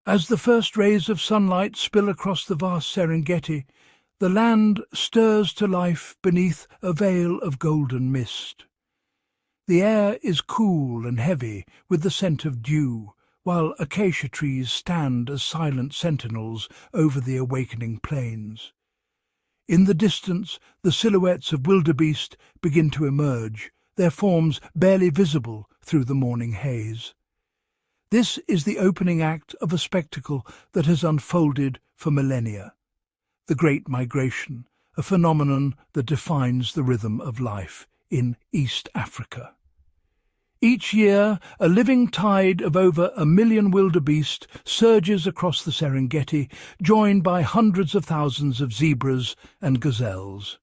As the first rays of sunlight spill across the vast Serengeti, the land stirs to life beneath a veil of golden mist. The air is cool and heavy with the scent of dew, while acacia trees stand as silent sentinels over the awakening plains. In the distance, the silhouettes of wildebeest begin to emerge, their forms barely visible through the morning haze. This is the opening act of a spectacle that has unfolded for millennia. The Great Migration, a phenomenon that defines the rhythm of life in East Africa. Each year, a living tide of over 1 million wildebeest surges across the Serengeti, joined by hundreds of thousands of zebras and gazelles.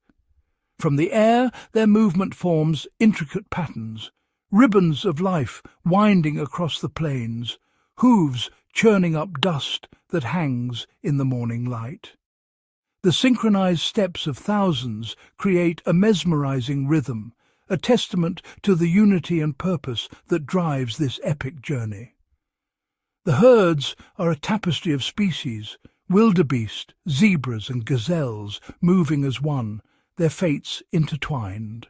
From the air, their movement forms intricate patterns, ribbons of life winding across the plains, hooves churning up dust that hangs in the morning light. The synchronized steps of thousands create a mesmerizing rhythm, a testament to the unity and purpose that drives this epic journey. The herds are a tapestry of species, wildebeest, zebras and gazelles moving as one, their fates intertwined.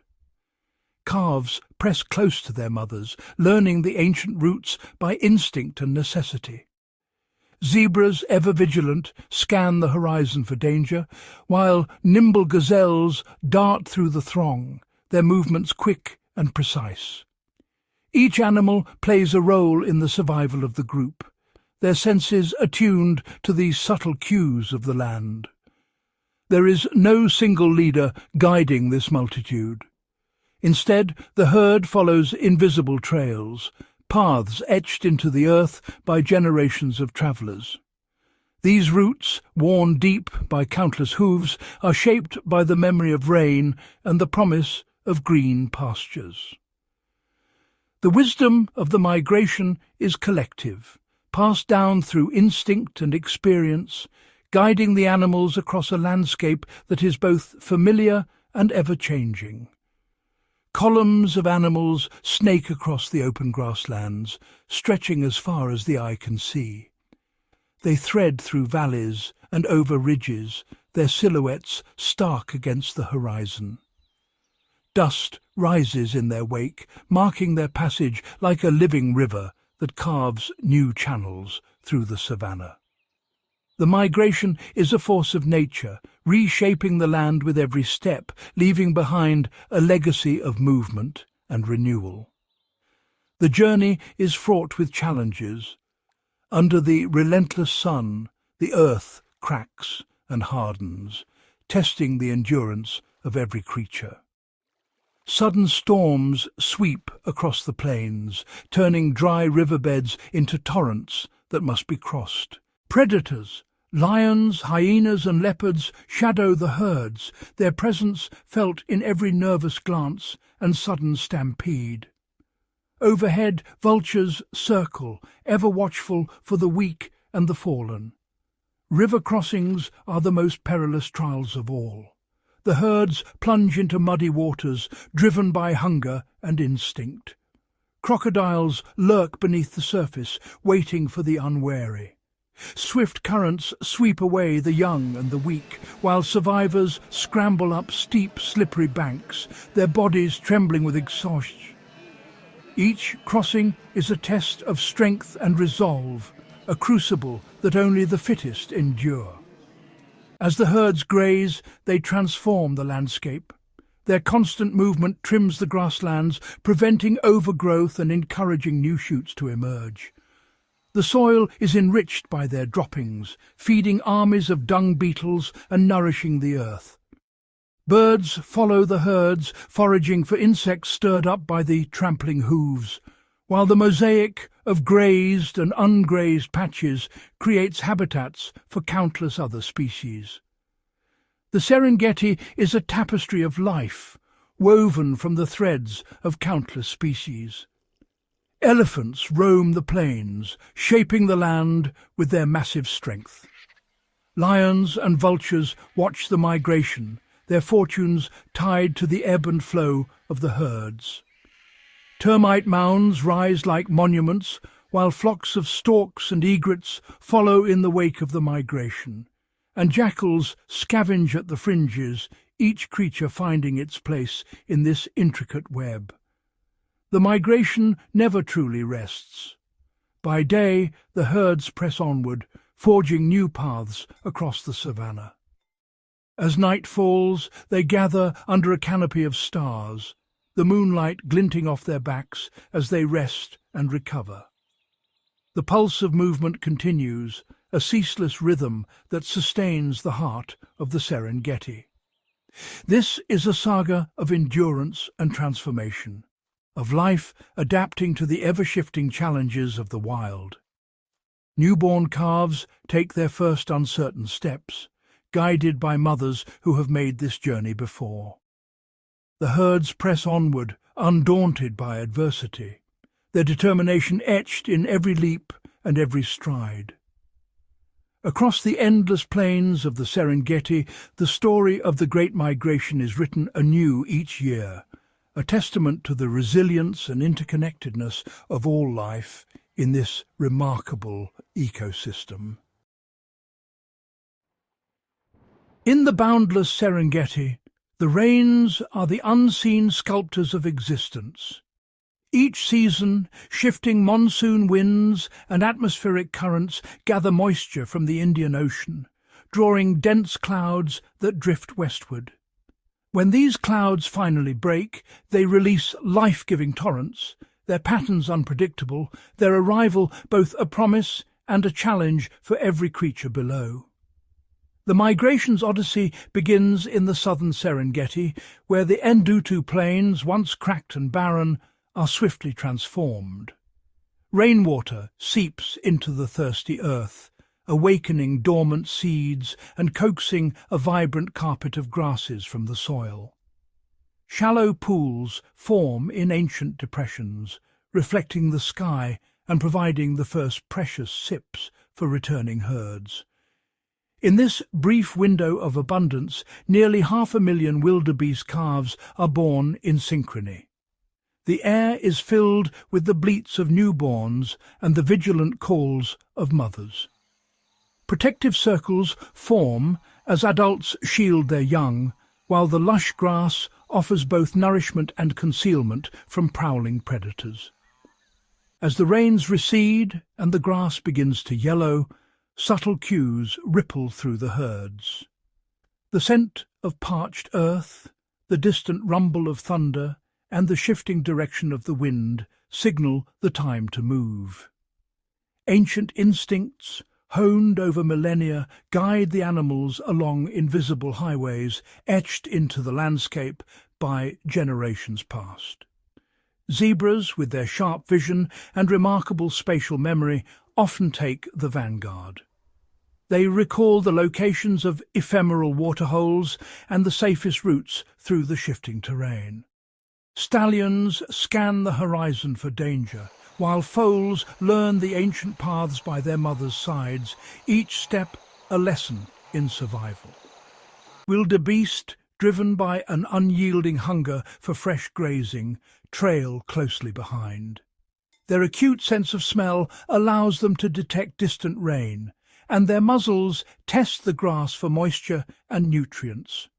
Calves press close to their mothers, learning the ancient roots by instinct and necessity. Zebras, ever vigilant, scan the horizon for danger, while nimble gazelles dart through the throng, their movements quick and precise. Each animal plays a role in the survival of the group, their senses attuned to these subtle cues of the land. There is no single leader guiding this multitude. Instead, the herd follows invisible trails, paths etched into the earth by generations of travellers. These routes, worn deep by countless hooves, are shaped by the memory of rain and the promise of green pastures. The wisdom of the migration is collective, passed down through instinct and experience, guiding the animals across a landscape that is both familiar and ever-changing. Columns of animals snake across the open grasslands, stretching as far as the eye can see. They thread through valleys and over ridges, their silhouettes stark against the horizon. Dust rises in their wake, marking their passage like a living river that carves new channels through the savannah. The migration is a force of nature, reshaping the land with every step, leaving behind a legacy of movement and renewal. The journey is fraught with challenges. Under the relentless sun, the earth cracks and hardens, testing the endurance of every creature. Sudden storms sweep across the plains, turning dry riverbeds into torrents that must be crossed. Predators, lions, hyenas and leopards shadow the herds, their presence felt in every nervous glance and sudden stampede. Overhead, vultures circle, ever watchful for the weak and the fallen. River crossings are the most perilous trials of all. The herds plunge into muddy waters, driven by hunger and instinct. Crocodiles lurk beneath the surface, waiting for the unwary. Swift currents sweep away the young and the weak, while survivors scramble up steep, slippery banks, their bodies trembling with exhaustion. Each crossing is a test of strength and resolve, a crucible that only the fittest endure. As the herds graze, they transform the landscape. Their constant movement trims the grasslands, preventing overgrowth and encouraging new shoots to emerge. The soil is enriched by their droppings, feeding armies of dung beetles and nourishing the earth. Birds follow the herds, foraging for insects stirred up by the trampling hooves, while the mosaic of grazed and ungrazed patches creates habitats for countless other species. The Serengeti is a tapestry of life, woven from the threads of countless species. Elephants roam the plains, shaping the land with their massive strength. Lions and vultures watch the migration, their fortunes tied to the ebb and flow of the herds. Termite mounds rise like monuments, while flocks of storks and egrets follow in the wake of the migration, and jackals scavenge at the fringes, each creature finding its place in this intricate web. The migration never truly rests. By day, the herds press onward, forging new paths across the savannah. As night falls, they gather under a canopy of stars, the moonlight glinting off their backs as they rest and recover. The pulse of movement continues, a ceaseless rhythm that sustains the heart of the Serengeti. This is a saga of endurance and transformation, of life adapting to the ever-shifting challenges of the wild. Newborn calves take their first uncertain steps, guided by mothers who have made this journey before. The herds press onward, undaunted by adversity, their determination etched in every leap and every stride. Across the endless plains of the Serengeti, the story of the Great Migration is written anew each year, a testament to the resilience and interconnectedness of all life in this remarkable ecosystem. In the boundless Serengeti, the rains are the unseen sculptors of existence. Each season, shifting monsoon winds and atmospheric currents gather moisture from the Indian Ocean, drawing dense clouds that drift westward. When these clouds finally break, they release life-giving torrents, their patterns unpredictable, their arrival both a promise and a challenge for every creature below. The migration's odyssey begins in the southern Serengeti, where the Endutu plains, once cracked and barren, are swiftly transformed. Rainwater seeps into the thirsty earth, awakening dormant seeds and coaxing a vibrant carpet of grasses from the soil. Shallow pools form in ancient depressions, reflecting the sky and providing the first precious sips for returning herds. In this brief window of abundance, nearly 500,000 wildebeest calves are born in synchrony. The air is filled with the bleats of newborns and the vigilant calls of mothers. Protective circles form as adults shield their young, while the lush grass offers both nourishment and concealment from prowling predators. As the rains recede and the grass begins to yellow, subtle cues ripple through the herds. The scent of parched earth, the distant rumble of thunder, and the shifting direction of the wind signal the time to move. Ancient instincts, honed over millennia, guide the animals along invisible highways etched into the landscape by generations past. Zebras, with their sharp vision and remarkable spatial memory, often take the vanguard. They recall the locations of ephemeral waterholes and the safest routes through the shifting terrain. Stallions scan the horizon for danger, while foals learn the ancient paths by their mothers' sides, each step a lesson in survival. Wildebeest, driven by an unyielding hunger for fresh grazing, trail closely behind. Their acute sense of smell allows them to detect distant rain, and their muzzles test the grass for moisture and nutrients.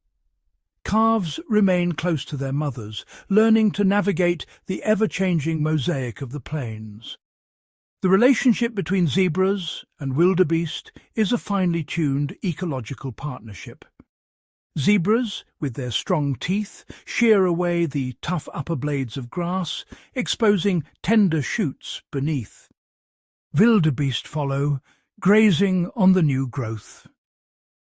Calves remain close to their mothers, learning to navigate the ever-changing mosaic of the plains. The relationship between zebras and wildebeest is a finely tuned ecological partnership. Zebras, with their strong teeth, shear away the tough upper blades of grass, exposing tender shoots beneath. Wildebeest follow, grazing on the new growth.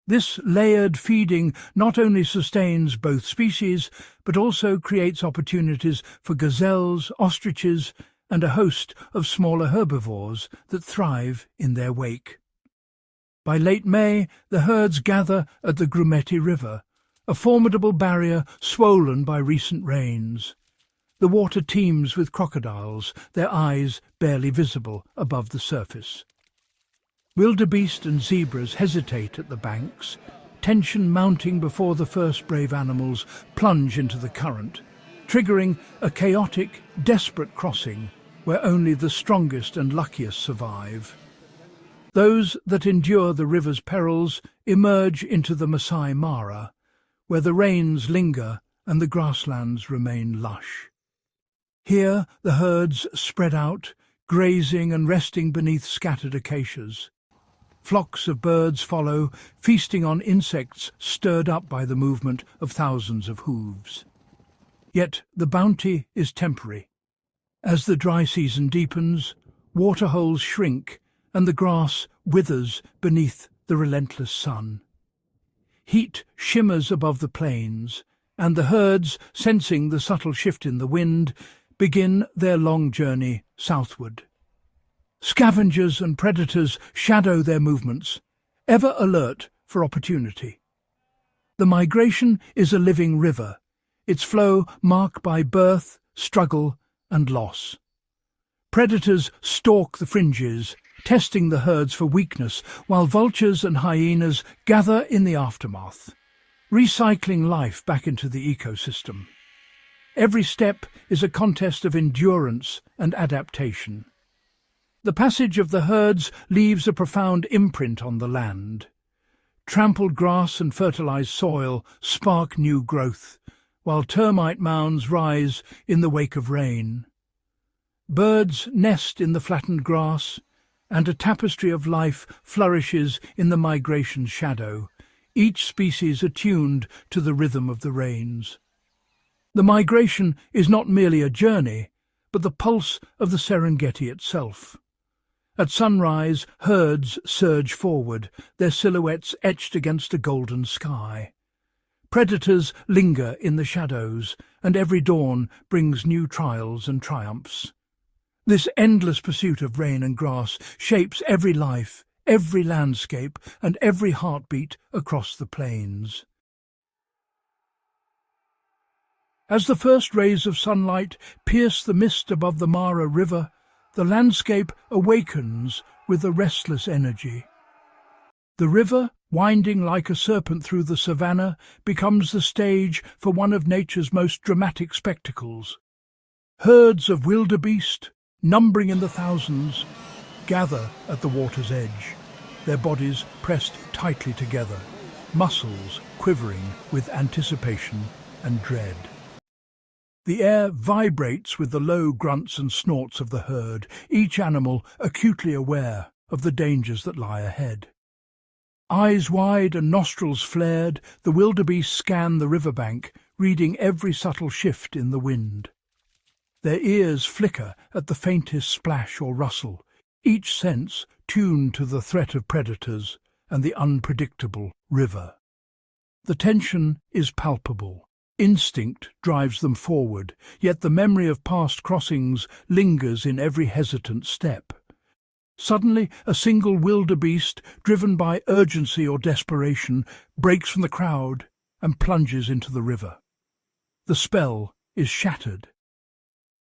This layered feeding not only sustains both species, but also creates opportunities for gazelles, ostriches, and a host of smaller herbivores that thrive in their wake. By late May, the herds gather at the Grumeti River, a formidable barrier swollen by recent rains. The water teems with crocodiles, their eyes barely visible above the surface. Wildebeest and zebras hesitate at the banks, tension mounting before the first brave animals plunge into the current, triggering a chaotic, desperate crossing where only the strongest and luckiest survive. Those that endure the river's perils emerge into the Masai Mara, where the rains linger and the grasslands remain lush. Here the herds spread out, grazing and resting beneath scattered acacias. Flocks of birds follow, feasting on insects stirred up by the movement of thousands of hooves. Yet the bounty is temporary. As the dry season deepens, waterholes shrink and the grass withers beneath the relentless sun. Heat shimmers above the plains, and the herds, sensing the subtle shift in the wind, begin their long journey southward. Scavengers and predators shadow their movements, ever alert for opportunity. The migration is a living river, its flow marked by birth, struggle, and loss. Predators stalk the fringes, testing the herds for weakness, while vultures and hyenas gather in the aftermath, recycling life back into the ecosystem. Every step is a contest of endurance and adaptation. The passage of the herds leaves a profound imprint on the land. Trampled grass and fertilized soil spark new growth, while termite mounds rise in the wake of rain. Birds nest in the flattened grass, and a tapestry of life flourishes in the migration's shadow, each species attuned to the rhythm of the rains. The migration is not merely a journey, but the pulse of the Serengeti itself. At sunrise, herds surge forward, their silhouettes etched against a golden sky. Predators linger in the shadows, and every dawn brings new trials and triumphs. This endless pursuit of rain and grass shapes every life, every landscape, and every heartbeat across the plains. As the first rays of sunlight pierce the mist above the Mara River, the landscape awakens with a restless energy. The river, winding like a serpent through the savannah, becomes the stage for one of nature's most dramatic spectacles. Herds of wildebeest, numbering in the thousands, gather at the water's edge, their bodies pressed tightly together, muscles quivering with anticipation and dread. The air vibrates with the low grunts and snorts of the herd, each animal acutely aware of the dangers that lie ahead. Eyes wide and nostrils flared, the wildebeest scan the riverbank, reading every subtle shift in the wind. Their ears flicker at the faintest splash or rustle, each sense tuned to the threat of predators and the unpredictable river. The tension is palpable. Instinct drives them forward, yet the memory of past crossings lingers in every hesitant step. Suddenly, a single wildebeest, driven by urgency or desperation, breaks from the crowd and plunges into the river. The spell is shattered.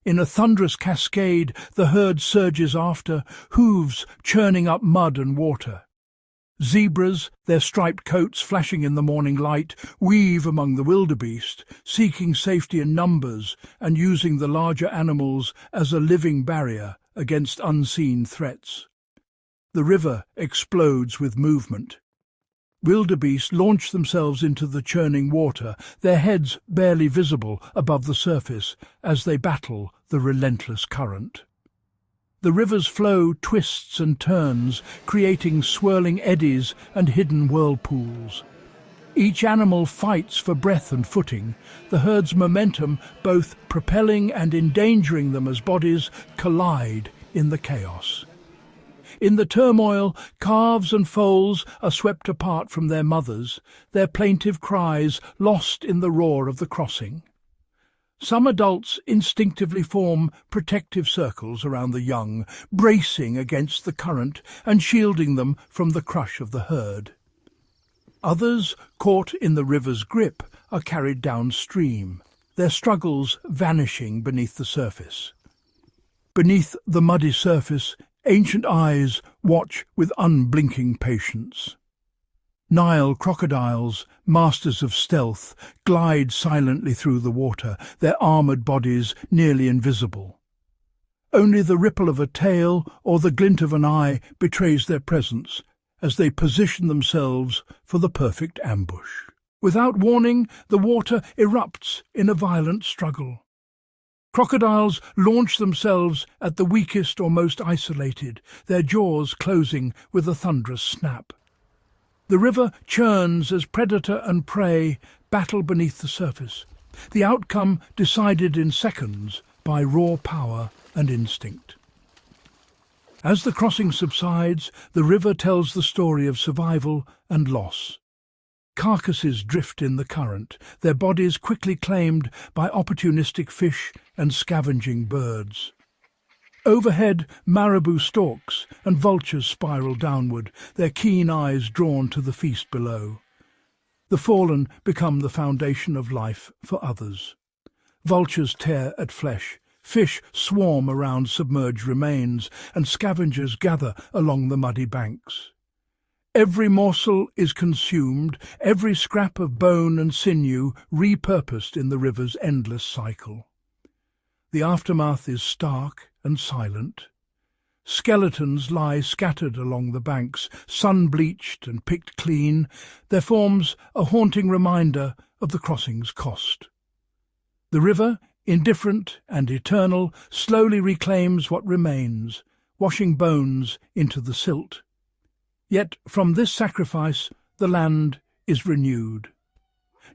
In a thunderous cascade, the herd surges after, hooves churning up mud and water. Zebras, their striped coats flashing in the morning light, weave among the wildebeest, seeking safety in numbers and using the larger animals as a living barrier against unseen threats. The river explodes with movement. Wildebeest launch themselves into the churning water, their heads barely visible above the surface as they battle the relentless current. The river's flow twists and turns, creating swirling eddies and hidden whirlpools. Each animal fights for breath and footing, the herd's momentum both propelling and endangering them as bodies collide in the chaos. In the turmoil, calves and foals are swept apart from their mothers, their plaintive cries lost in the roar of the crossing. Some adults instinctively form protective circles around the young, bracing against the current and shielding them from the crush of the herd. Others, caught in the river's grip, are carried downstream, their struggles vanishing beneath the surface. Beneath the muddy surface, ancient eyes watch with unblinking patience. Nile crocodiles, masters of stealth, glide silently through the water, their armoured bodies nearly invisible. Only the ripple of a tail or the glint of an eye betrays their presence as they position themselves for the perfect ambush. Without warning, the water erupts in a violent struggle. Crocodiles launch themselves at the weakest or most isolated, their jaws closing with a thunderous snap. The river churns as predator and prey battle beneath the surface, the outcome decided in seconds by raw power and instinct. As the crossing subsides, the river tells the story of survival and loss. Carcasses drift in the current, their bodies quickly claimed by opportunistic fish and scavenging birds. Overhead, marabou stalks and vultures spiral downward, their keen eyes drawn to the feast below. The fallen become the foundation of life for others. Vultures tear at flesh, fish swarm around submerged remains, and scavengers gather along the muddy banks. Every morsel is consumed, every scrap of bone and sinew repurposed in the river's endless cycle. The aftermath is stark and silent. Skeletons lie scattered along the banks, sun-bleached and picked clean, their forms a haunting reminder of the crossing's cost. The river, indifferent and eternal, slowly reclaims what remains, washing bones into the silt. Yet from this sacrifice the land is renewed.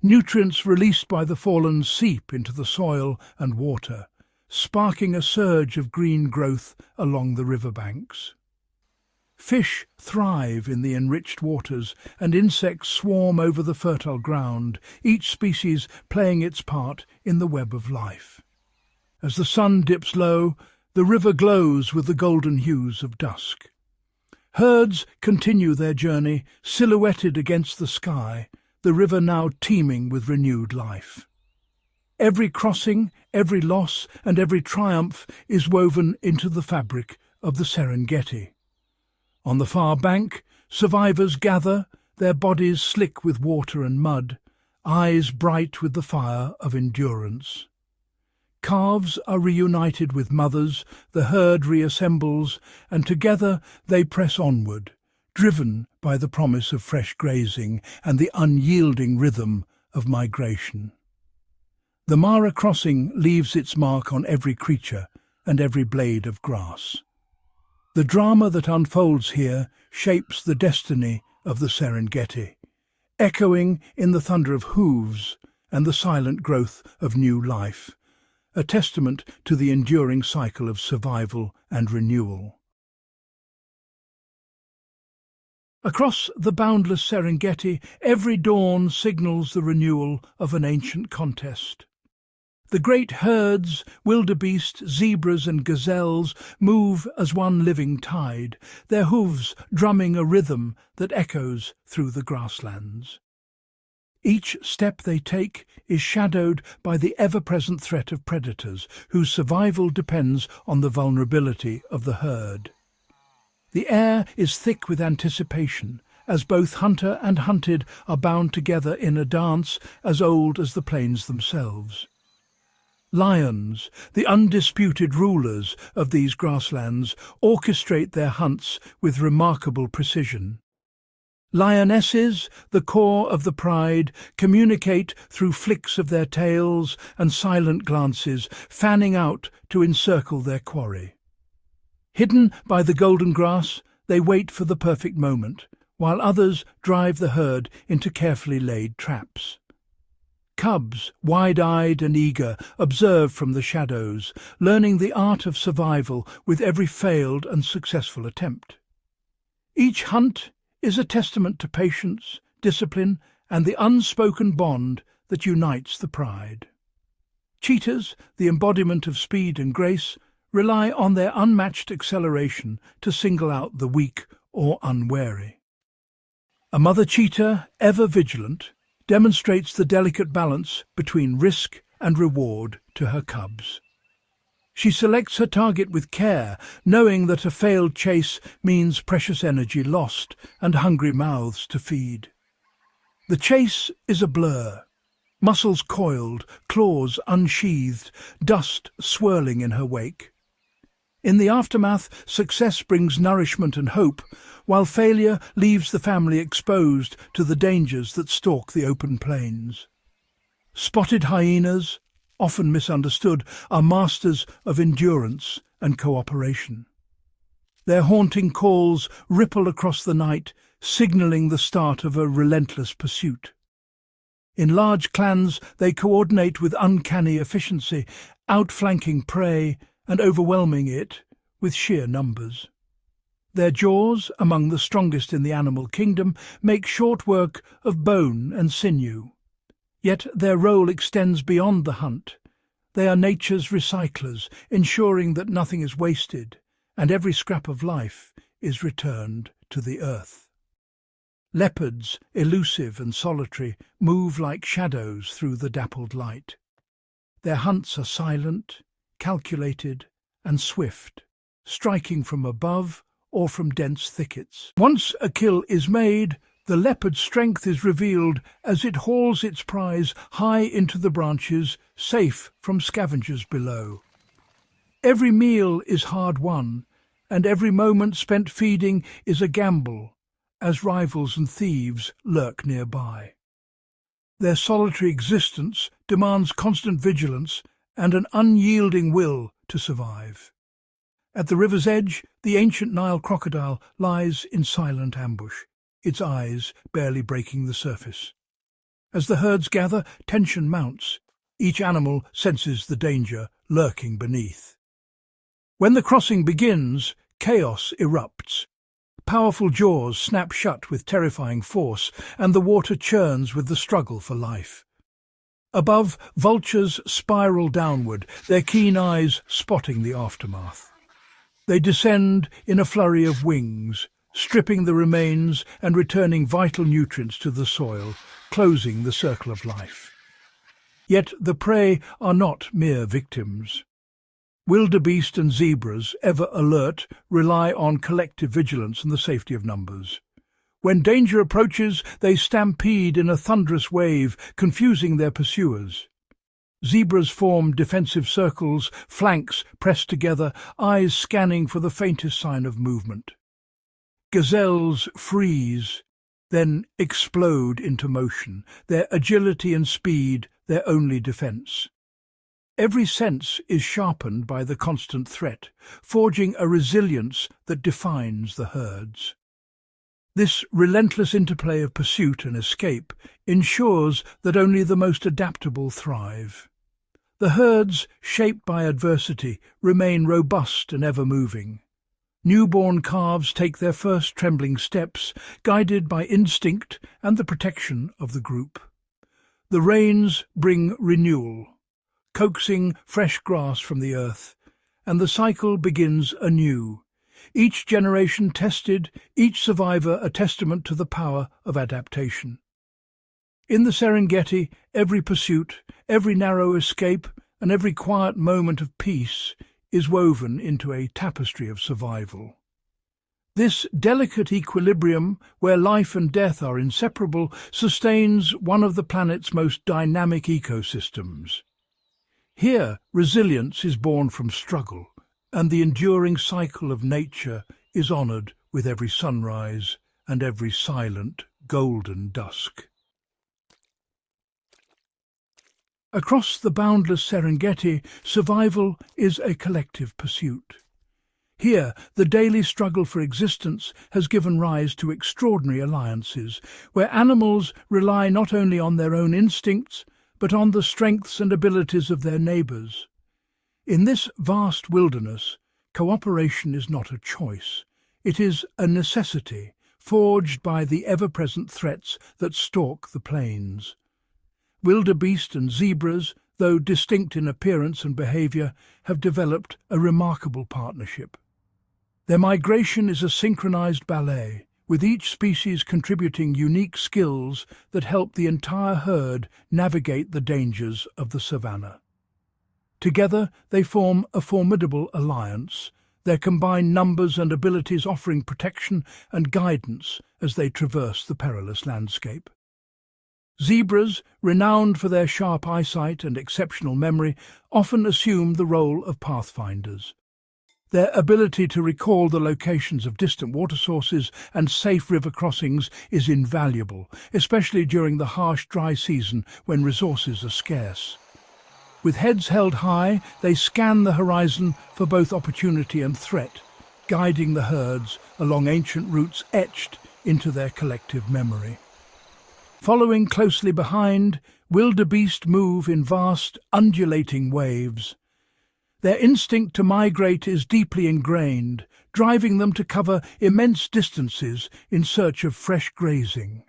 Nutrients released by the fallen seep into the soil and water, sparking a surge of green growth along the riverbanks. Fish thrive in the enriched waters, and insects swarm over the fertile ground, each species playing its part in the web of life. As the sun dips low, the river glows with the golden hues of dusk. Herds continue their journey, silhouetted against the sky, the river now teeming with renewed life. Every crossing, every loss, and every triumph is woven into the fabric of the Serengeti. On the far bank, survivors gather, their bodies slick with water and mud, eyes bright with the fire of endurance. Calves are reunited with mothers, the herd reassembles, and together they press onward, driven by the promise of fresh grazing and the unyielding rhythm of migration. The Mara crossing leaves its mark on every creature and every blade of grass. The drama that unfolds here shapes the destiny of the Serengeti, echoing in the thunder of hooves and the silent growth of new life, a testament to the enduring cycle of survival and renewal. Across the boundless Serengeti, every dawn signals the renewal of an ancient contest. The great herds, wildebeest, zebras and gazelles move as one living tide, their hooves drumming a rhythm that echoes through the grasslands. Each step they take is shadowed by the ever-present threat of predators, whose survival depends on the vulnerability of the herd. The air is thick with anticipation, as both hunter and hunted are bound together in a dance as old as the plains themselves. Lions, the undisputed rulers of these grasslands, orchestrate their hunts with remarkable precision. Lionesses, the core of the pride, communicate through flicks of their tails and silent glances, fanning out to encircle their quarry. Hidden by the golden grass, they wait for the perfect moment, while others drive the herd into carefully laid traps. Cubs, wide-eyed and eager, observe from the shadows, learning the art of survival with every failed and successful attempt. Each hunt is a testament to patience, discipline, and the unspoken bond that unites the pride. Cheetahs, the embodiment of speed and grace, rely on their unmatched acceleration to single out the weak or unwary. A mother cheetah, ever vigilant, demonstrates the delicate balance between risk and reward to her cubs. She selects her target with care, knowing that a failed chase means precious energy lost and hungry mouths to feed. The chase is a blur, muscles coiled, claws unsheathed, dust swirling in her wake. In the aftermath, success brings nourishment and hope, while failure leaves the family exposed to the dangers that stalk the open plains. Spotted hyenas, often misunderstood, are masters of endurance and cooperation. Their haunting calls ripple across the night, signalling the start of a relentless pursuit. In large clans, they coordinate with uncanny efficiency, outflanking prey and overwhelming it with sheer numbers. Their jaws, among the strongest in the animal kingdom, make short work of bone and sinew. Yet their role extends beyond the hunt. They are nature's recyclers, ensuring that nothing is wasted and every scrap of life is returned to the earth. Leopards, elusive and solitary, move like shadows through the dappled light. Their hunts are silent, calculated and swift, striking from above or from dense thickets. Once a kill is made, the leopard's strength is revealed as it hauls its prize high into the branches, safe from scavengers below. Every meal is hard won, and every moment spent feeding is a gamble, as rivals and thieves lurk nearby. Their solitary existence demands constant vigilance and an unyielding will to survive. At the river's edge, the ancient Nile crocodile lies in silent ambush, its eyes barely breaking the surface. As the herds gather, tension mounts. Each animal senses the danger lurking beneath. When the crossing begins, chaos erupts. Powerful jaws snap shut with terrifying force, and the water churns with the struggle for life. Above, vultures spiral downward, their keen eyes spotting the aftermath. They descend in a flurry of wings, stripping the remains and returning vital nutrients to the soil, closing the circle of life. Yet the prey are not mere victims. Wildebeest and zebras, ever alert, rely on collective vigilance and the safety of numbers. When danger approaches, they stampede in a thunderous wave, confusing their pursuers. Zebras form defensive circles, flanks pressed together, eyes scanning for the faintest sign of movement. Gazelles freeze, then explode into motion, their agility and speed their only defense. Every sense is sharpened by the constant threat, forging a resilience that defines the herds. This relentless interplay of pursuit and escape ensures that only the most adaptable thrive. The herds, shaped by adversity, remain robust and ever-moving. Newborn calves take their first trembling steps, guided by instinct and the protection of the group. The rains bring renewal, coaxing fresh grass from the earth, and the cycle begins anew. Each generation tested, each survivor a testament to the power of adaptation. In the Serengeti, every pursuit, every narrow escape, and every quiet moment of peace is woven into a tapestry of survival. This delicate equilibrium, where life and death are inseparable, sustains one of the planet's most dynamic ecosystems. Here, resilience is born from struggle, and the enduring cycle of nature is honoured with every sunrise and every silent, golden dusk. Across the boundless Serengeti, survival is a collective pursuit. Here, the daily struggle for existence has given rise to extraordinary alliances, where animals rely not only on their own instincts, but on the strengths and abilities of their neighbours. In this vast wilderness, cooperation is not a choice. It is a necessity, forged by the ever-present threats that stalk the plains. Wildebeest and zebras, though distinct in appearance and behaviour, have developed a remarkable partnership. Their migration is a synchronized ballet, with each species contributing unique skills that help the entire herd navigate the dangers of the savannah. Together, they form a formidable alliance, their combined numbers and abilities offering protection and guidance as they traverse the perilous landscape. Zebras, renowned for their sharp eyesight and exceptional memory, often assume the role of pathfinders. Their ability to recall the locations of distant water sources and safe river crossings is invaluable, especially during the harsh dry season when resources are scarce. With heads held high, they scan the horizon for both opportunity and threat, guiding the herds along ancient routes etched into their collective memory. Following closely behind, wildebeest move in vast, undulating waves. Their instinct to migrate is deeply ingrained, driving them to cover immense distances in search of fresh grazing.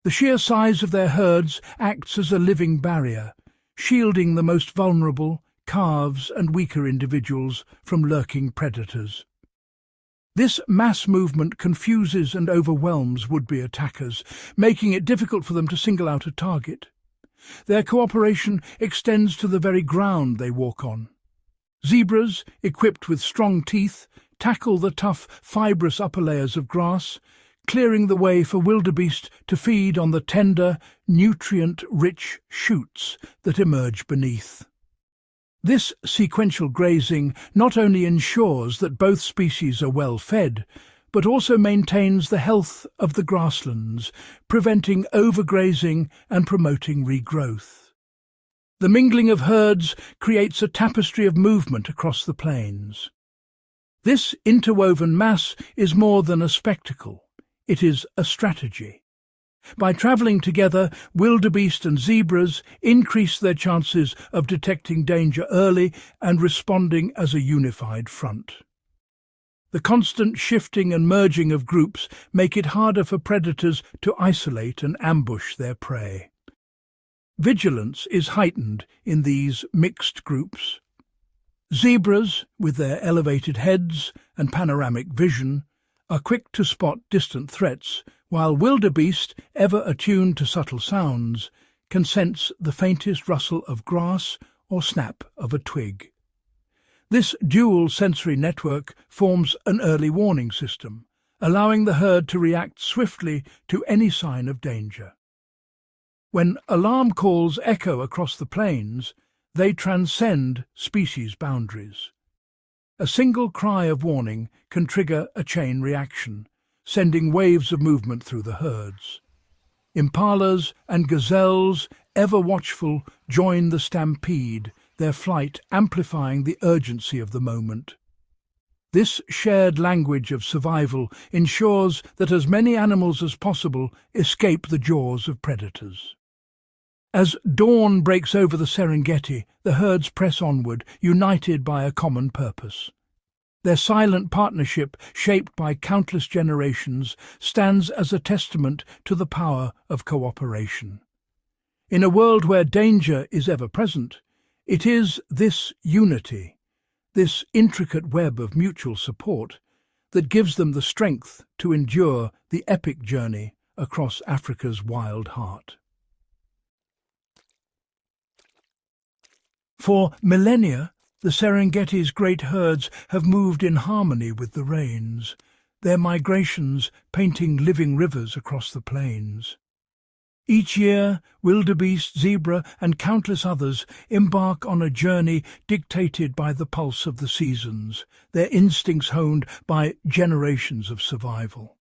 The sheer size of their herds acts as a living barrier, shielding the most vulnerable, calves and weaker individuals from lurking predators. This mass movement confuses and overwhelms would-be attackers, making it difficult for them to single out a target. Their cooperation extends to the very ground they walk on. Zebras, equipped with strong teeth, tackle the tough, fibrous upper layers of grass, clearing the way for wildebeest to feed on the tender, nutrient-rich shoots that emerge beneath. This sequential grazing not only ensures that both species are well fed, but also maintains the health of the grasslands, preventing overgrazing and promoting regrowth. The mingling of herds creates a tapestry of movement across the plains. This interwoven mass is more than a spectacle. It is a strategy. By travelling together, wildebeest and zebras increase their chances of detecting danger early and responding as a unified front. The constant shifting and merging of groups make it harder for predators to isolate and ambush their prey. Vigilance is heightened in these mixed groups. Zebras, with their elevated heads and panoramic vision, are quick to spot distant threats, while wildebeest, ever attuned to subtle sounds, can sense the faintest rustle of grass or snap of a twig. This dual sensory network forms an early warning system, allowing the herd to react swiftly to any sign of danger. When alarm calls echo across the plains, they transcend species boundaries. A single cry of warning can trigger a chain reaction, sending waves of movement through the herds. Impalas and gazelles, ever watchful, join the stampede, their flight amplifying the urgency of the moment. This shared language of survival ensures that as many animals as possible escape the jaws of predators. As dawn breaks over the Serengeti, the herds press onward, united by a common purpose. Their silent partnership, shaped by countless generations, stands as a testament to the power of cooperation. In a world where danger is ever present, it is this unity, this intricate web of mutual support, that gives them the strength to endure the epic journey across Africa's wild heart. For millennia, the Serengeti's great herds have moved in harmony with the rains, their migrations painting living rivers across the plains. Each year, wildebeest, zebra, and countless others embark on a journey dictated by the pulse of the seasons, their instincts honed by generations of survival.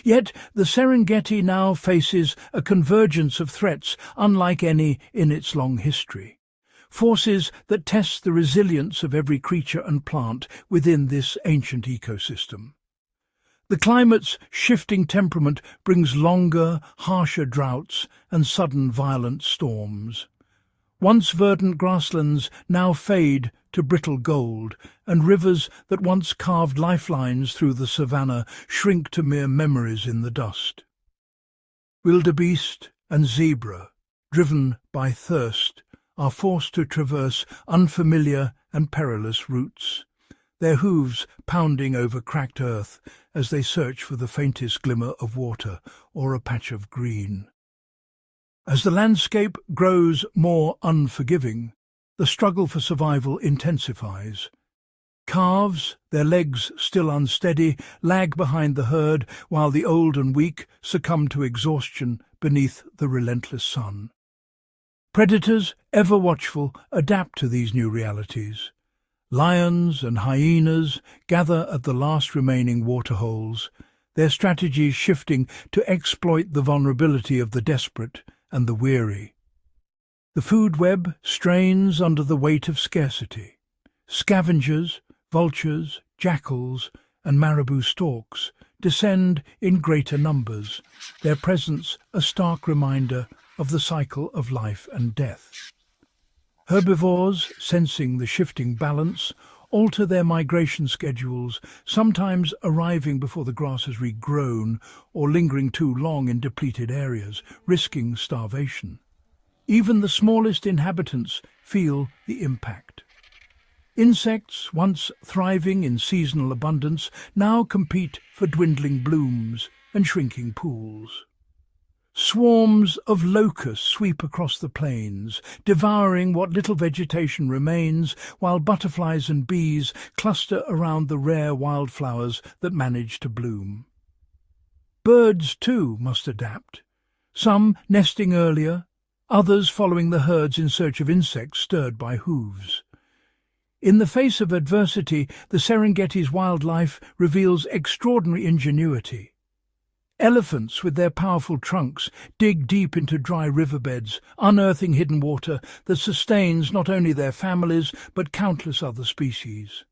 Yet the Serengeti now faces a convergence of threats unlike any in its long history. Forces that test the resilience of every creature and plant within this ancient ecosystem. The climate's shifting temperament brings longer, harsher droughts and sudden violent storms. Once verdant grasslands now fade to brittle gold, and rivers that once carved lifelines through the savannah shrink to mere memories in the dust. Wildebeest and zebra, driven by thirst, are forced to traverse unfamiliar and perilous routes, their hooves pounding over cracked earth as they search for the faintest glimmer of water or a patch of green. As the landscape grows more unforgiving, the struggle for survival intensifies. Calves, their legs still unsteady, lag behind the herd, while the old and weak succumb to exhaustion beneath the relentless sun. Predators, ever watchful, adapt to these new realities. Lions and hyenas gather at the last remaining waterholes, their strategies shifting to exploit the vulnerability of the desperate and the weary. The food web strains under the weight of scarcity. Scavengers, vultures, jackals, and marabou storks descend in greater numbers, their presence a stark reminder of the cycle of life and death. Herbivores, sensing the shifting balance, alter their migration schedules, sometimes arriving before the grass has regrown or lingering too long in depleted areas, risking starvation. Even the smallest inhabitants feel the impact. Insects, once thriving in seasonal abundance, now compete for dwindling blooms and shrinking pools. Swarms of locusts sweep across the plains, devouring what little vegetation remains, while butterflies and bees cluster around the rare wildflowers that manage to bloom. Birds, too, must adapt, some nesting earlier, others following the herds in search of insects stirred by hooves. In the face of adversity, the Serengeti's wildlife reveals extraordinary ingenuity. Elephants, with their powerful trunks, dig deep into dry riverbeds, unearthing hidden water that sustains not only their families but countless other species.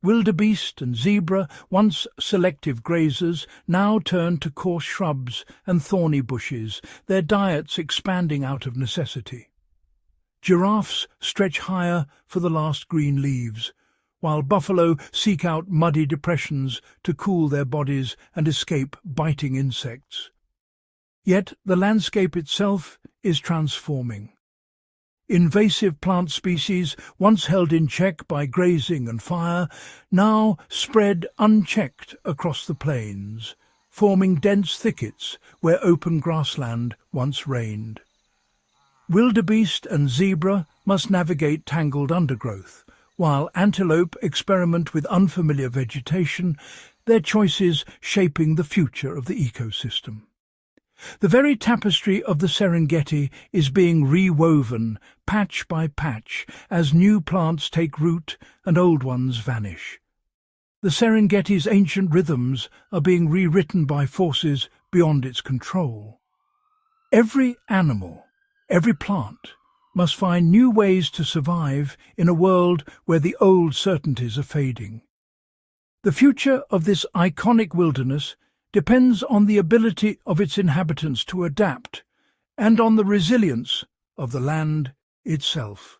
Wildebeest and zebra, once selective grazers, now turn to coarse shrubs and thorny bushes, their diets expanding out of necessity. Giraffes stretch higher for the last green leaves, while buffalo seek out muddy depressions to cool their bodies and escape biting insects. Yet the landscape itself is transforming. Invasive plant species, once held in check by grazing and fire, now spread unchecked across the plains, forming dense thickets where open grassland once reigned. Wildebeest and zebra must navigate tangled undergrowth, while antelope experiment with unfamiliar vegetation, their choices shaping the future of the ecosystem. The very tapestry of the Serengeti is being rewoven, patch by patch, as new plants take root and old ones vanish. The Serengeti's ancient rhythms are being rewritten by forces beyond its control. Every animal, every plant, must find new ways to survive in a world where the old certainties are fading. The future of this iconic wilderness depends on the ability of its inhabitants to adapt and on the resilience of the land itself.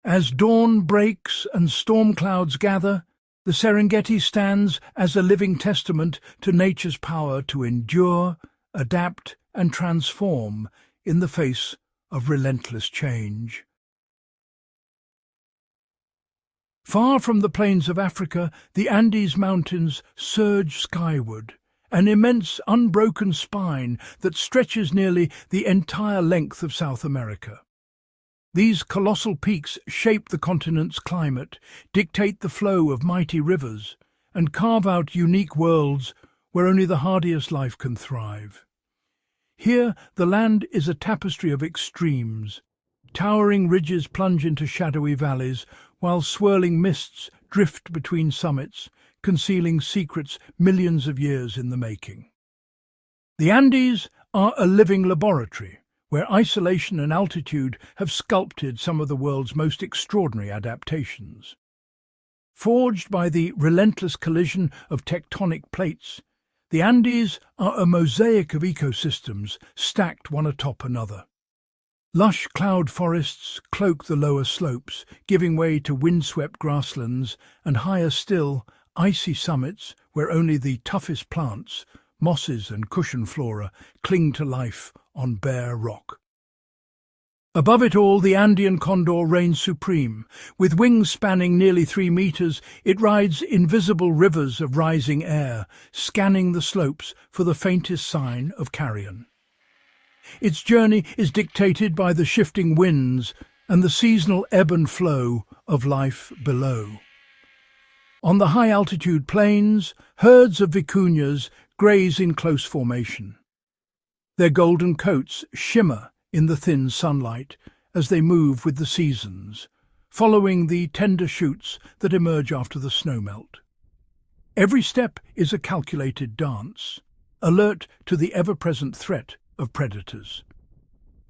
As dawn breaks and storm clouds gather, the Serengeti stands as a living testament to nature's power to endure, adapt and transform in the face of relentless change. Far from the plains of Africa, the Andes Mountains surge skyward, an immense unbroken spine that stretches nearly the entire length of South America. These colossal peaks shape the continent's climate, dictate the flow of mighty rivers, and carve out unique worlds where only the hardiest life can thrive. Here the land is a tapestry of extremes. Towering ridges plunge into shadowy valleys, while swirling mists drift between summits, concealing secrets millions of years in the making. The Andes are a living laboratory, where isolation and altitude have sculpted some of the world's most extraordinary adaptations. Forged by the relentless collision of tectonic plates, the Andes are a mosaic of ecosystems stacked one atop another. Lush cloud forests cloak the lower slopes, giving way to windswept grasslands, and higher still, icy summits where only the toughest plants, mosses and cushion flora, cling to life on bare rock. Above it all, the Andean condor reigns supreme. With wings spanning nearly 3 meters, it rides invisible rivers of rising air, scanning the slopes for the faintest sign of carrion. Its journey is dictated by the shifting winds and the seasonal ebb and flow of life below. On the high-altitude plains, herds of vicuñas graze in close formation. Their golden coats shimmer in the thin sunlight as they move with the seasons, following the tender shoots that emerge after the snowmelt. Every step is a calculated dance, alert to the ever-present threat of predators.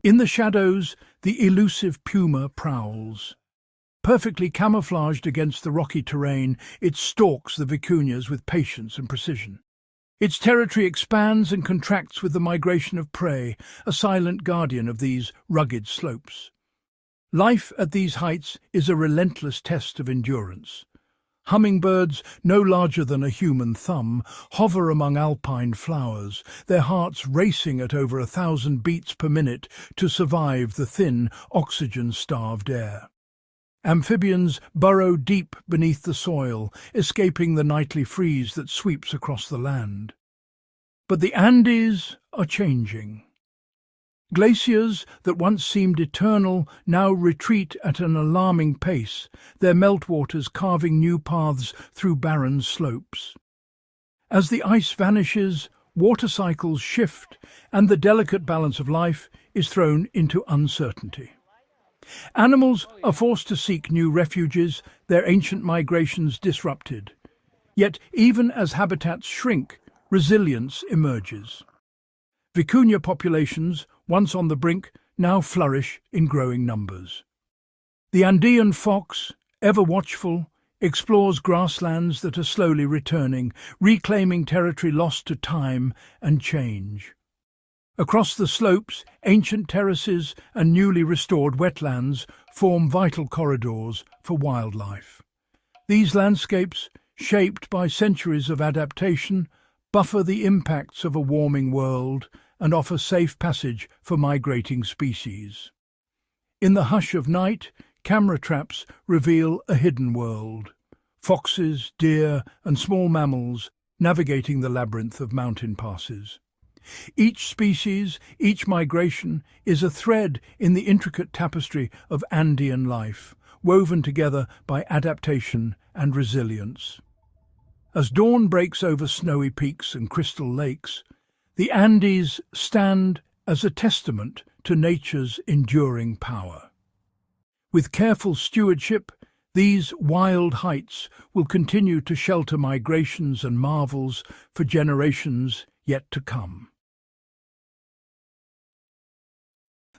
In the shadows, the elusive puma prowls. Perfectly camouflaged against the rocky terrain, it stalks the vicunias with patience and precision. Its territory expands and contracts with the migration of prey, a silent guardian of these rugged slopes. Life at these heights is a relentless test of endurance. Hummingbirds, no larger than a human thumb, hover among alpine flowers, their hearts racing at over 1,000 beats per minute to survive the thin, oxygen-starved air. Amphibians burrow deep beneath the soil, escaping the nightly freeze that sweeps across the land. But the Andes are changing. Glaciers that once seemed eternal now retreat at an alarming pace, their meltwaters carving new paths through barren slopes. As the ice vanishes, water cycles shift, and the delicate balance of life is thrown into uncertainty. Animals are forced to seek new refuges, their ancient migrations disrupted. Yet even as habitats shrink, resilience emerges. Vicuña populations, once on the brink, now flourish in growing numbers. The Andean fox, ever watchful, explores grasslands that are slowly returning, reclaiming territory lost to time and change. Across the slopes, ancient terraces and newly restored wetlands form vital corridors for wildlife. These landscapes, shaped by centuries of adaptation, buffer the impacts of a warming world and offer safe passage for migrating species. In the hush of night, camera traps reveal a hidden world. Foxes, deer, and small mammals navigating the labyrinth of mountain passes. Each species, each migration, is a thread in the intricate tapestry of Andean life, woven together by adaptation and resilience. As dawn breaks over snowy peaks and crystal lakes, the Andes stand as a testament to nature's enduring power. With careful stewardship, these wild heights will continue to shelter migrations and marvels for generations yet to come.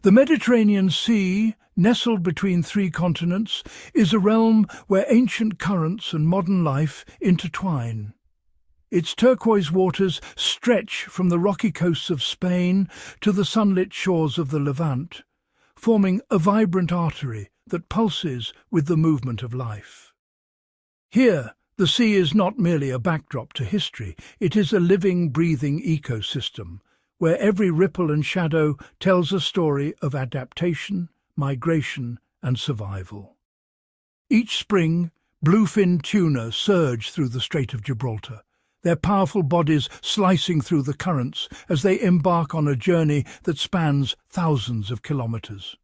The Mediterranean Sea, nestled between 3 continents, is a realm where ancient currents and modern life intertwine. Its turquoise waters stretch from the rocky coasts of Spain to the sunlit shores of the Levant, forming a vibrant artery that pulses with the movement of life. Here, the sea is not merely a backdrop to history, it is a living, breathing ecosystem, where every ripple and shadow tells a story of adaptation, migration, and survival. Each spring, bluefin tuna surge through the Strait of Gibraltar, their powerful bodies slicing through the currents as they embark on a journey that spans thousands of kilometers.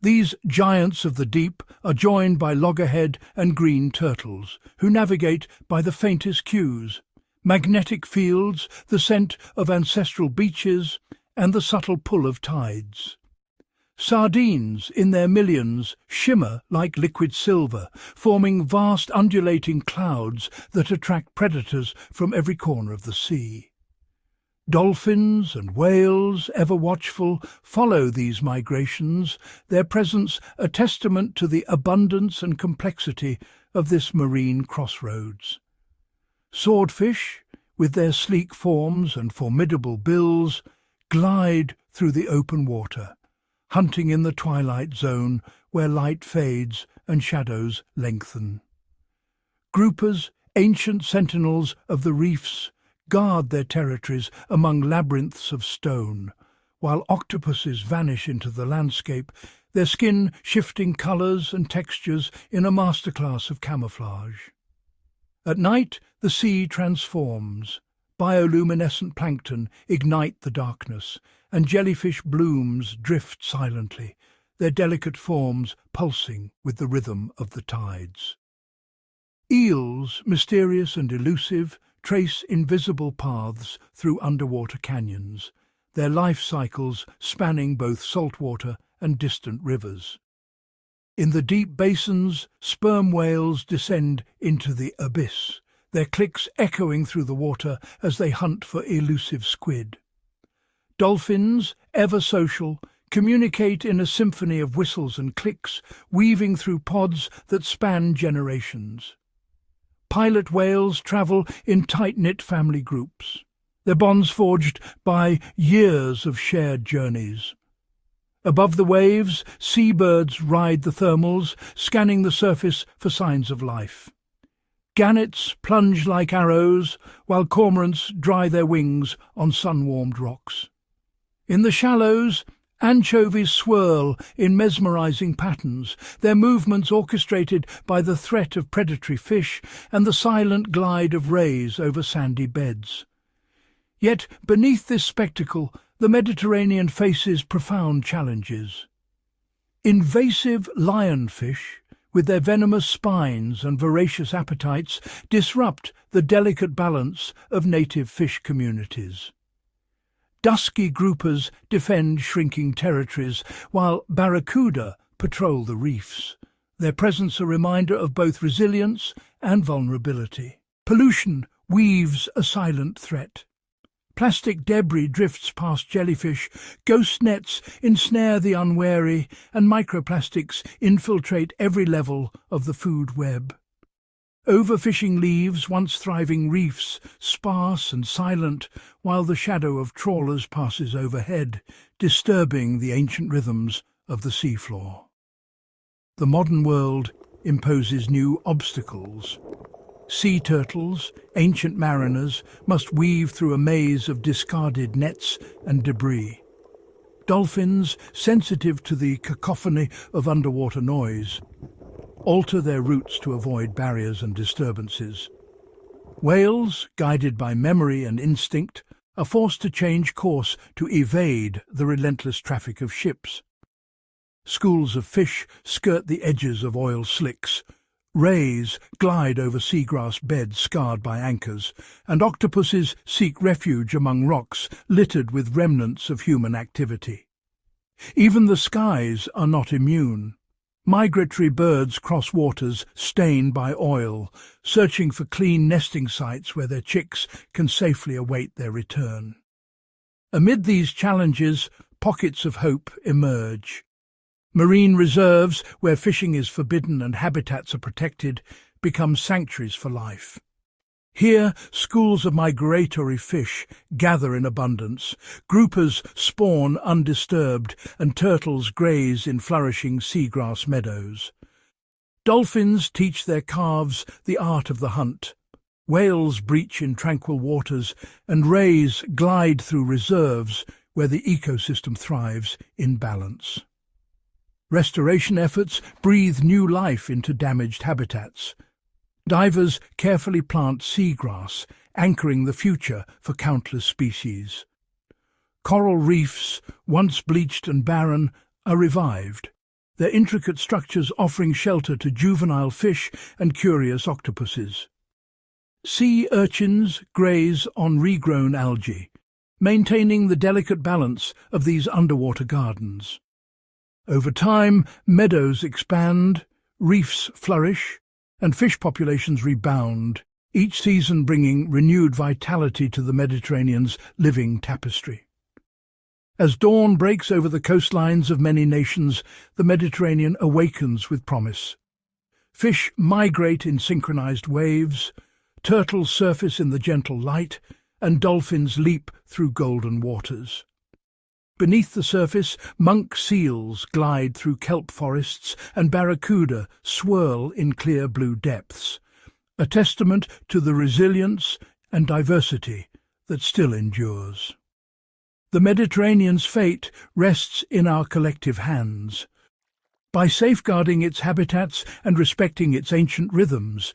These giants of the deep are joined by loggerhead and green turtles, who navigate by the faintest cues: magnetic fields, the scent of ancestral beaches, and the subtle pull of tides. Sardines, in their millions, shimmer like liquid silver, forming vast undulating clouds that attract predators from every corner of the sea. Dolphins and whales, ever watchful, follow these migrations, their presence a testament to the abundance and complexity of this marine crossroads. Swordfish, with their sleek forms and formidable bills, glide through the open water, hunting in the twilight zone where light fades and shadows lengthen. Groupers, ancient sentinels of the reefs, guard their territories among labyrinths of stone, while octopuses vanish into the landscape, their skin shifting colours and textures in a masterclass of camouflage. At night, the sea transforms. Bioluminescent plankton ignite the darkness, and jellyfish blooms drift silently, their delicate forms pulsing with the rhythm of the tides. Eels, mysterious and elusive, trace invisible paths through underwater canyons, their life cycles spanning both saltwater and distant rivers. In the deep basins, sperm whales descend into the abyss, their clicks echoing through the water as they hunt for elusive squid. Dolphins, ever social, communicate in a symphony of whistles and clicks, weaving through pods that span generations. Pilot whales travel in tight-knit family groups, their bonds forged by years of shared journeys. Above the waves, seabirds ride the thermals, scanning the surface for signs of life. Gannets plunge like arrows, while cormorants dry their wings on sun-warmed rocks. In the shallows, anchovies swirl in mesmerizing patterns, their movements orchestrated by the threat of predatory fish and the silent glide of rays over sandy beds. Yet beneath this spectacle, the Mediterranean faces profound challenges. Invasive lionfish, with their venomous spines and voracious appetites, disrupt the delicate balance of native fish communities. Dusky groupers defend shrinking territories, while barracuda patrol the reefs, their presence a reminder of both resilience and vulnerability. Pollution weaves a silent threat. Plastic debris drifts past jellyfish, ghost nets ensnare the unwary, and microplastics infiltrate every level of the food web. Overfishing leaves once thriving reefs, sparse and silent, while the shadow of trawlers passes overhead, disturbing the ancient rhythms of the seafloor. The modern world imposes new obstacles. Sea turtles, ancient mariners, must weave through a maze of discarded nets and debris. Dolphins, sensitive to the cacophony of underwater noise, alter their routes to avoid barriers and disturbances. Whales, guided by memory and instinct, are forced to change course to evade the relentless traffic of ships. Schools of fish skirt the edges of oil slicks. Rays glide over seagrass beds scarred by anchors, and octopuses seek refuge among rocks littered with remnants of human activity. Even the skies are not immune. Migratory birds cross waters stained by oil, searching for clean nesting sites where their chicks can safely await their return. Amid these challenges, pockets of hope emerge. Marine reserves, where fishing is forbidden and habitats are protected, become sanctuaries for life. Here, schools of migratory fish gather in abundance, groupers spawn undisturbed, and turtles graze in flourishing seagrass meadows. Dolphins teach their calves the art of the hunt. Whales breach in tranquil waters, and rays glide through reserves where the ecosystem thrives in balance. Restoration efforts breathe new life into damaged habitats. Divers carefully plant seagrass, anchoring the future for countless species. Coral reefs, once bleached and barren, are revived, their intricate structures offering shelter to juvenile fish and curious octopuses. Sea urchins graze on regrown algae, maintaining the delicate balance of these underwater gardens. Over time, meadows expand, reefs flourish, and fish populations rebound, each season bringing renewed vitality to the Mediterranean's living tapestry. As dawn breaks over the coastlines of many nations, the Mediterranean awakens with promise. Fish migrate in synchronized waves, turtles surface in the gentle light, and dolphins leap through golden waters. Beneath the surface, monk seals glide through kelp forests and barracuda swirl in clear blue depths, a testament to the resilience and diversity that still endures. The Mediterranean's fate rests in our collective hands. By safeguarding its habitats and respecting its ancient rhythms,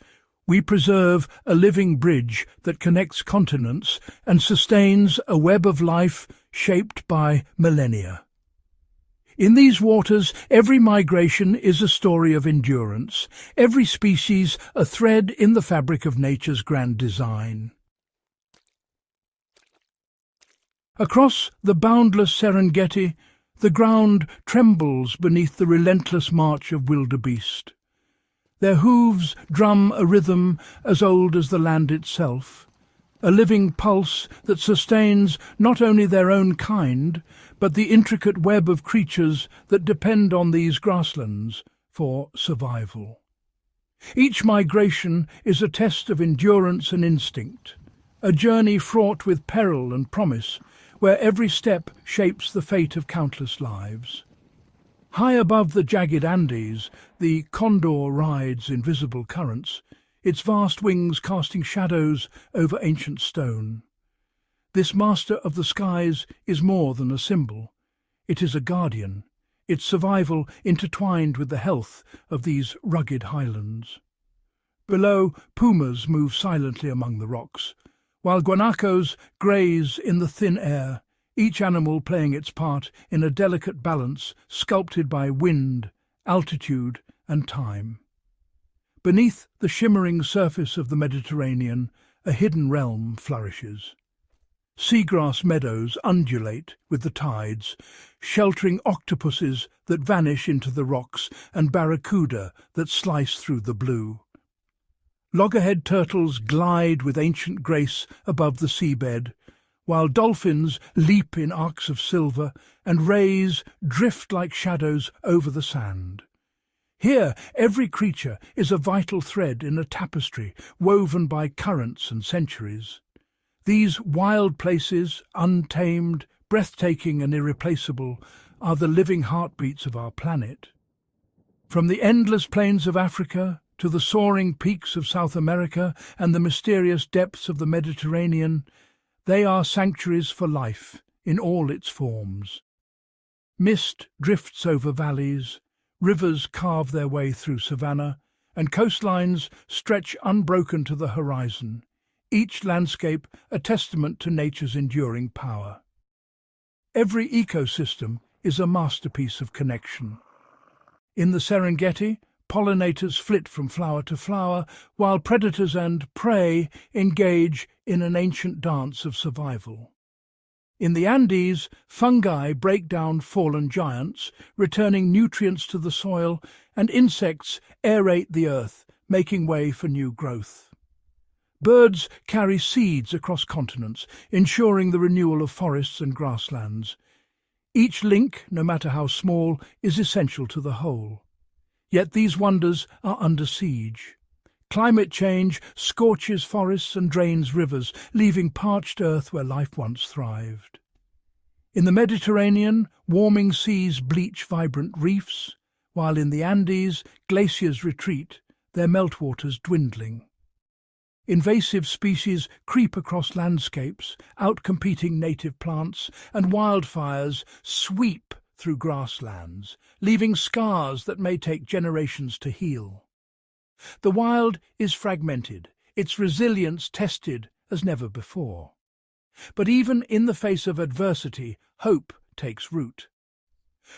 we preserve a living bridge that connects continents and sustains a web of life shaped by millennia. In these waters, every migration is a story of endurance, every species a thread in the fabric of nature's grand design. Across the boundless Serengeti, The ground trembles beneath the relentless march of wildebeest. Their hooves drum a rhythm as old as the land itself, a living pulse that sustains not only their own kind, but the intricate web of creatures that depend on these grasslands for survival. Each migration is a test of endurance and instinct, a journey fraught with peril and promise, where every step shapes the fate of countless lives. High above the jagged Andes, the condor rides invisible currents, its vast wings casting shadows over ancient stone. This master of the skies is more than a symbol. It is a guardian, its survival intertwined with the health of these rugged highlands. Below, pumas move silently among the rocks, while guanacos graze in the thin air, each animal playing its part in a delicate balance sculpted by wind, altitude, and time. Beneath the shimmering surface of the Mediterranean, a hidden realm flourishes. Seagrass meadows undulate with the tides, sheltering octopuses that vanish into the rocks and barracuda that slice through the blue. Loggerhead turtles glide with ancient grace above the seabed, while dolphins leap in arcs of silver and rays drift like shadows over the sand. Here, every creature is a vital thread in a tapestry woven by currents and centuries. These wild places, untamed, breathtaking and irreplaceable, are the living heartbeats of our planet. From the endless plains of Africa to the soaring peaks of South America and the mysterious depths of the Mediterranean, they are sanctuaries for life in all its forms. Mist drifts over valleys, rivers carve their way through savanna, and coastlines stretch unbroken to the horizon, each landscape a testament to nature's enduring power. Every ecosystem is a masterpiece of connection. In the Serengeti, pollinators flit from flower to flower, while predators and prey engage in an ancient dance of survival. In the Andes, fungi break down fallen giants, returning nutrients to the soil, and insects aerate the earth, making way for new growth. Birds carry seeds across continents, ensuring the renewal of forests and grasslands. Each link, no matter how small, is essential to the whole. Yet these wonders are under siege. Climate change scorches forests and drains rivers, leaving parched earth where life once thrived. In the Mediterranean, warming seas bleach vibrant reefs, while in the Andes, glaciers retreat, their meltwaters dwindling. Invasive species creep across landscapes, outcompeting native plants, and wildfires sweep through grasslands, leaving scars that may take generations to heal. The wild is fragmented, its resilience tested as never before. But even in the face of adversity, hope takes root.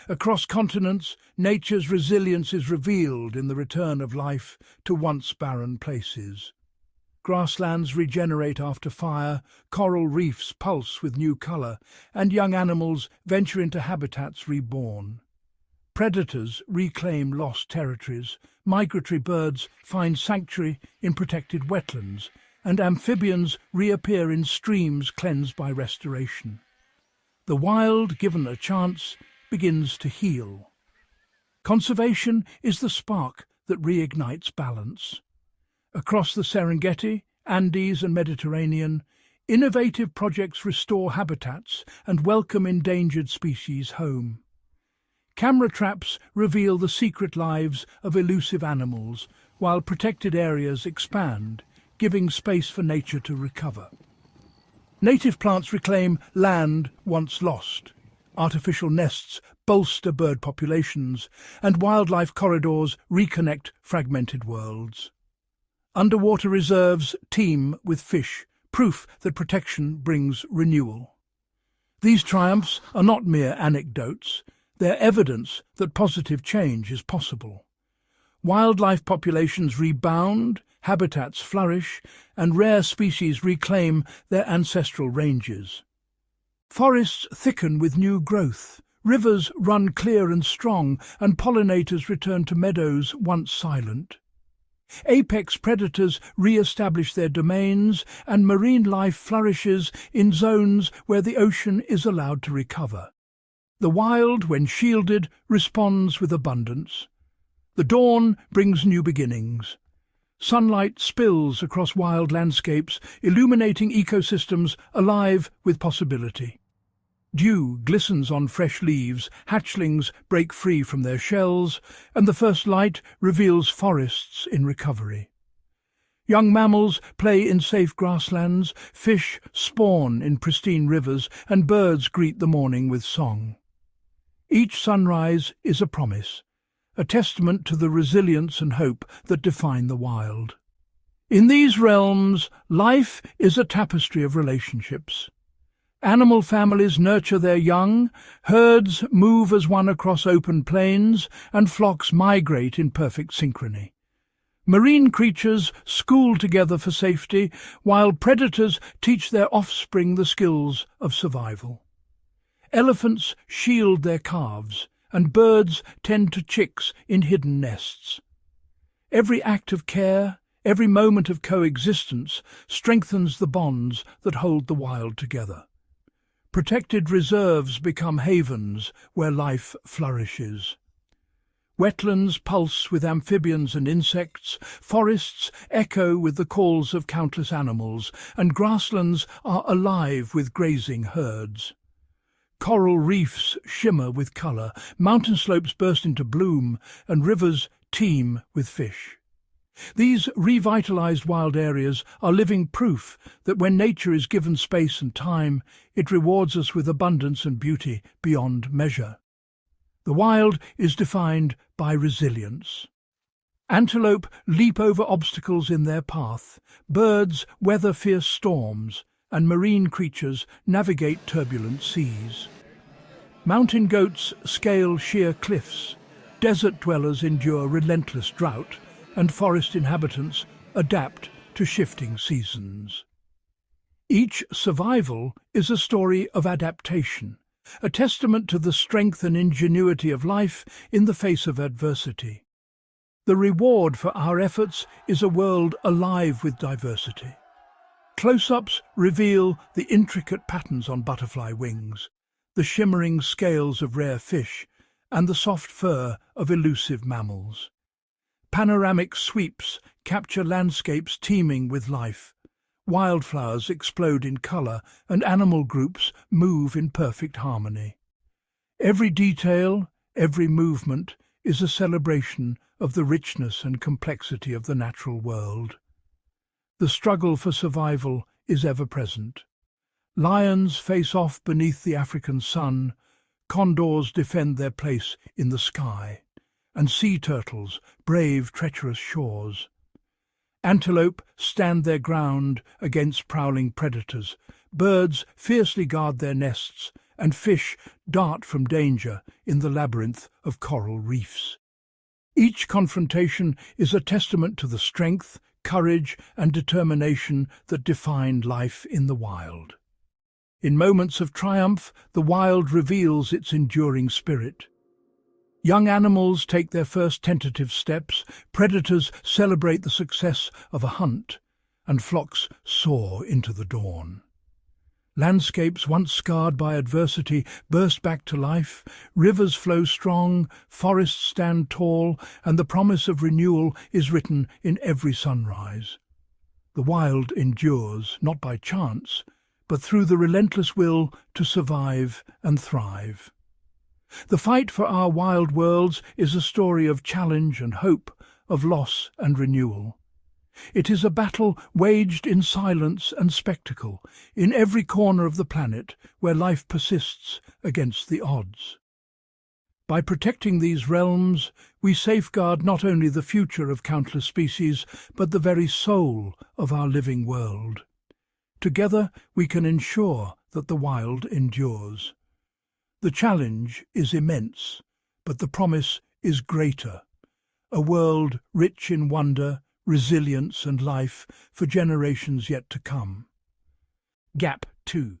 Across continents, nature's resilience is revealed in the return of life to once barren places. Grasslands regenerate after fire, coral reefs pulse with new colour, and young animals venture into habitats reborn. Predators reclaim lost territories, migratory birds find sanctuary in protected wetlands, and amphibians reappear in streams cleansed by restoration. The wild, given a chance, begins to heal. Conservation is the spark that reignites balance. Across the Serengeti, Andes and Mediterranean, innovative projects restore habitats and welcome endangered species home. Camera traps reveal the secret lives of elusive animals, while protected areas expand, giving space for nature to recover. Native plants reclaim land once lost. Artificial nests bolster bird populations, and wildlife corridors reconnect fragmented worlds. Underwater reserves teem with fish, proof that protection brings renewal. These triumphs are not mere anecdotes, they're evidence that positive change is possible. Wildlife populations rebound, habitats flourish, and rare species reclaim their ancestral ranges. Forests thicken with new growth, Rivers run clear and strong, and pollinators return to meadows once silent. Apex predators re-establish their domains, and marine life flourishes in zones where the ocean is allowed to recover. The wild, when shielded, responds with abundance. The dawn brings new beginnings. Sunlight spills across wild landscapes, illuminating ecosystems alive with possibility. Dew glistens on fresh leaves, hatchlings break free from their shells, and the first light reveals forests in recovery. Young mammals play in safe grasslands, fish spawn in pristine rivers, and birds greet the morning with song. Each sunrise is a promise, a testament to the resilience and hope that define the wild. In these realms, life is a tapestry of relationships. Animal families nurture their young, herds move as one across open plains, and flocks migrate in perfect synchrony. Marine creatures school together for safety, while predators teach their offspring the skills of survival. Elephants shield their calves, and birds tend to chicks in hidden nests. Every act of care, every moment of coexistence strengthens the bonds that hold the wild together. Protected reserves become havens where life flourishes. Wetlands pulse with amphibians and insects, forests echo with the calls of countless animals, and grasslands are alive with grazing herds. Coral reefs shimmer with colour, mountain slopes burst into bloom, and rivers teem with fish. These revitalized wild areas are living proof that when nature is given space and time, it rewards us with abundance and beauty beyond measure. The wild is defined by resilience. Antelope leap over obstacles in their path, birds weather fierce storms, and marine creatures navigate turbulent seas. Mountain goats scale sheer cliffs, desert dwellers endure relentless drought, and forest inhabitants adapt to shifting seasons. Each survival is a story of adaptation, a testament to the strength and ingenuity of life in the face of adversity. The reward for our efforts is a world alive with diversity. Close-ups reveal the intricate patterns on butterfly wings, the shimmering scales of rare fish, and the soft fur of elusive mammals. Panoramic sweeps capture landscapes teeming with life. Wildflowers explode in colour, and animal groups move in perfect harmony. Every detail, every movement is a celebration of the richness and complexity of the natural world. The struggle for survival is ever present. Lions face off beneath the African sun, condors defend their place in the sky, and sea turtles brave treacherous shores. Antelope stand their ground against prowling predators, birds fiercely guard their nests, and fish dart from danger in the labyrinth of coral reefs. Each confrontation is a testament to the strength, courage, and determination that define life in the wild. In moments of triumph, the wild reveals its enduring spirit. Young animals take their first tentative steps, predators celebrate the success of a hunt, and flocks soar into the dawn. Landscapes once scarred by adversity burst back to life, rivers flow strong, forests stand tall, and the promise of renewal is written in every sunrise. The wild endures, not by chance, but through the relentless will to survive and thrive. The fight for our wild worlds is a story of challenge and hope, of loss and renewal. It is a battle waged in silence and spectacle, in every corner of the planet where life persists against the odds. By protecting these realms, we safeguard not only the future of countless species, but the very soul of our living world. Together we can ensure that the wild endures. The challenge is immense, but the promise is greater. A world rich in wonder, resilience and life for generations yet to come. Gap 2.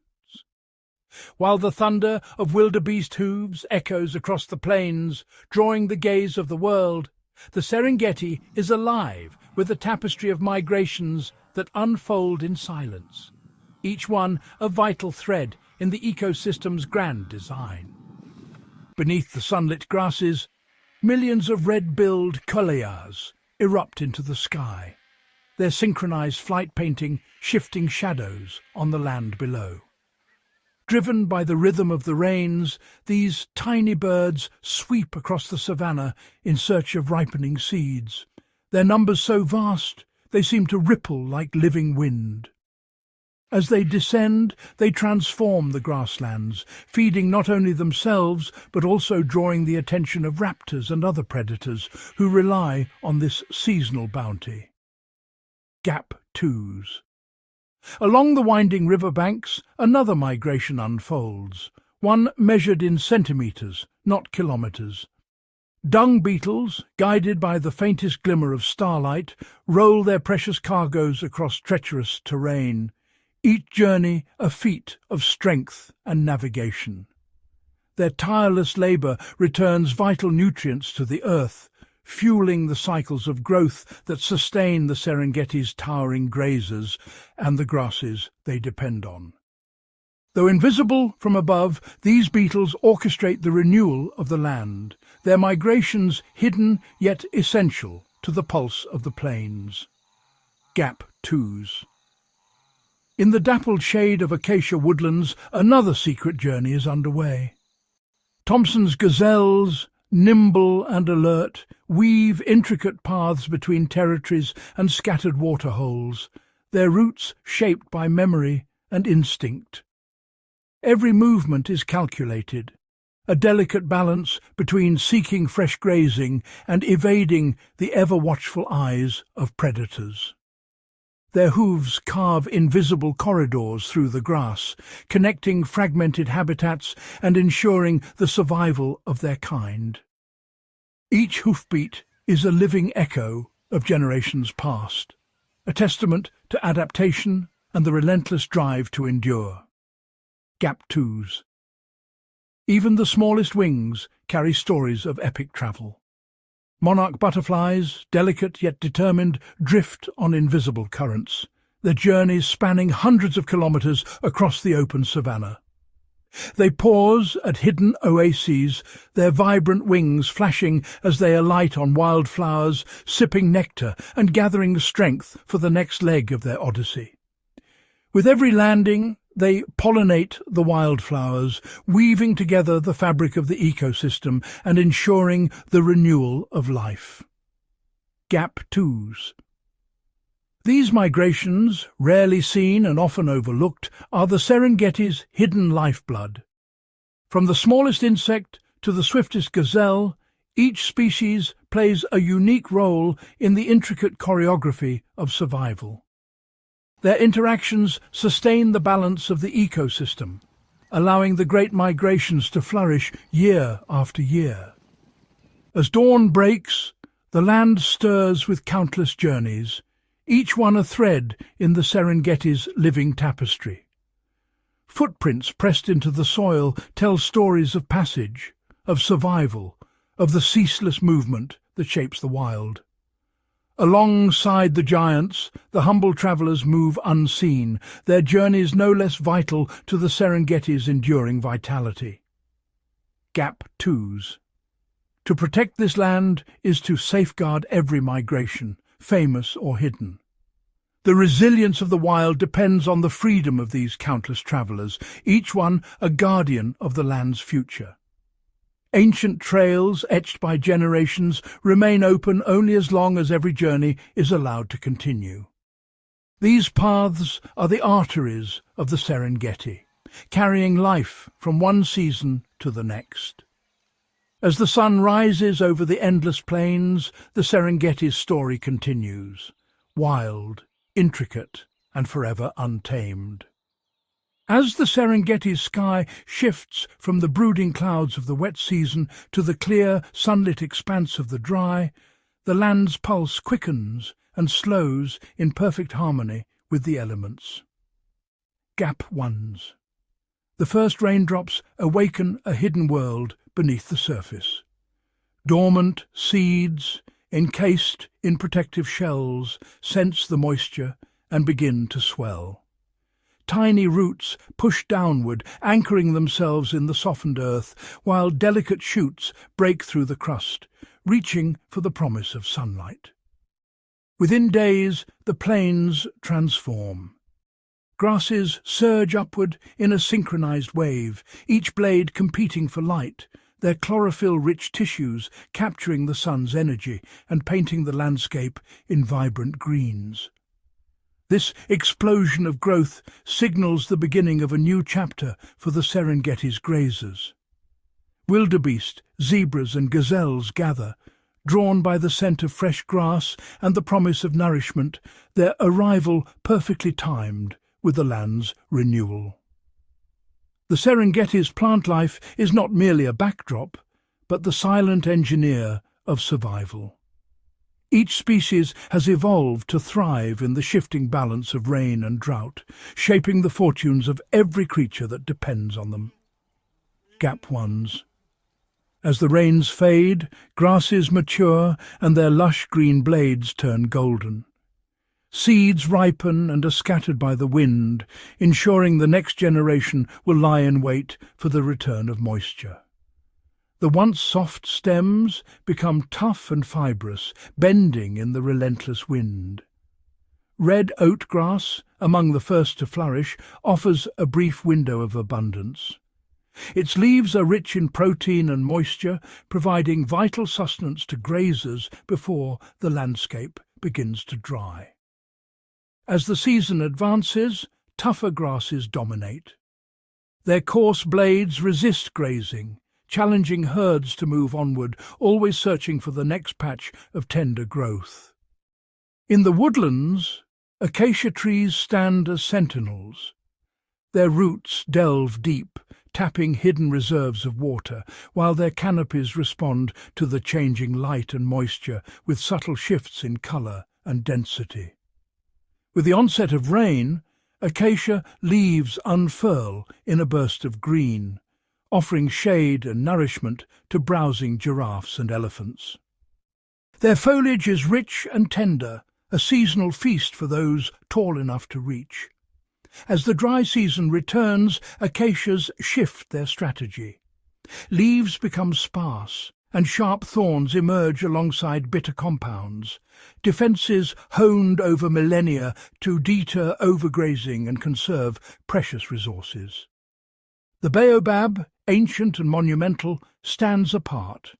while the thunder of wildebeest hooves echoes across the plains, drawing the gaze of the world. The Serengeti is alive with a tapestry of migrations that unfold in silence, each one a vital thread in the ecosystem's grand design. Beneath the sunlit grasses, millions of red-billed koalas erupt into the sky, their synchronized flight painting shifting shadows on the land below. Driven by the rhythm of the rains, these tiny birds sweep across the savannah in search of ripening seeds, their numbers so vast they seem to ripple like living wind. As they descend, they transform the grasslands, feeding not only themselves but also drawing the attention of raptors and other predators who rely on this seasonal bounty. Gap 2s. Along the winding riverbanks, another migration unfolds, one measured in centimetres, not kilometres. Dung beetles, guided by the faintest glimmer of starlight, roll their precious cargoes across treacherous terrain, each journey a feat of strength and navigation. Their tireless labour returns vital nutrients to the earth, fueling the cycles of growth that sustain the Serengeti's towering grazers and the grasses they depend on. Though invisible from above, these beetles orchestrate the renewal of the land, their migrations hidden yet essential to the pulse of the plains. Gap 2s. In the dappled shade of acacia woodlands, another secret journey is underway. Thompson's gazelles, nimble and alert, weave intricate paths between territories and scattered waterholes, their routes shaped by memory and instinct. Every movement is calculated, a delicate balance between seeking fresh grazing and evading the ever-watchful eyes of predators. Their hooves carve invisible corridors through the grass, connecting fragmented habitats and ensuring the survival of their kind. Each hoofbeat is a living echo of generations past, a testament to adaptation and the relentless drive to endure. Gap 2s. Even the smallest wings carry stories of epic travel. Monarch butterflies, delicate yet determined, drift on invisible currents, their journeys spanning hundreds of kilometres across the open savannah. They pause at hidden oases, their vibrant wings flashing as they alight on wildflowers, sipping nectar and gathering strength for the next leg of their odyssey. With every landing, they pollinate the wildflowers, weaving together the fabric of the ecosystem and ensuring the renewal of life. Gap 2s. These migrations, rarely seen and often overlooked, are the Serengeti's hidden lifeblood. From the smallest insect to the swiftest gazelle, each species plays a unique role in the intricate choreography of survival. Their interactions sustain the balance of the ecosystem, allowing the great migrations to flourish year after year. As dawn breaks, the land stirs with countless journeys, each one a thread in the Serengeti's living tapestry. Footprints pressed into the soil tell stories of passage, of survival, of the ceaseless movement that shapes the wild. Alongside the giants, the humble travellers move unseen, their journeys no less vital to the Serengeti's enduring vitality. Gap 2s. To protect this land is to safeguard every migration, famous or hidden. The resilience of the wild depends on the freedom of these countless travellers, each one a guardian of the land's future. Ancient trails, etched by generations, remain open only as long as every journey is allowed to continue. These paths are the arteries of the Serengeti, carrying life from one season to the next. As the sun rises over the endless plains, the Serengeti's story continues, wild, intricate, and forever untamed. As the Serengeti's sky shifts from the brooding clouds of the wet season to the clear, sunlit expanse of the dry, the land's pulse quickens and slows in perfect harmony with the elements. Gap 1s. The first raindrops awaken a hidden world beneath the surface. Dormant seeds, encased in protective shells, sense the moisture and begin to swell. Tiny roots push downward, anchoring themselves in the softened earth, while delicate shoots break through the crust, reaching for the promise of sunlight. Within days, the plains transform. Grasses surge upward in a synchronized wave, each blade competing for light, their chlorophyll-rich tissues capturing the sun's energy and painting the landscape in vibrant greens. This explosion of growth signals the beginning of a new chapter for the Serengeti's grazers. Wildebeest, zebras and gazelles gather, drawn by the scent of fresh grass and the promise of nourishment, their arrival perfectly timed with the land's renewal. The Serengeti's plant life is not merely a backdrop, but the silent engineer of survival. Each species has evolved to thrive in the shifting balance of rain and drought, shaping the fortunes of every creature that depends on them. Gap ones. As the rains fade, grasses mature and their lush green blades turn golden. Seeds ripen and are scattered by the wind, ensuring the next generation will lie in wait for the return of moisture. The once soft stems become tough and fibrous, bending in the relentless wind. Red oatgrass, among the first to flourish, offers a brief window of abundance. Its leaves are rich in protein and moisture, providing vital sustenance to grazers before the landscape begins to dry. As the season advances, tougher grasses dominate. Their coarse blades resist grazing, challenging herds to move onward, always searching for the next patch of tender growth. In the woodlands, acacia trees stand as sentinels. Their roots delve deep, tapping hidden reserves of water, while their canopies respond to the changing light and moisture with subtle shifts in colour and density. With the onset of rain, acacia leaves unfurl in a burst of green, offering shade and nourishment to browsing giraffes and elephants. Their foliage is rich and tender, a seasonal feast for those tall enough to reach. As the dry season returns, acacias shift their strategy. Leaves become sparse, and sharp thorns emerge alongside bitter compounds, defences honed over millennia to deter overgrazing and conserve precious resources. The baobab, ancient and monumental, stands apart.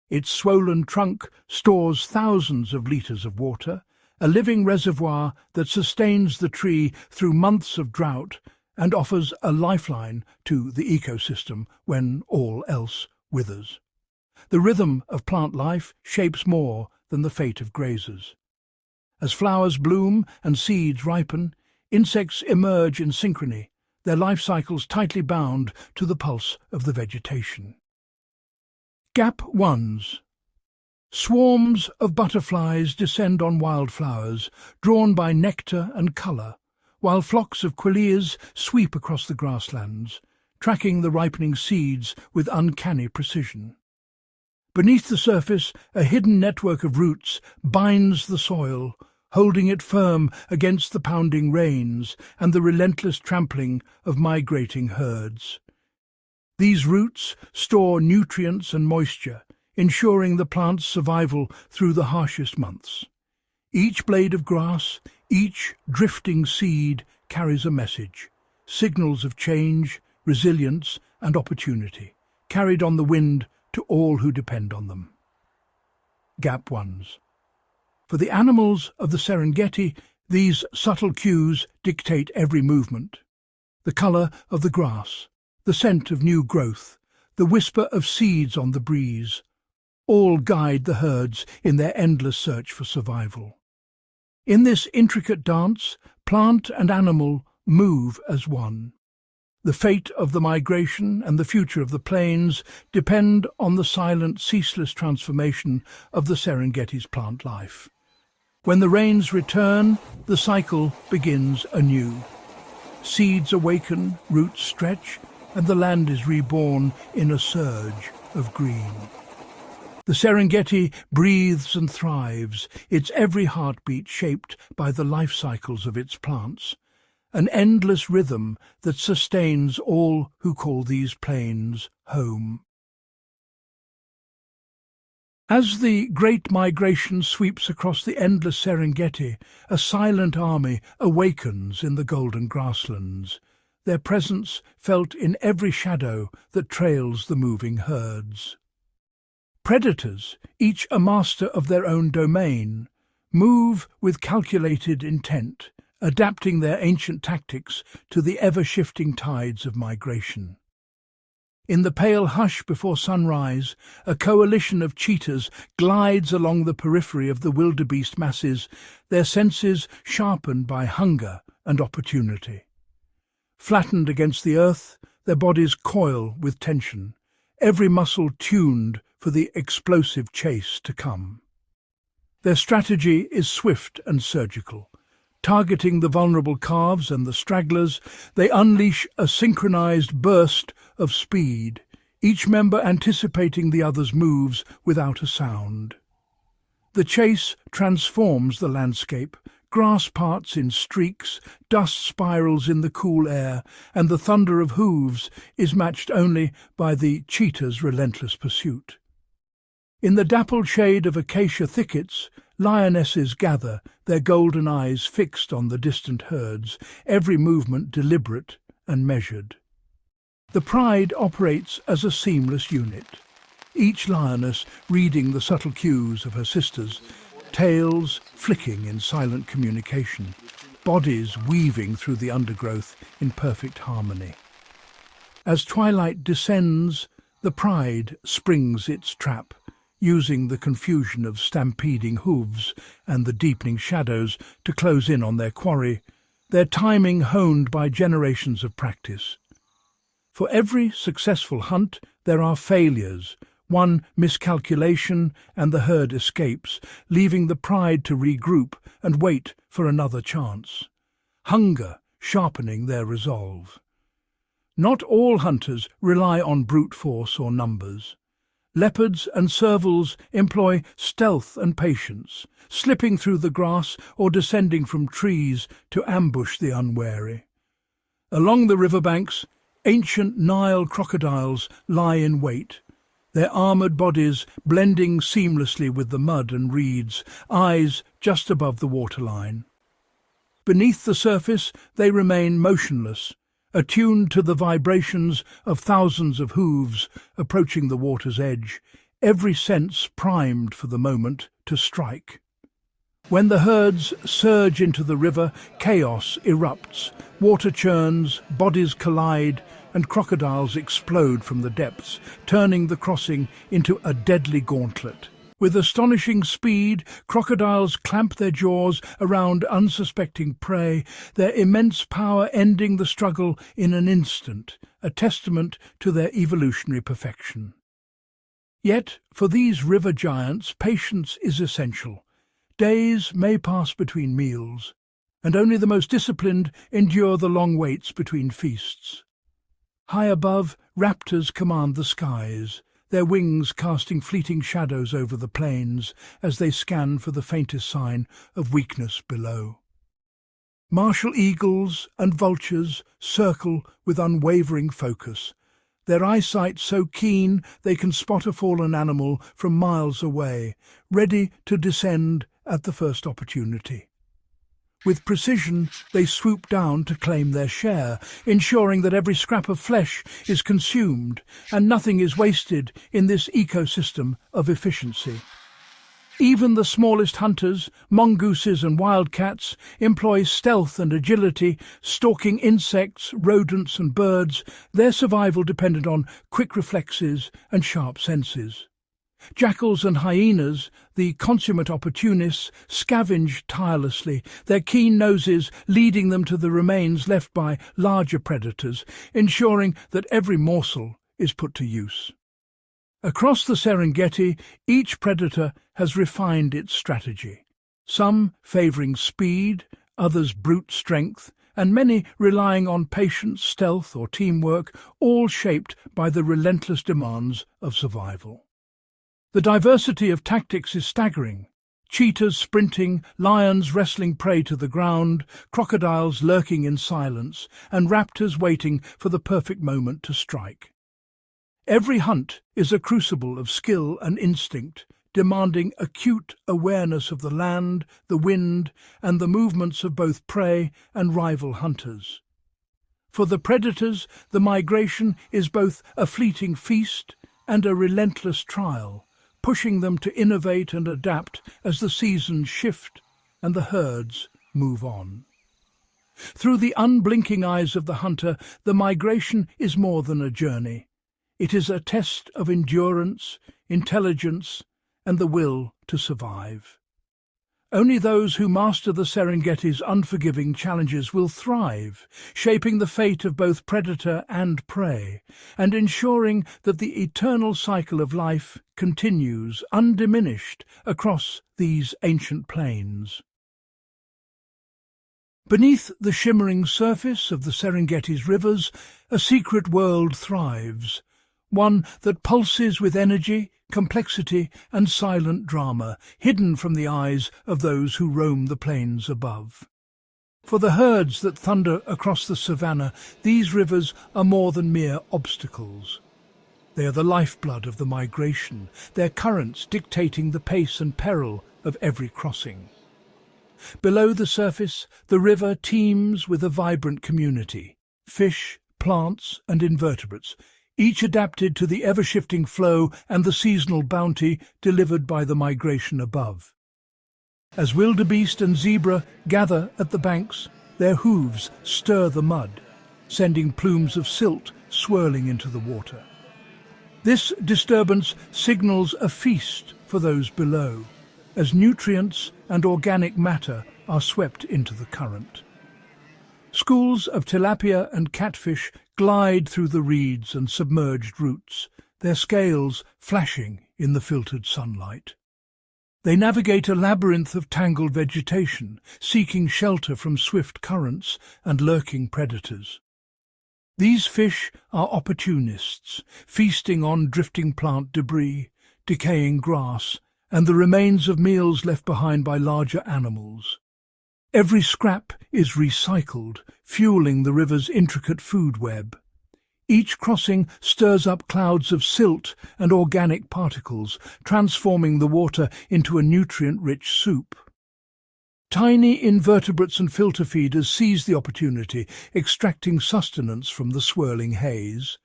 Its swollen trunk stores thousands of litres of water, a living reservoir that sustains the tree through months of drought and offers a lifeline to the ecosystem when all else withers. The rhythm of plant life shapes more than the fate of grazers. As flowers bloom and seeds ripen, insects emerge in synchrony, their life cycles tightly bound to the pulse of the vegetation. Gap ones. Swarms of butterflies descend on wildflowers, drawn by nectar and colour, while flocks of quellias sweep across the grasslands, tracking the ripening seeds with uncanny precision. Beneath the surface, a hidden network of roots binds the soil, holding it firm against the pounding rains and the relentless trampling of migrating herds. These roots store nutrients and moisture, ensuring the plant's survival through the harshest months. Each blade of grass, each drifting seed carries a message, signals of change, resilience and opportunity, carried on the wind to all who depend on them. Gap ones. For the animals of the Serengeti, these subtle cues dictate every movement. The colour of the grass, the scent of new growth, the whisper of seeds on the breeze, all guide the herds in their endless search for survival. In this intricate dance, plant and animal move as one. The fate of the migration and the future of the plains depend on the silent, ceaseless transformation of the Serengeti's plant life. When the rains return, the cycle begins anew. seeds awaken, roots stretch, and the land is reborn in a surge of green. The Serengeti breathes and thrives, its every heartbeat shaped by the life cycles of its plants, an endless rhythm that sustains all who call these plains home. As the Great Migration sweeps across the endless Serengeti, a silent army awakens in the golden grasslands, their presence felt in every shadow that trails the moving herds. Predators, each a master of their own domain, move with calculated intent, adapting their ancient tactics to the ever-shifting tides of migration. In the pale hush before sunrise, a coalition of cheetahs glides along the periphery of the wildebeest masses, their senses sharpened by hunger and opportunity. Flattened against the earth, their bodies coil with tension, every muscle tuned for the explosive chase to come. Their strategy is swift and surgical. Targeting the vulnerable calves and the stragglers, they unleash a synchronized burst of speed, each member anticipating the other's moves without a sound. The chase transforms the landscape. Grass parts in streaks, dust spirals in the cool air, and the thunder of hooves is matched only by the cheetah's relentless pursuit. In the dappled shade of acacia thickets, lionesses gather, their golden eyes fixed on the distant herds, every movement deliberate and measured. The pride operates as a seamless unit, each lioness reading the subtle cues of her sisters, tails flicking in silent communication, bodies weaving through the undergrowth in perfect harmony. As twilight descends, the pride springs its trap, using the confusion of stampeding hooves and the deepening shadows to close in on their quarry, their timing honed by generations of practice. For every successful hunt, there are failures. One miscalculation and the herd escapes, leaving the pride to regroup and wait for another chance. Hunger sharpening their resolve. Not all hunters rely on brute force or numbers. Leopards and servals employ stealth and patience, slipping through the grass or descending from trees to ambush the unwary. Along the riverbanks, ancient Nile crocodiles lie in wait, their armoured bodies blending seamlessly with the mud and reeds, eyes just above the waterline. Beneath the surface, they remain motionless, attuned to the vibrations of thousands of hooves approaching the water's edge, every sense primed for the moment to strike. When the herds surge into the river, chaos erupts, water churns, bodies collide, and crocodiles explode from the depths, turning the crossing into a deadly gauntlet. With astonishing speed, crocodiles clamp their jaws around unsuspecting prey, their immense power ending the struggle in an instant, a testament to their evolutionary perfection. Yet, for these river giants, patience is essential. Days may pass between meals, and only the most disciplined endure the long waits between feasts. High above, raptors command the skies, their wings casting fleeting shadows over the plains as they scan for the faintest sign of weakness below. Martial eagles and vultures circle with unwavering focus, their eyesight so keen they can spot a fallen animal from miles away, ready to descend at the first opportunity. With precision, they swoop down to claim their share, ensuring that every scrap of flesh is consumed and nothing is wasted in this ecosystem of efficiency. Even the smallest hunters, mongooses and wildcats, employ stealth and agility, stalking insects, rodents and birds, their survival dependent on quick reflexes and sharp senses. Jackals and hyenas, the consummate opportunists, scavenge tirelessly, their keen noses leading them to the remains left by larger predators, ensuring that every morsel is put to use. Across the Serengeti, each predator has refined its strategy, some favouring speed, others brute strength, and many relying on patience, stealth, or teamwork, all shaped by the relentless demands of survival. The diversity of tactics is staggering. Cheetahs sprinting, lions wrestling prey to the ground, crocodiles lurking in silence, and raptors waiting for the perfect moment to strike. Every hunt is a crucible of skill and instinct, demanding acute awareness of the land, the wind, and the movements of both prey and rival hunters. For the predators, the migration is both a fleeting feast and a relentless trial, pushing them to innovate and adapt as the seasons shift and the herds move on. Through the unblinking eyes of the hunter, the migration is more than a journey. It is a test of endurance, intelligence, and the will to survive. Only those who master the Serengeti's unforgiving challenges will thrive, shaping the fate of both predator and prey, and ensuring that the eternal cycle of life continues undiminished across these ancient plains. Beneath the shimmering surface of the Serengeti's rivers, a secret world thrives, one that pulses with energy, complexity, and silent drama, hidden from the eyes of those who roam the plains above. For the herds that thunder across the savannah, these rivers are more than mere obstacles. They are the lifeblood of the migration, their currents dictating the pace and peril of every crossing. Below the surface, the river teems with a vibrant community, fish, plants, and invertebrates, each adapted to the ever-shifting flow and the seasonal bounty delivered by the migration above. As wildebeest and zebra gather at the banks, their hooves stir the mud, sending plumes of silt swirling into the water. This disturbance signals a feast for those below, as nutrients and organic matter are swept into the current. Schools of tilapia and catfish glide through the reeds and submerged roots, their scales flashing in the filtered sunlight. They navigate a labyrinth of tangled vegetation, seeking shelter from swift currents and lurking predators. These fish are opportunists, feasting on drifting plant debris, decaying grass, and the remains of meals left behind by larger animals. Every scrap is recycled, fueling the river's intricate food web. Each crossing stirs up clouds of silt and organic particles, transforming the water into a nutrient-rich soup. Tiny invertebrates and filter feeders seize the opportunity, extracting sustenance from the swirling haze.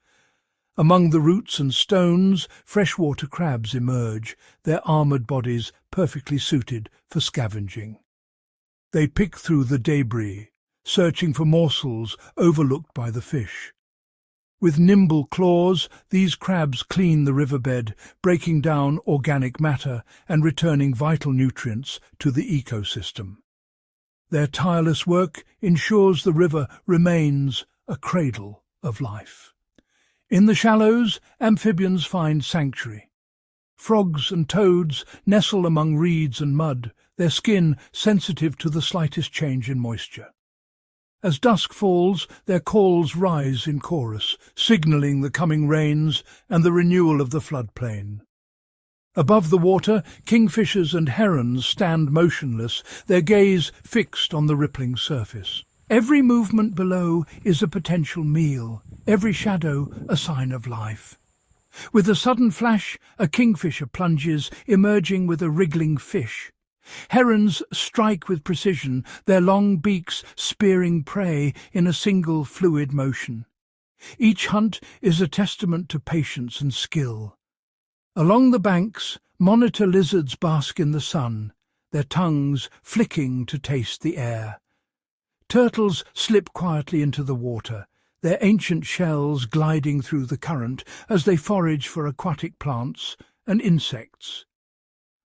Among the roots and stones, freshwater crabs emerge, their armoured bodies perfectly suited for scavenging. They pick through the debris, searching for morsels overlooked by the fish. With nimble claws, these crabs clean the riverbed, breaking down organic matter and returning vital nutrients to the ecosystem. Their tireless work ensures the river remains a cradle of life. In the shallows, amphibians find sanctuary. Frogs and toads nestle among reeds and mud, their skin sensitive to the slightest change in moisture. As dusk falls, their calls rise in chorus, signalling the coming rains and the renewal of the floodplain. Above the water, kingfishers and herons stand motionless, their gaze fixed on the rippling surface. Every movement below is a potential meal, every shadow a sign of life. With a sudden flash, a kingfisher plunges, emerging with a wriggling fish. Herons strike with precision, their long beaks spearing prey in a single fluid motion. Each hunt is a testament to patience and skill. Along the banks, monitor lizards bask in the sun, their tongues flicking to taste the air. Turtles slip quietly into the water, their ancient shells gliding through the current as they forage for aquatic plants and insects.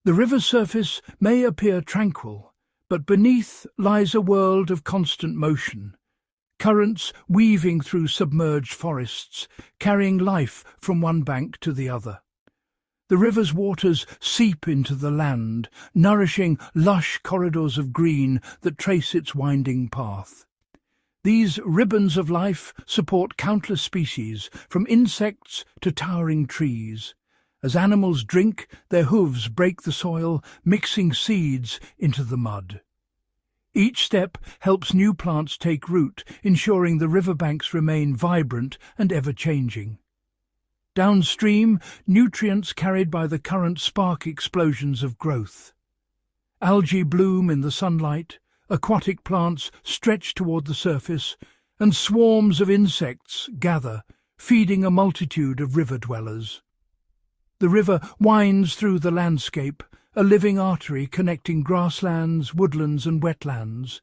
The river's surface may appear tranquil, but beneath lies a world of constant motion. Currents weaving through submerged forests, carrying life from one bank to the other. The river's waters seep into the land, nourishing lush corridors of green that trace its winding path. These ribbons of life support countless species, from insects to towering trees. As animals drink, their hooves break the soil, mixing seeds into the mud. Each step helps new plants take root, ensuring the riverbanks remain vibrant and ever-changing. Downstream, nutrients carried by the current spark explosions of growth. Algae bloom in the sunlight, aquatic plants stretch toward the surface, and swarms of insects gather, feeding a multitude of river dwellers. The river winds through the landscape, a living artery connecting grasslands, woodlands and wetlands.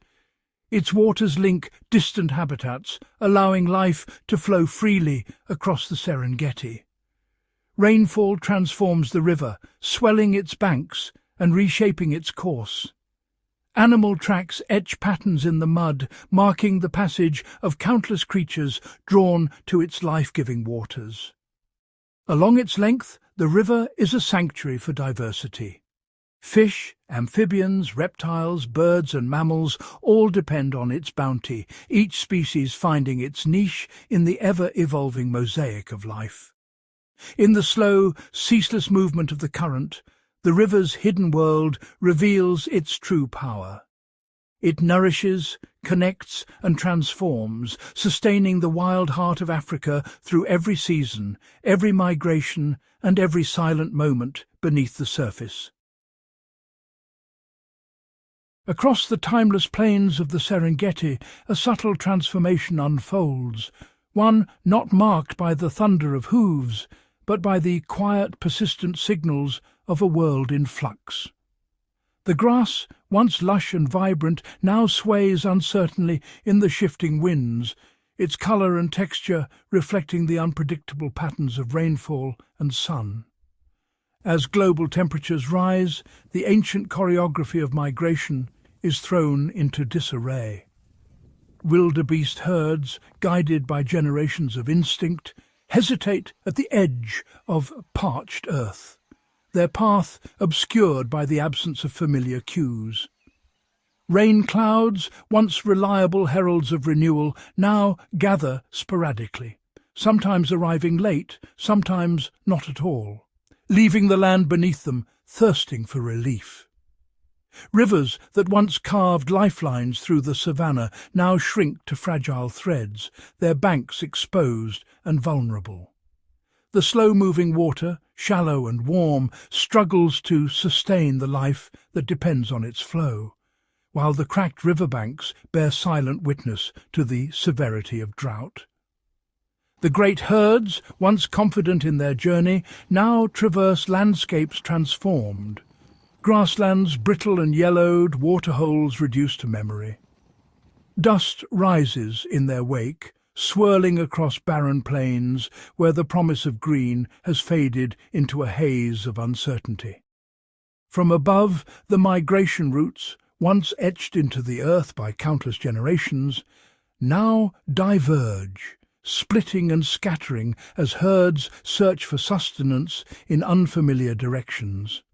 Its waters link distant habitats, allowing life to flow freely across the Serengeti. Rainfall transforms the river, swelling its banks and reshaping its course. Animal tracks etch patterns in the mud, marking the passage of countless creatures drawn to its life-giving waters. Along its length, the river is a sanctuary for diversity. Fish, amphibians, reptiles, birds and mammals all depend on its bounty, each species finding its niche in the ever-evolving mosaic of life. In the slow, ceaseless movement of the current, the river's hidden world reveals its true power. It nourishes, connects and transforms, sustaining the wild heart of Africa through every season, every migration and every silent moment beneath the surface. Across the timeless plains of the Serengeti, a subtle transformation unfolds, one not marked by the thunder of hooves, but by the quiet, persistent signals of a world in flux. The grass, once lush and vibrant, now sways uncertainly in the shifting winds, its colour and texture reflecting the unpredictable patterns of rainfall and sun. As global temperatures rise, the ancient choreography of migration is thrown into disarray. Wildebeest herds, guided by generations of instinct, hesitate at the edge of parched earth, their path obscured by the absence of familiar cues. Rain clouds, once reliable heralds of renewal, now gather sporadically, sometimes arriving late, sometimes not at all, leaving the land beneath them thirsting for relief. Rivers that once carved lifelines through the savannah now shrink to fragile threads, their banks exposed and vulnerable. The slow-moving water, shallow and warm, struggles to sustain the life that depends on its flow, while the cracked riverbanks bear silent witness to the severity of drought. The great herds, once confident in their journey, now traverse landscapes transformed. Grasslands brittle and yellowed, waterholes reduced to memory. Dust rises in their wake, swirling across barren plains where the promise of green has faded into a haze of uncertainty. From above, the migration routes, once etched into the earth by countless generations, now diverge, splitting and scattering as herds search for sustenance in unfamiliar directions.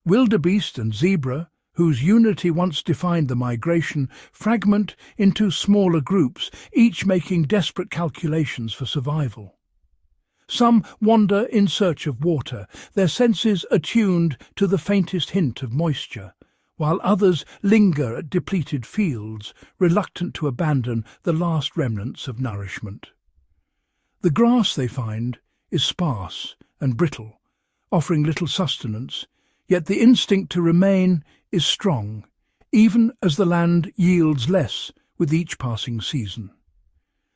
Wildebeest and zebra, whose unity once defined the migration, fragment into smaller groups, each making desperate calculations for survival. Some wander in search of water, their senses attuned to the faintest hint of moisture, while others linger at depleted fields, reluctant to abandon the last remnants of nourishment. The grass, they find, is sparse and brittle, offering little sustenance, yet the instinct to remain is strong, even as the land yields less with each passing season.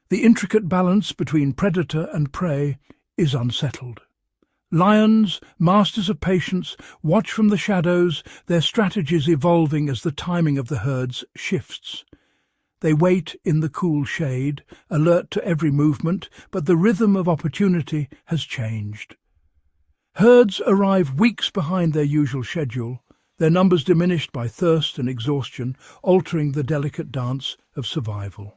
The intricate balance between predator and prey is unsettled. Lions, masters of patience, watch from the shadows, their strategies evolving as the timing of the herds shifts. They wait in the cool shade, alert to every movement, but the rhythm of opportunity has changed. Herds arrive weeks behind their usual schedule, their numbers diminished by thirst and exhaustion, altering the delicate dance of survival.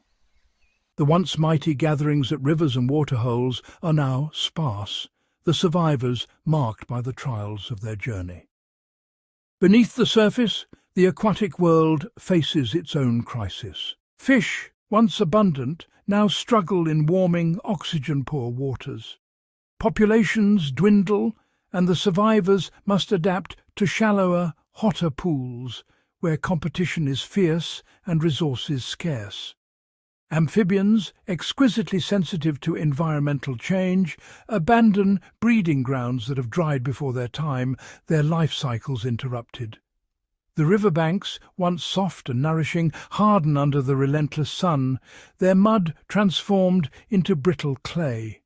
The once mighty gatherings at rivers and waterholes are now sparse, the survivors marked by the trials of their journey. Beneath the surface, the aquatic world faces its own crisis. Fish, once abundant, now struggle in warming, oxygen-poor waters. Populations dwindle, and the survivors must adapt to shallower, hotter pools, where competition is fierce and resources scarce. Amphibians, exquisitely sensitive to environmental change, abandon breeding grounds that have dried before their time, their life cycles interrupted. The riverbanks, once soft and nourishing, harden under the relentless sun, their mud transformed into brittle clay.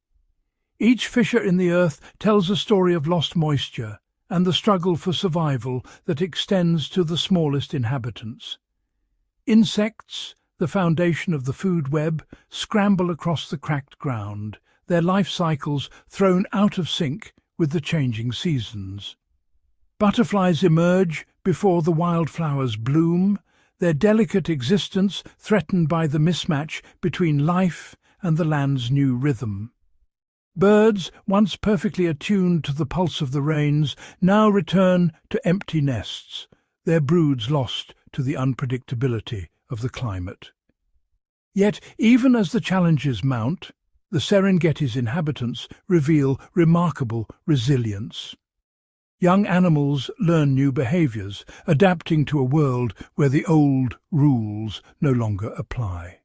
Each fissure in the earth tells a story of lost moisture and the struggle for survival that extends to the smallest inhabitants. Insects, the foundation of the food web, scramble across the cracked ground, their life cycles thrown out of sync with the changing seasons. Butterflies emerge before the wildflowers bloom, their delicate existence threatened by the mismatch between life and the land's new rhythm. Birds, once perfectly attuned to the pulse of the rains, now return to empty nests, their broods lost to the unpredictability of the climate. Yet, even as the challenges mount, the Serengeti's inhabitants reveal remarkable resilience. Young animals learn new behaviours, adapting to a world where the old rules no longer apply.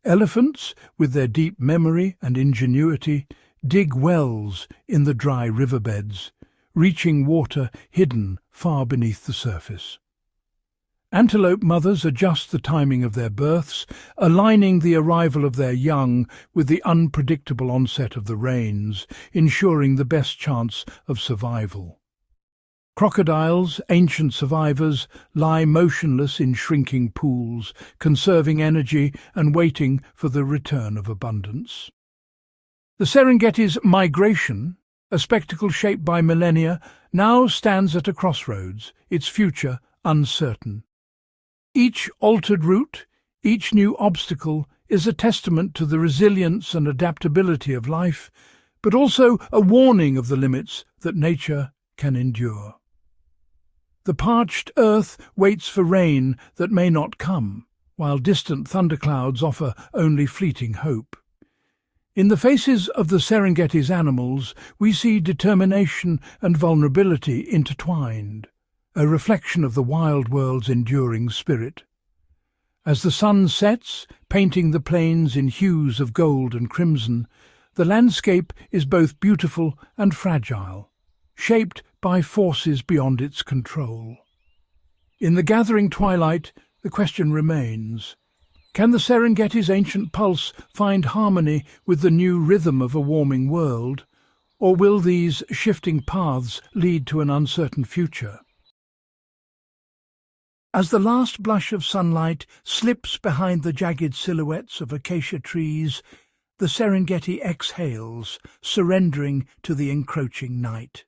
Elephants, with their deep memory and ingenuity, dig wells in the dry riverbeds, reaching water hidden far beneath the surface. Antelope mothers adjust the timing of their births, aligning the arrival of their young with the unpredictable onset of the rains, ensuring the best chance of survival. Crocodiles, ancient survivors, lie motionless in shrinking pools, conserving energy and waiting for the return of abundance. The Serengeti's migration, a spectacle shaped by millennia, now stands at a crossroads, its future uncertain. Each altered route, each new obstacle, is a testament to the resilience and adaptability of life, but also a warning of the limits that nature can endure. The parched earth waits for rain that may not come, while distant thunderclouds offer only fleeting hope. In the faces of the Serengeti's animals, we see determination and vulnerability intertwined, a reflection of the wild world's enduring spirit. As the sun sets, painting the plains in hues of gold and crimson, the landscape is both beautiful and fragile, shaped by forces beyond its control. In the gathering twilight, the question remains: can the Serengeti's ancient pulse find harmony with the new rhythm of a warming world, or will these shifting paths lead to an uncertain future? As the last blush of sunlight slips behind the jagged silhouettes of acacia trees, the Serengeti exhales, surrendering to the encroaching night.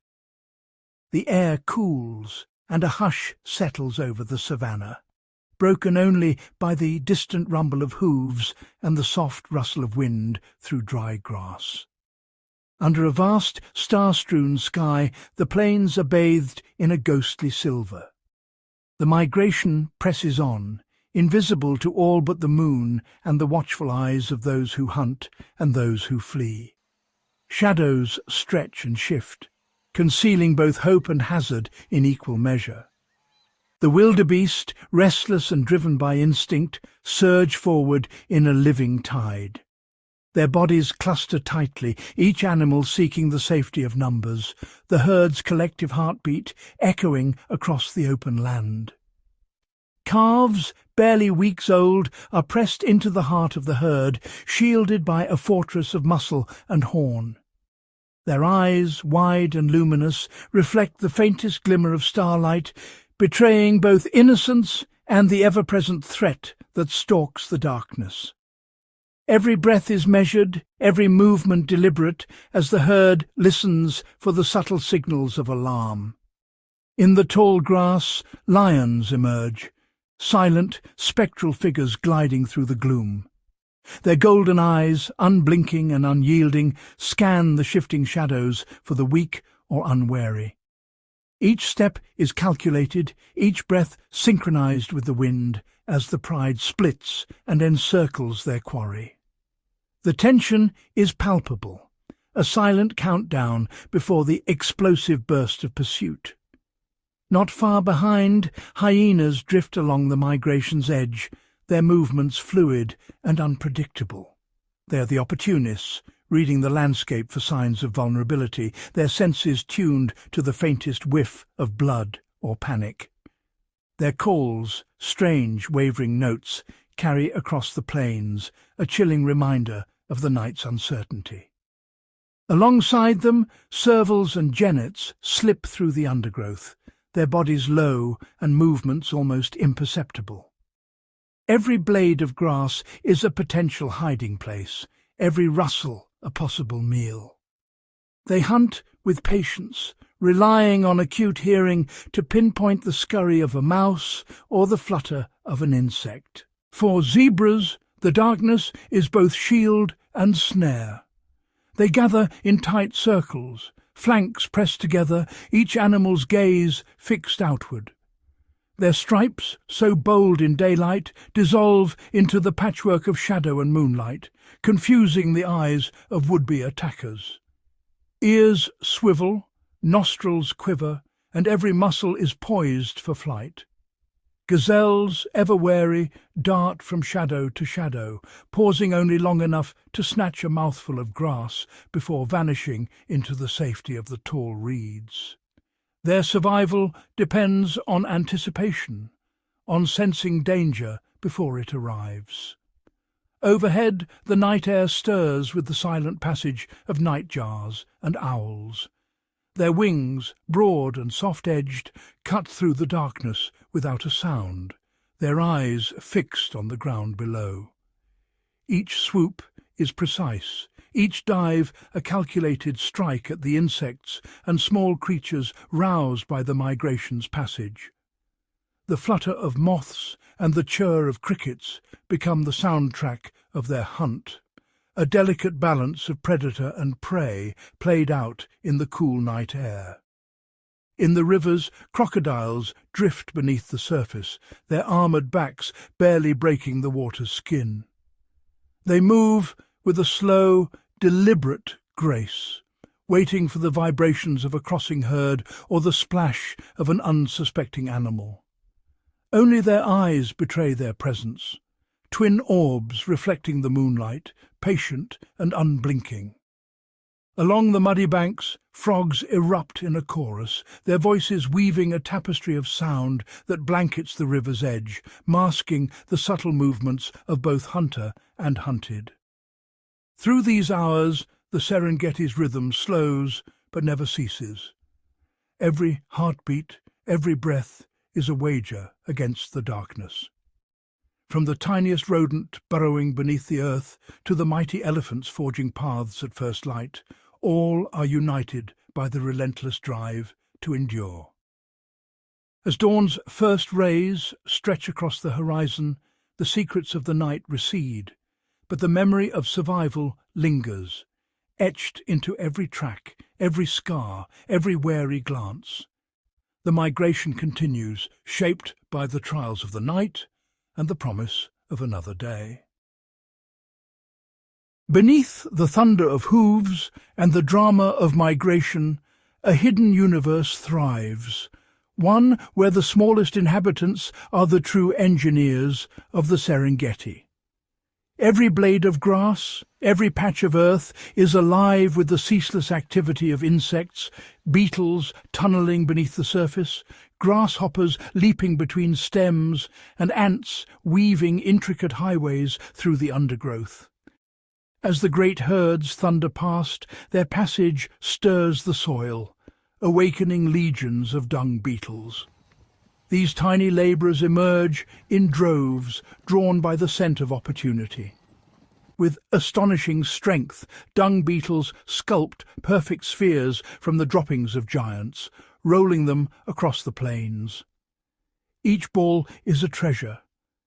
The air cools, and a hush settles over the savannah, broken only by the distant rumble of hooves and the soft rustle of wind through dry grass. Under a vast, star-strewn sky, the plains are bathed in a ghostly silver. The migration presses on, invisible to all but the moon and the watchful eyes of those who hunt and those who flee. Shadows stretch and shift, concealing both hope and hazard in equal measure. The wildebeest, restless and driven by instinct, surge forward in a living tide. Their bodies cluster tightly, each animal seeking the safety of numbers, the herd's collective heartbeat echoing across the open land. Calves, barely weeks old, are pressed into the heart of the herd, shielded by a fortress of muscle and horn. Their eyes, wide and luminous, reflect the faintest glimmer of starlight, betraying both innocence and the ever-present threat that stalks the darkness. Every breath is measured, every movement deliberate, as the herd listens for the subtle signals of alarm. In the tall grass, lions emerge, silent, spectral figures gliding through the gloom. Their golden eyes, unblinking and unyielding, scan the shifting shadows for the weak or unwary. Each step is calculated, each breath synchronized with the wind, as the pride splits and encircles their quarry. The tension is palpable, a silent countdown before the explosive burst of pursuit. Not far behind, hyenas drift along the migration's edge, their movements fluid and unpredictable. They are the opportunists, reading the landscape for signs of vulnerability, their senses tuned to the faintest whiff of blood or panic. Their calls, strange wavering notes, carry across the plains, a chilling reminder of the night's uncertainty. Alongside them, servals and genets slip through the undergrowth, their bodies low and movements almost imperceptible. Every blade of grass is a potential hiding place, every rustle a possible meal. They hunt with patience, relying on acute hearing to pinpoint the scurry of a mouse or the flutter of an insect. For zebras, the darkness is both shield and snare. They gather in tight circles, flanks pressed together, each animal's gaze fixed outward. Their stripes, so bold in daylight, dissolve into the patchwork of shadow and moonlight, confusing the eyes of would-be attackers. Ears swivel, nostrils quiver, and every muscle is poised for flight. Gazelles, ever wary, dart from shadow to shadow, pausing only long enough to snatch a mouthful of grass before vanishing into the safety of the tall reeds. Their survival depends on anticipation, on sensing danger before it arrives. Overhead, the night air stirs with the silent passage of nightjars and owls. Their wings, broad and soft-edged, cut through the darkness without a sound, their eyes fixed on the ground below. Each swoop is precise, each dive a calculated strike at the insects and small creatures roused by the migration's passage. The flutter of moths and the chirr of crickets become the soundtrack of their hunt, a delicate balance of predator and prey played out in the cool night air. In the rivers, crocodiles drift beneath the surface, their armoured backs barely breaking the water's skin. They move with a slow, deliberate grace, waiting for the vibrations of a crossing herd or the splash of an unsuspecting animal. Only their eyes betray their presence, twin orbs reflecting the moonlight, patient and unblinking. Along the muddy banks, frogs erupt in a chorus, their voices weaving a tapestry of sound that blankets the river's edge, masking the subtle movements of both hunter and hunted. Through these hours, the Serengeti's rhythm slows but never ceases. Every heartbeat, every breath is a wager against the darkness. From the tiniest rodent burrowing beneath the earth to the mighty elephants forging paths at first light, all are united by the relentless drive to endure. As dawn's first rays stretch across the horizon, the secrets of the night recede, but the memory of survival lingers, etched into every track, every scar, every wary glance. The migration continues, shaped by the trials of the night and the promise of another day. Beneath the thunder of hooves and the drama of migration, a hidden universe thrives, one where the smallest inhabitants are the true engineers of the Serengeti. Every blade of grass, every patch of earth is alive with the ceaseless activity of insects, beetles tunneling beneath the surface, grasshoppers leaping between stems, and ants weaving intricate highways through the undergrowth. As the great herds thunder past, their passage stirs the soil, awakening legions of dung beetles. These tiny labourers emerge in droves, drawn by the scent of opportunity. With astonishing strength, dung beetles sculpt perfect spheres from the droppings of giants, rolling them across the plains. Each ball is a treasure,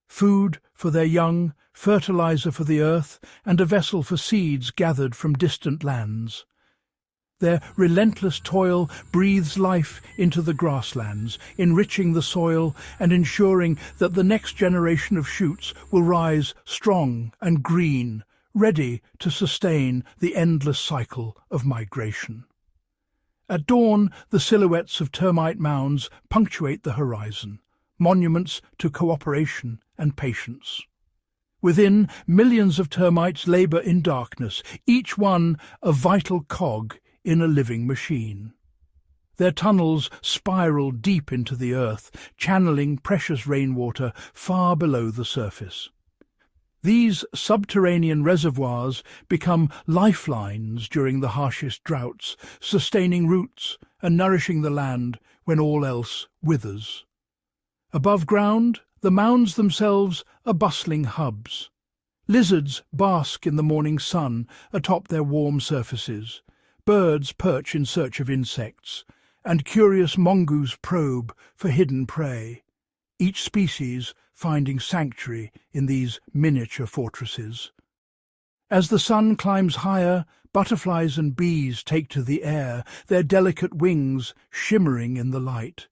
food for their young, fertilizer for the earth, and a vessel for seeds gathered from distant lands. Their relentless toil breathes life into the grasslands, enriching the soil and ensuring that the next generation of shoots will rise strong and green, ready to sustain the endless cycle of migration. At dawn, the silhouettes of termite mounds punctuate the horizon, monuments to cooperation and patience. Within, millions of termites labour in darkness, each one a vital cog in a living machine. Their tunnels spiral deep into the earth, channeling precious rainwater far below the surface. These subterranean reservoirs become lifelines during the harshest droughts, sustaining roots and nourishing the land when all else withers. Above ground, the mounds themselves are bustling hubs. Lizards bask in the morning sun atop their warm surfaces. Birds perch in search of insects, and curious mongoose probe for hidden prey, each species finding sanctuary in these miniature fortresses. As the sun climbs higher, butterflies and bees take to the air, their delicate wings shimmering in the light.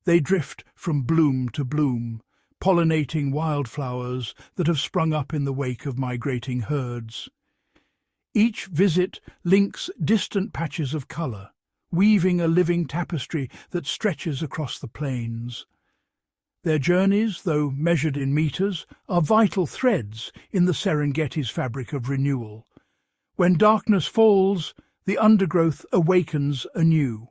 They drift from bloom to bloom, pollinating wildflowers that have sprung up in the wake of migrating herds. Each visit links distant patches of colour, weaving a living tapestry that stretches across the plains. Their journeys, though measured in metres, are vital threads in the Serengeti's fabric of renewal. When darkness falls, the undergrowth awakens anew.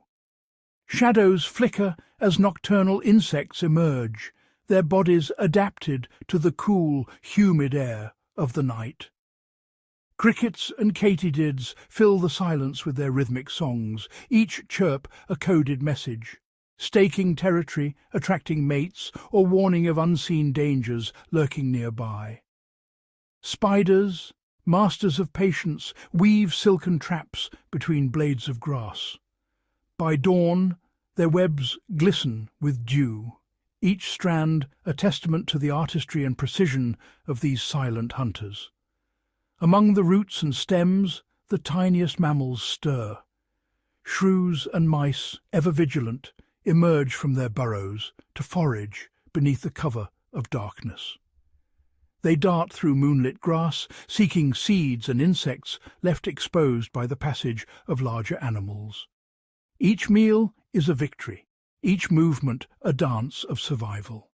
Shadows flicker as nocturnal insects emerge, their bodies adapted to the cool, humid air of the night. Crickets and katydids fill the silence with their rhythmic songs, each chirp a coded message, staking territory, attracting mates, or warning of unseen dangers lurking nearby. Spiders, masters of patience, weave silken traps between blades of grass. By dawn, their webs glisten with dew, each strand a testament to the artistry and precision of these silent hunters. Among the roots and stems, the tiniest mammals stir. Shrews and mice, ever vigilant, emerge from their burrows to forage beneath the cover of darkness. They dart through moonlit grass, seeking seeds and insects left exposed by the passage of larger animals. Each meal is a victory, each movement a dance of survival.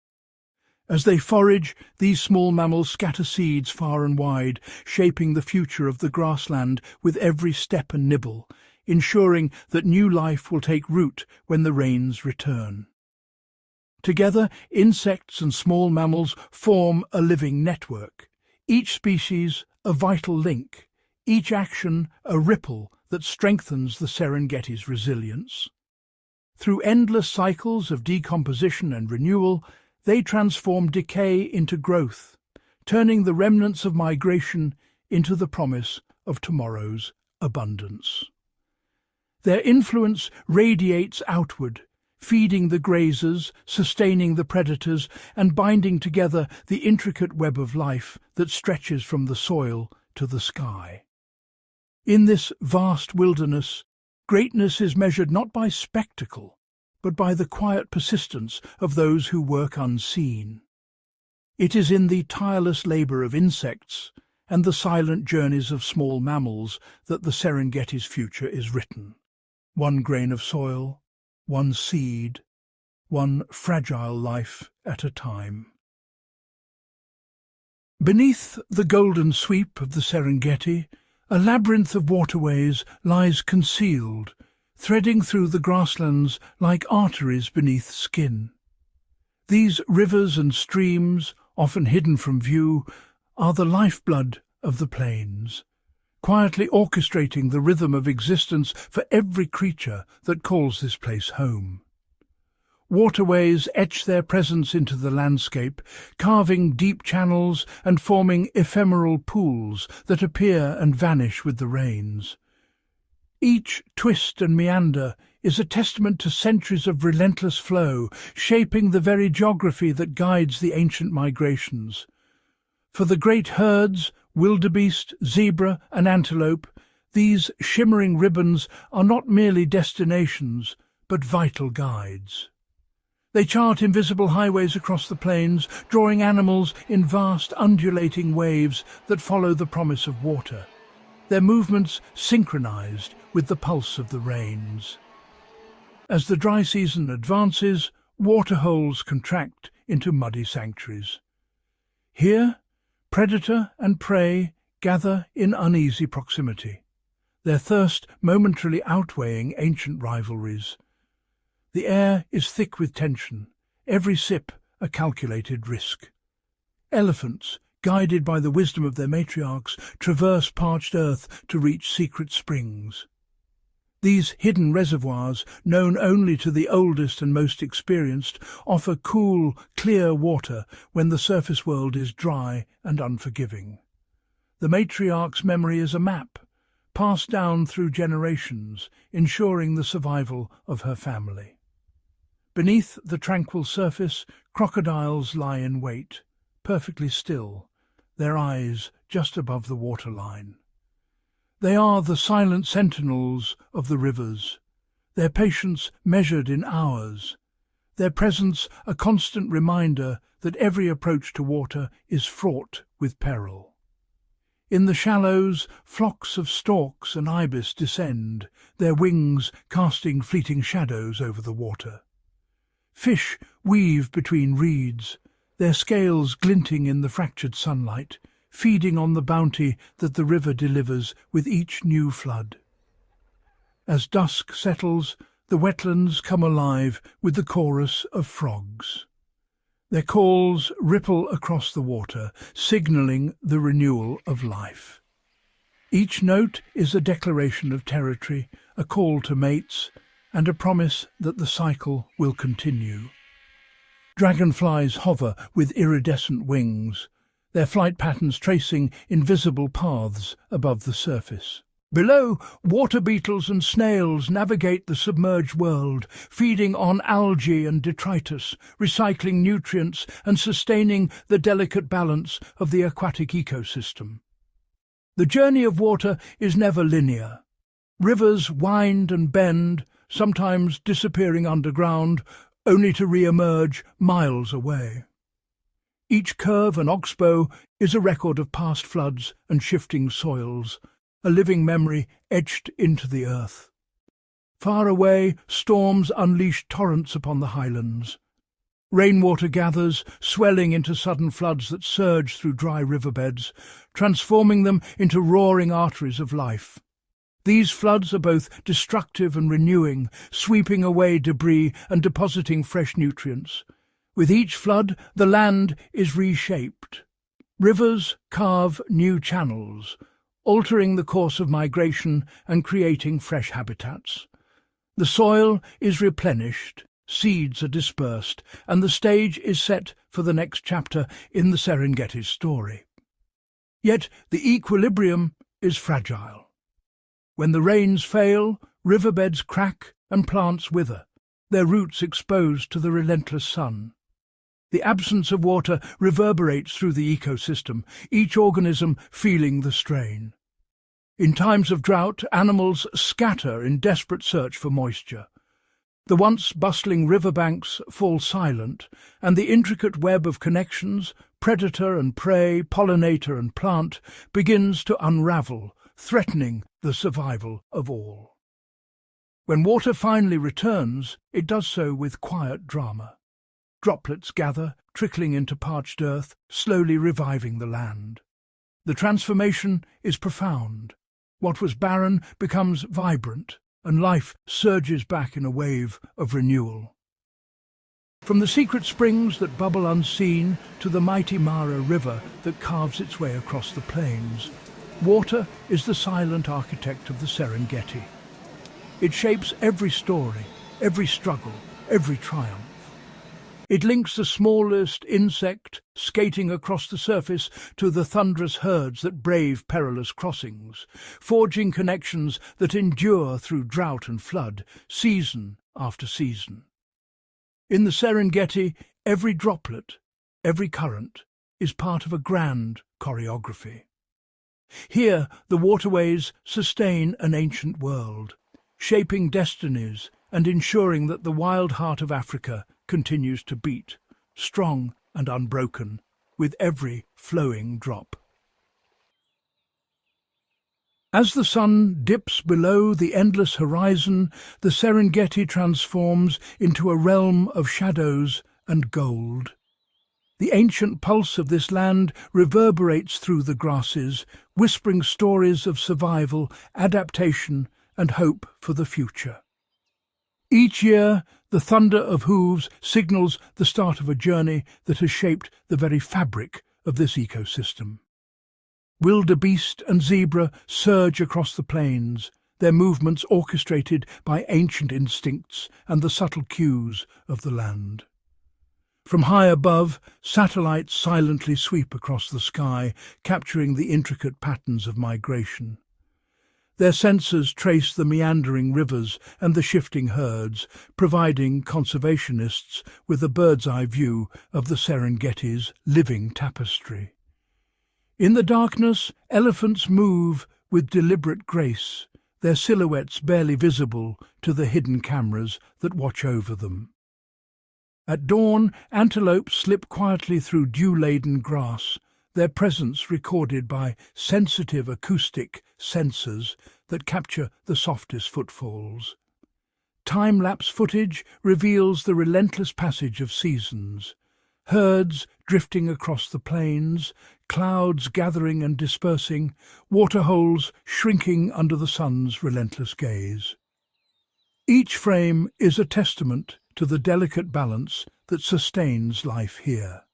As they forage, these small mammals scatter seeds far and wide, shaping the future of the grassland with every step and nibble, ensuring that new life will take root when the rains return. Together, insects and small mammals form a living network, each species a vital link, each action a ripple that strengthens the Serengeti's resilience. Through endless cycles of decomposition and renewal, they transform decay into growth, turning the remnants of migration into the promise of tomorrow's abundance. Their influence radiates outward, feeding the grazers, sustaining the predators, and binding together the intricate web of life that stretches from the soil to the sky. In this vast wilderness, greatness is measured not by spectacle, but by the quiet persistence of those who work unseen. It is in the tireless labour of insects and the silent journeys of small mammals that the Serengeti's future is written. One grain of soil, one seed, one fragile life at a time. Beneath the golden sweep of the Serengeti, a labyrinth of waterways lies concealed, threading through the grasslands like arteries beneath skin. These rivers and streams, often hidden from view, are the lifeblood of the plains, quietly orchestrating the rhythm of existence for every creature that calls this place home. Waterways etch their presence into the landscape, carving deep channels and forming ephemeral pools that appear and vanish with the rains. Each twist and meander is a testament to centuries of relentless flow, shaping the very geography that guides the ancient migrations. For the great herds, wildebeest, zebra and antelope, These shimmering ribbons are not merely destinations, but vital guides. They chart invisible highways across the plains, drawing animals in vast undulating waves that follow the promise of water, their movements synchronized with the pulse of the rains. As the dry season advances, waterholes contract into muddy sanctuaries. Here, predator and prey gather in uneasy proximity, their thirst momentarily outweighing ancient rivalries. The air is thick with tension, every sip a calculated risk. Elephants, guided by the wisdom of their matriarchs, traverse parched earth to reach secret springs. These hidden reservoirs, known only to the oldest and most experienced, offer cool, clear water when the surface world is dry and unforgiving. The matriarch's memory is a map, passed down through generations, ensuring the survival of her family. Beneath the tranquil surface, crocodiles lie in wait, perfectly still, their eyes just above the waterline. They are the silent sentinels of the rivers, their patience measured in hours, their presence a constant reminder that every approach to water is fraught with peril. In the shallows, flocks of storks and ibis descend, their wings casting fleeting shadows over the water. Fish weave between reeds, their scales glinting in the fractured sunlight, feeding on the bounty that the river delivers with each new flood. As dusk settles, the wetlands come alive with the chorus of frogs. Their calls ripple across the water, signalling the renewal of life. Each note is a declaration of territory, a call to mates, and a promise that the cycle will continue. Dragonflies hover with iridescent wings, their flight patterns tracing invisible paths above the surface. Below, water beetles and snails navigate the submerged world, feeding on algae and detritus, recycling nutrients and sustaining the delicate balance of the aquatic ecosystem. The journey of water is never linear. Rivers wind and bend, sometimes disappearing underground, only to re-emerge miles away. Each curve and oxbow is a record of past floods and shifting soils, a living memory etched into the earth. Far away, storms unleash torrents upon the highlands. Rainwater gathers, swelling into sudden floods that surge through dry riverbeds, transforming them into roaring arteries of life. These floods are both destructive and renewing, sweeping away debris and depositing fresh nutrients. With each flood, the land is reshaped. Rivers carve new channels, altering the course of migration and creating fresh habitats. The soil is replenished, seeds are dispersed, and the stage is set for the next chapter in the Serengeti's story. Yet the equilibrium is fragile. When the rains fail, riverbeds crack and plants wither, their roots exposed to the relentless sun. The absence of water reverberates through the ecosystem, each organism feeling the strain. In times of drought, animals scatter in desperate search for moisture. The once bustling riverbanks fall silent, and the intricate web of connections, predator and prey, pollinator and plant, begins to unravel, threatening the survival of all. When water finally returns, it does so with quiet drama. Droplets gather, trickling into parched earth, slowly reviving the land. The transformation is profound. What was barren becomes vibrant, and life surges back in a wave of renewal. From the secret springs that bubble unseen to the mighty Mara River that carves its way across the plains, water is the silent architect of the Serengeti. It shapes every story, every struggle, every triumph. It links the smallest insect skating across the surface to the thunderous herds that brave perilous crossings, forging connections that endure through drought and flood, season after season. In the Serengeti, every droplet, every current, is part of a grand choreography. Here, the waterways sustain an ancient world, shaping destinies and ensuring that the wild heart of Africa continues to beat, strong and unbroken, with every flowing drop. As the sun dips below the endless horizon, the Serengeti transforms into a realm of shadows and gold. The ancient pulse of this land reverberates through the grasses, whispering stories of survival, adaptation, and hope for the future. Each year, the thunder of hooves signals the start of a journey that has shaped the very fabric of this ecosystem. Wildebeest and zebra surge across the plains, their movements orchestrated by ancient instincts and the subtle cues of the land. From high above, satellites silently sweep across the sky, capturing the intricate patterns of migration. Their sensors trace the meandering rivers and the shifting herds, providing conservationists with a bird's-eye view of the Serengeti's living tapestry. In the darkness, elephants move with deliberate grace, their silhouettes barely visible to the hidden cameras that watch over them. At dawn, antelope slip quietly through dew-laden grass, their presence recorded by sensitive acoustic sensors that capture the softest footfalls. Time-lapse footage reveals the relentless passage of seasons, herds drifting across the plains, clouds gathering and dispersing, waterholes shrinking under the sun's relentless gaze. Each frame is a testament to the delicate balance that sustains life here.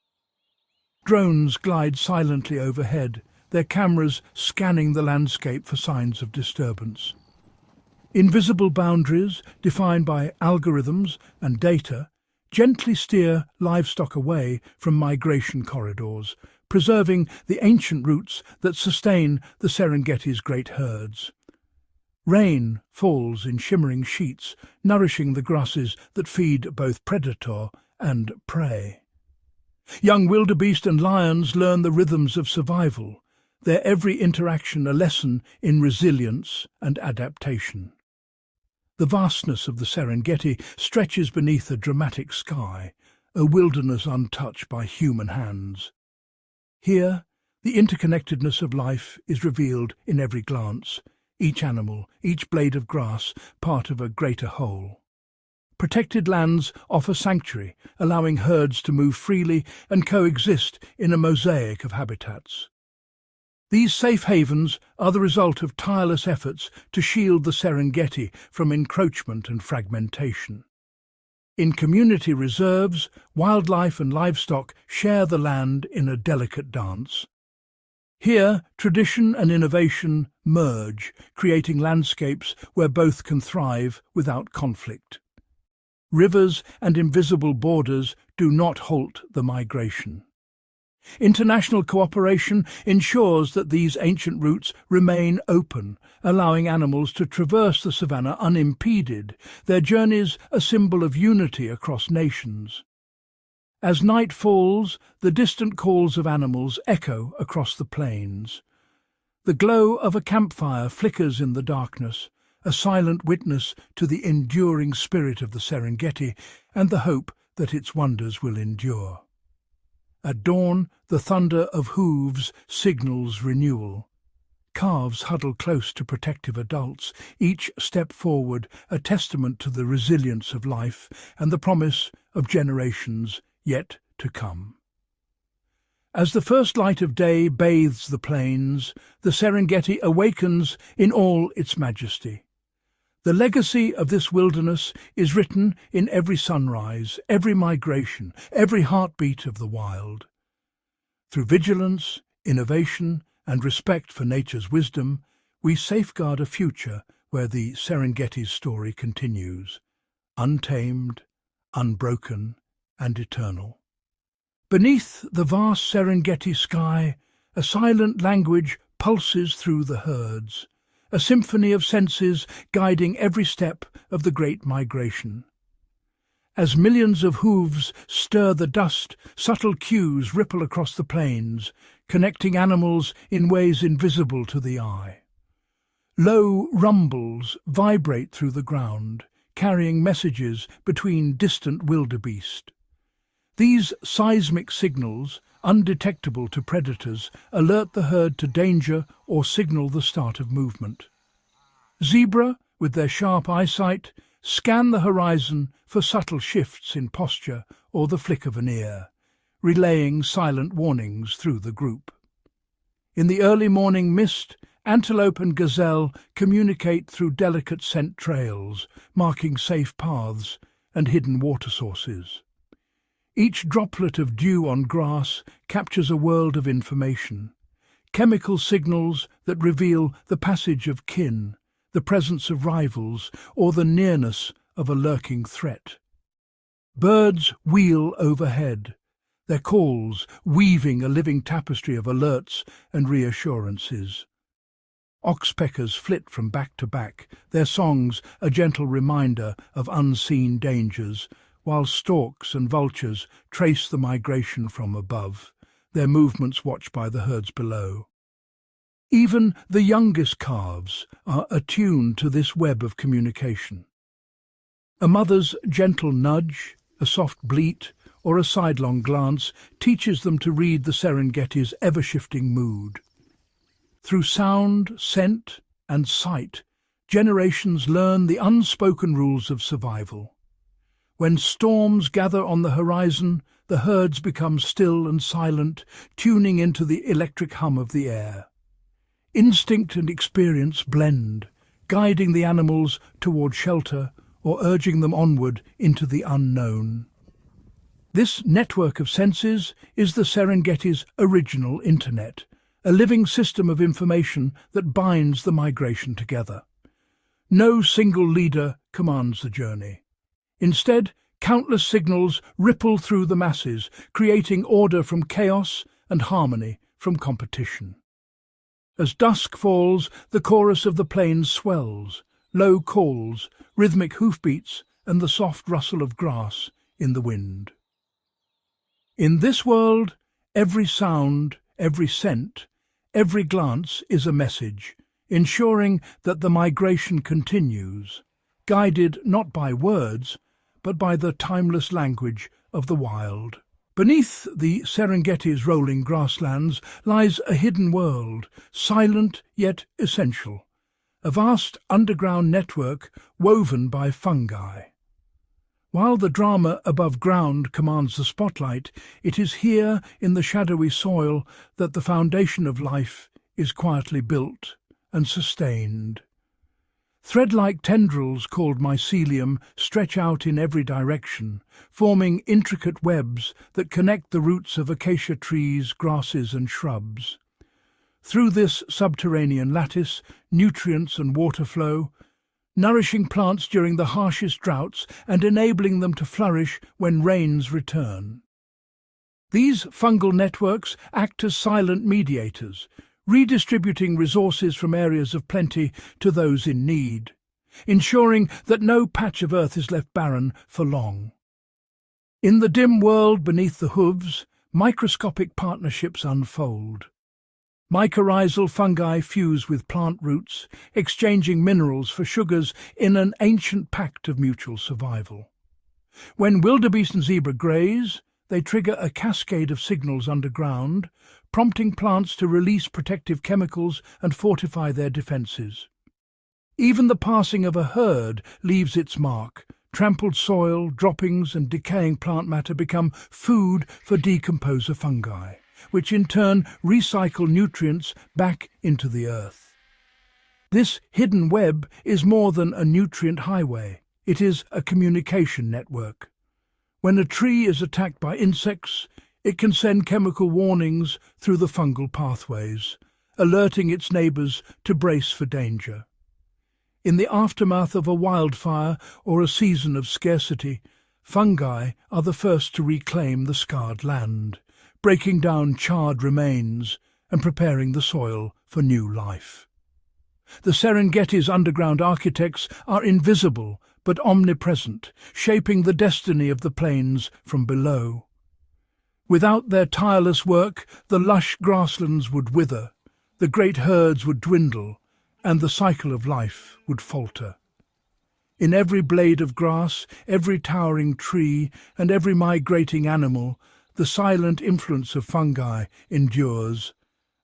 Drones glide silently overhead, their cameras scanning the landscape for signs of disturbance. Invisible boundaries, defined by algorithms and data, gently steer livestock away from migration corridors, preserving the ancient routes that sustain the Serengeti's great herds. Rain falls in shimmering sheets, nourishing the grasses that feed both predator and prey. Young wildebeest and lions learn the rhythms of survival, their every interaction a lesson in resilience and adaptation. The vastness of the Serengeti stretches beneath a dramatic sky, a wilderness untouched by human hands. Here, the interconnectedness of life is revealed in every glance, each animal, each blade of grass, part of a greater whole. Protected lands offer sanctuary, allowing herds to move freely and coexist in a mosaic of habitats. These safe havens are the result of tireless efforts to shield the Serengeti from encroachment and fragmentation. In community reserves, wildlife and livestock share the land in a delicate dance. Here, tradition and innovation merge, creating landscapes where both can thrive without conflict. Rivers and invisible borders do not halt the migration. International cooperation ensures that these ancient routes remain open, allowing animals to traverse the savanna unimpeded, their journeys a symbol of unity across nations. As night falls, the distant calls of animals echo across the plains. The glow of a campfire flickers in the darkness, a silent witness to the enduring spirit of the Serengeti and the hope that its wonders will endure. At dawn, the thunder of hooves signals renewal. Calves huddle close to protective adults, each step forward a testament to the resilience of life and the promise of generations yet to come. As the first light of day bathes the plains, the Serengeti awakens in all its majesty. The legacy of this wilderness is written in every sunrise, every migration, every heartbeat of the wild. Through vigilance, innovation, and respect for nature's wisdom, we safeguard a future where the Serengeti's story continues, untamed, unbroken, and eternal. Beneath the vast Serengeti sky, a silent language pulses through the herds, a symphony of senses guiding every step of the great migration. As millions of hooves stir the dust, subtle cues ripple across the plains, connecting animals in ways invisible to the eye. Low rumbles vibrate through the ground, carrying messages between distant wildebeest. These seismic signals, undetectable to predators, alert the herd to danger or signal the start of movement. Zebra, with their sharp eyesight, scan the horizon for subtle shifts in posture or the flick of an ear, relaying silent warnings through the group. In the early morning mist, antelope and gazelle communicate through delicate scent trails, marking safe paths and hidden water sources. Each droplet of dew on grass captures a world of information, chemical signals that reveal the passage of kin, the presence of rivals, or the nearness of a lurking threat. Birds wheel overhead, their calls weaving a living tapestry of alerts and reassurances. Oxpeckers flit from back to back, their songs a gentle reminder of unseen dangers, while storks and vultures trace the migration from above, their movements watched by the herds below. Even the youngest calves are attuned to this web of communication. A mother's gentle nudge, a soft bleat, or a sidelong glance teaches them to read the Serengeti's ever-shifting mood. Through sound, scent, and sight, generations learn the unspoken rules of survival. When storms gather on the horizon, the herds become still and silent, tuning into the electric hum of the air. Instinct and experience blend, guiding the animals toward shelter or urging them onward into the unknown. This network of senses is the Serengeti's original internet, a living system of information that binds the migration together. No single leader commands the journey. Instead, countless signals ripple through the masses, creating order from chaos and harmony from competition. As dusk falls, the chorus of the plains swells, low calls, rhythmic hoofbeats, and the soft rustle of grass in the wind. In this world, every sound, every scent, every glance is a message, ensuring that the migration continues, guided not by words, but by the timeless language of the wild. Beneath the Serengeti's rolling grasslands lies a hidden world, silent yet essential, a vast underground network woven by fungi. While the drama above ground commands the spotlight, it is here in the shadowy soil that the foundation of life is quietly built and sustained. Thread-like tendrils called mycelium stretch out in every direction, forming intricate webs that connect the roots of acacia trees, grasses and shrubs. Through this subterranean lattice, nutrients and water flow, nourishing plants during the harshest droughts and enabling them to flourish when rains return. These fungal networks act as silent mediators, redistributing resources from areas of plenty to those in need, ensuring that no patch of earth is left barren for long. In the dim world beneath the hooves, microscopic partnerships unfold. Mycorrhizal fungi fuse with plant roots, exchanging minerals for sugars in an ancient pact of mutual survival. When wildebeest and zebra graze, they trigger a cascade of signals underground, prompting plants to release protective chemicals and fortify their defenses. Even the passing of a herd leaves its mark. Trampled soil, droppings and decaying plant matter become food for decomposer fungi, which in turn recycle nutrients back into the earth. This hidden web is more than a nutrient highway. It is a communication network. When a tree is attacked by insects, it can send chemical warnings through the fungal pathways, alerting its neighbours to brace for danger. In the aftermath of a wildfire or a season of scarcity, fungi are the first to reclaim the scarred land, breaking down charred remains and preparing the soil for new life. The Serengeti's underground architects are invisible but omnipresent, shaping the destiny of the plains from below. Without their tireless work, the lush grasslands would wither, the great herds would dwindle, and the cycle of life would falter. In every blade of grass, every towering tree, and every migrating animal, the silent influence of fungi endures,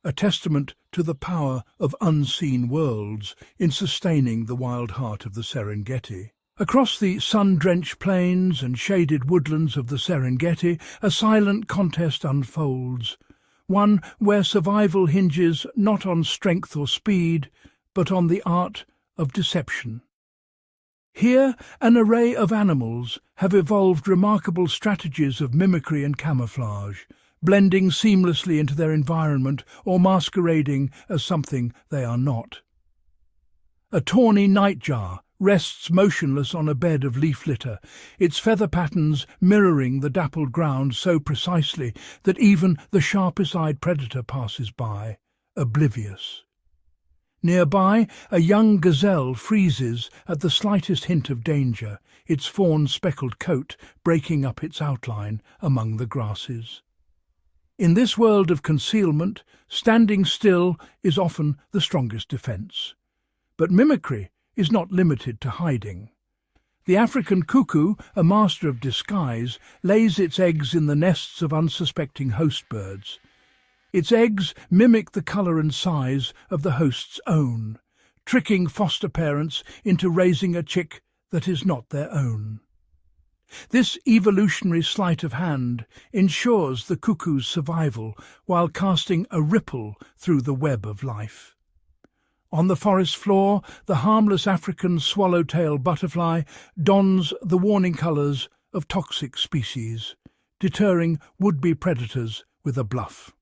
a testament to the power of unseen worlds in sustaining the wild heart of the Serengeti. Across the sun-drenched plains and shaded woodlands of the Serengeti, a silent contest unfolds, one where survival hinges not on strength or speed, but on the art of deception. Here, an array of animals have evolved remarkable strategies of mimicry and camouflage, blending seamlessly into their environment or masquerading as something they are not. A tawny nightjar rests motionless on a bed of leaf litter, its feather patterns mirroring the dappled ground so precisely that even the sharpest-eyed predator passes by, oblivious. Nearby, a young gazelle freezes at the slightest hint of danger, its fawn-speckled coat breaking up its outline among the grasses. In this world of concealment, standing still is often the strongest defence. But mimicry is not limited to hiding. The African cuckoo, a master of disguise, lays its eggs in the nests of unsuspecting host birds. Its eggs mimic the colour and size of the host's own, tricking foster parents into raising a chick that is not their own. This evolutionary sleight of hand ensures the cuckoo's survival while casting a ripple through the web of life. On the forest floor, the harmless African swallowtail butterfly dons the warning colours of toxic species, deterring would-be predators with a bluff.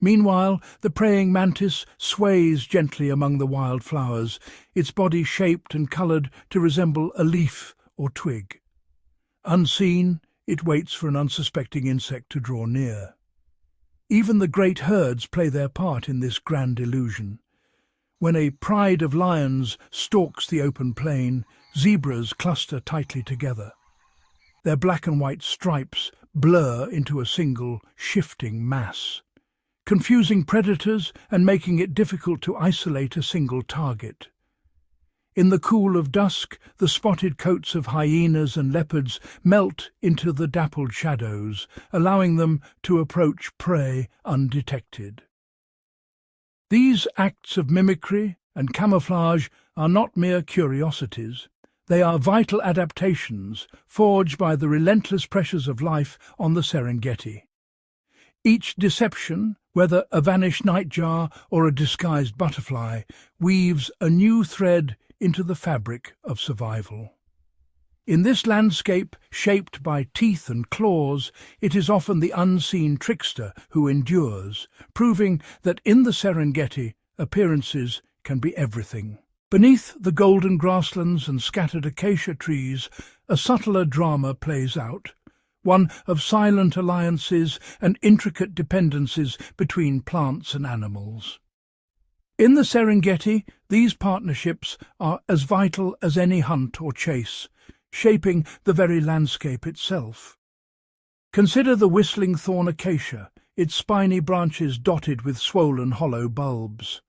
Meanwhile, the praying mantis sways gently among the wild flowers, its body shaped and coloured to resemble a leaf or twig. Unseen, it waits for an unsuspecting insect to draw near. Even the great herds play their part in this grand illusion. When a pride of lions stalks the open plain, zebras cluster tightly together. Their black and white stripes blur into a single, shifting mass, confusing predators and making it difficult to isolate a single target. In the cool of dusk, the spotted coats of hyenas and leopards melt into the dappled shadows, allowing them to approach prey undetected. These acts of mimicry and camouflage are not mere curiosities. They are vital adaptations forged by the relentless pressures of life on the Serengeti. Each deception, whether a vanished nightjar or a disguised butterfly, weaves a new thread into the fabric of survival. In this landscape, shaped by teeth and claws, it is often the unseen trickster who endures, proving that in the Serengeti, appearances can be everything. Beneath the golden grasslands and scattered acacia trees, a subtler drama plays out, one of silent alliances and intricate dependencies between plants and animals. In the Serengeti, these partnerships are as vital as any hunt or chase, shaping the very landscape itself. Consider the whistling thorn acacia, its spiny branches dotted with swollen hollow bulbs.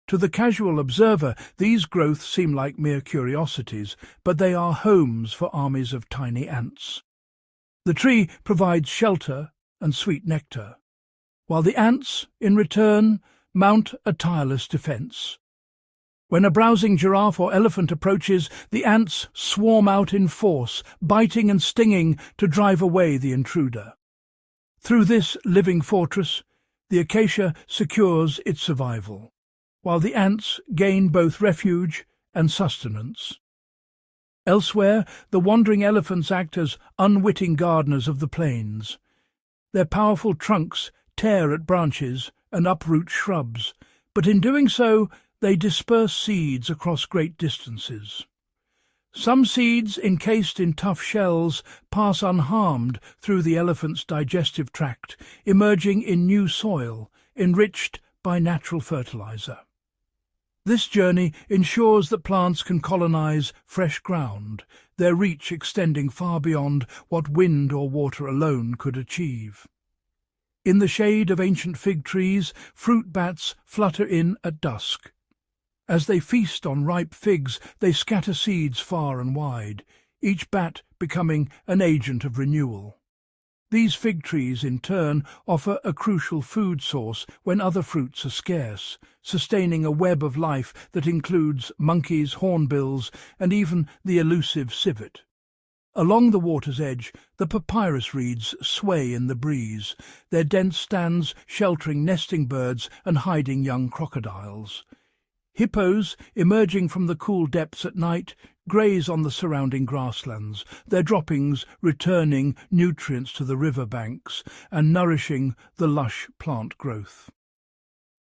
To the casual observer, these growths seem like mere curiosities, but they are homes for armies of tiny ants. The tree provides shelter and sweet nectar, while the ants, in return, mount a tireless defence. When a browsing giraffe or elephant approaches, the ants swarm out in force, biting and stinging to drive away the intruder. Through this living fortress, the acacia secures its survival, while the ants gain both refuge and sustenance. Elsewhere, the wandering elephants act as unwitting gardeners of the plains. Their powerful trunks tear at branches and uproot shrubs, but in doing so, they disperse seeds across great distances. Some seeds, encased in tough shells, pass unharmed through the elephant's digestive tract, emerging in new soil, enriched by natural fertilizer. This journey ensures that plants can colonize fresh ground, their reach extending far beyond what wind or water alone could achieve. In the shade of ancient fig trees, fruit bats flutter in at dusk. As they feast on ripe figs, they scatter seeds far and wide, each bat becoming an agent of renewal. These fig trees, in turn, offer a crucial food source when other fruits are scarce, sustaining a web of life that includes monkeys, hornbills, and even the elusive civet. Along the water's edge, the papyrus reeds sway in the breeze, their dense stands sheltering nesting birds and hiding young crocodiles. Hippos, emerging from the cool depths at night, graze on the surrounding grasslands, their droppings returning nutrients to the river banks and nourishing the lush plant growth.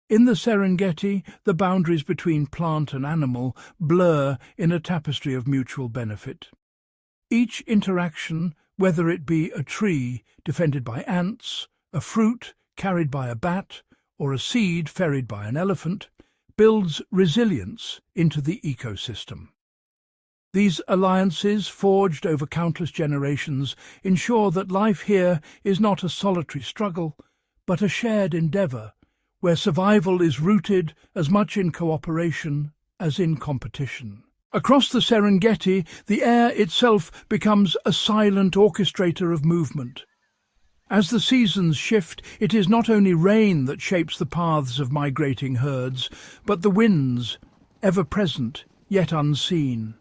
In the Serengeti, the boundaries between plant and animal blur in a tapestry of mutual benefit. Each interaction, whether it be a tree defended by ants, a fruit carried by a bat, or a seed ferried by an elephant, builds resilience into the ecosystem. These alliances, forged over countless generations, ensure that life here is not a solitary struggle, but a shared endeavour, where survival is rooted as much in cooperation as in competition. Across the Serengeti, the air itself becomes a silent orchestrator of movement. As the seasons shift, it is not only rain that shapes the paths of migrating herds, but the winds, ever present, yet unseen.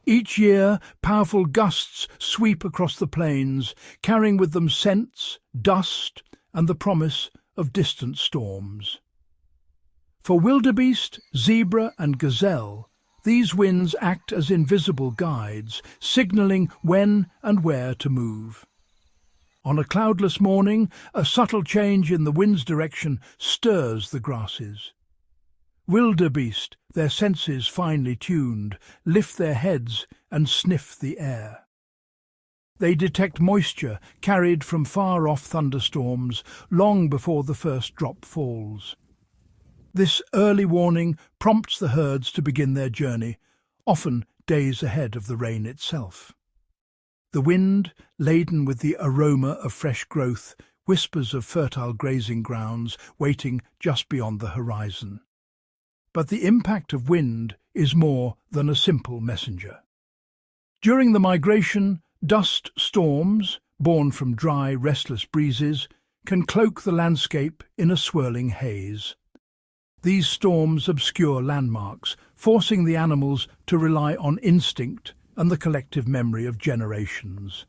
Each year, powerful gusts sweep across the plains, carrying with them scents, dust, and the promise of distant storms. For wildebeest, zebra, and gazelle, these winds act as invisible guides, signalling when and where to move. On a cloudless morning, a subtle change in the wind's direction stirs the grasses. Wildebeest, their senses finely tuned, lift their heads and sniff the air. They detect moisture carried from far-off thunderstorms long before the first drop falls. This early warning prompts the herds to begin their journey, often days ahead of the rain itself. The wind, laden with the aroma of fresh growth, whispers of fertile grazing grounds waiting just beyond the horizon. But the impact of wind is more than a simple messenger. During the migration, dust storms, born from dry, restless breezes, can cloak the landscape in a swirling haze. These storms obscure landmarks, forcing the animals to rely on instinct and the collective memory of generations.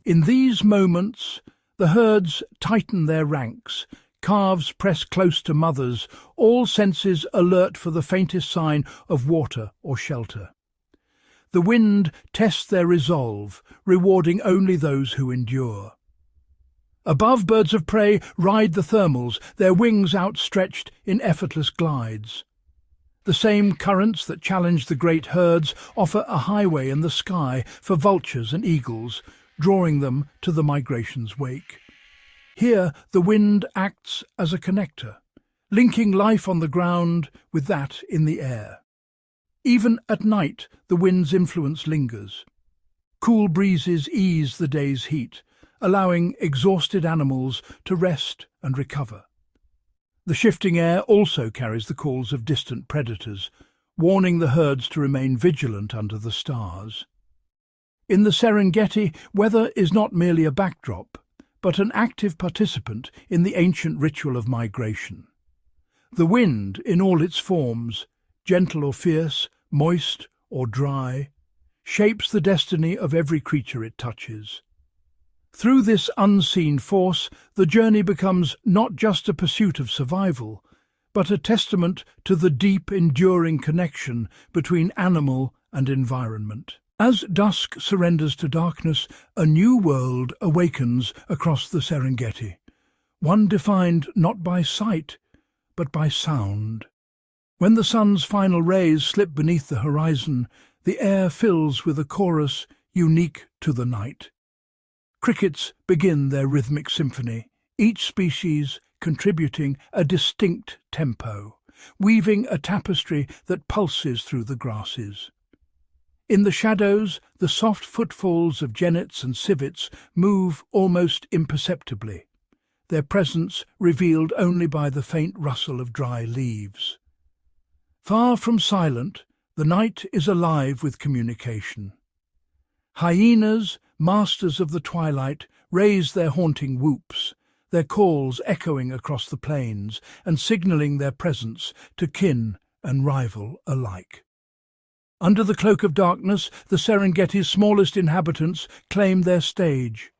In these moments, the herds tighten their ranks, calves press close to mothers, all senses alert for the faintest sign of water or shelter. The wind tests their resolve, rewarding only those who endure. Above, birds of prey ride the thermals, their wings outstretched in effortless glides. The same currents that challenge the great herds offer a highway in the sky for vultures and eagles, drawing them to the migration's wake. Here, the wind acts as a connector, linking life on the ground with that in the air. Even at night, the wind's influence lingers. Cool breezes ease the day's heat, allowing exhausted animals to rest and recover. The shifting air also carries the calls of distant predators, warning the herds to remain vigilant under the stars. In the Serengeti, weather is not merely a backdrop, but an active participant in the ancient ritual of migration. The wind, in all its forms, gentle or fierce, moist or dry, shapes the destiny of every creature it touches. Through this unseen force, the journey becomes not just a pursuit of survival, but a testament to the deep, enduring connection between animal and environment. As dusk surrenders to darkness, a new world awakens across the Serengeti, one defined not by sight, but by sound. When the sun's final rays slip beneath the horizon, the air fills with a chorus unique to the night. Crickets begin their rhythmic symphony, each species contributing a distinct tempo, weaving a tapestry that pulses through the grasses. In the shadows, the soft footfalls of genets and civets move almost imperceptibly, their presence revealed only by the faint rustle of dry leaves. Far from silent, the night is alive with communication. Hyenas, masters of the twilight, raise their haunting whoops, their calls echoing across the plains and signalling their presence to kin and rival alike. Under the cloak of darkness, the Serengeti's smallest inhabitants claim their stage.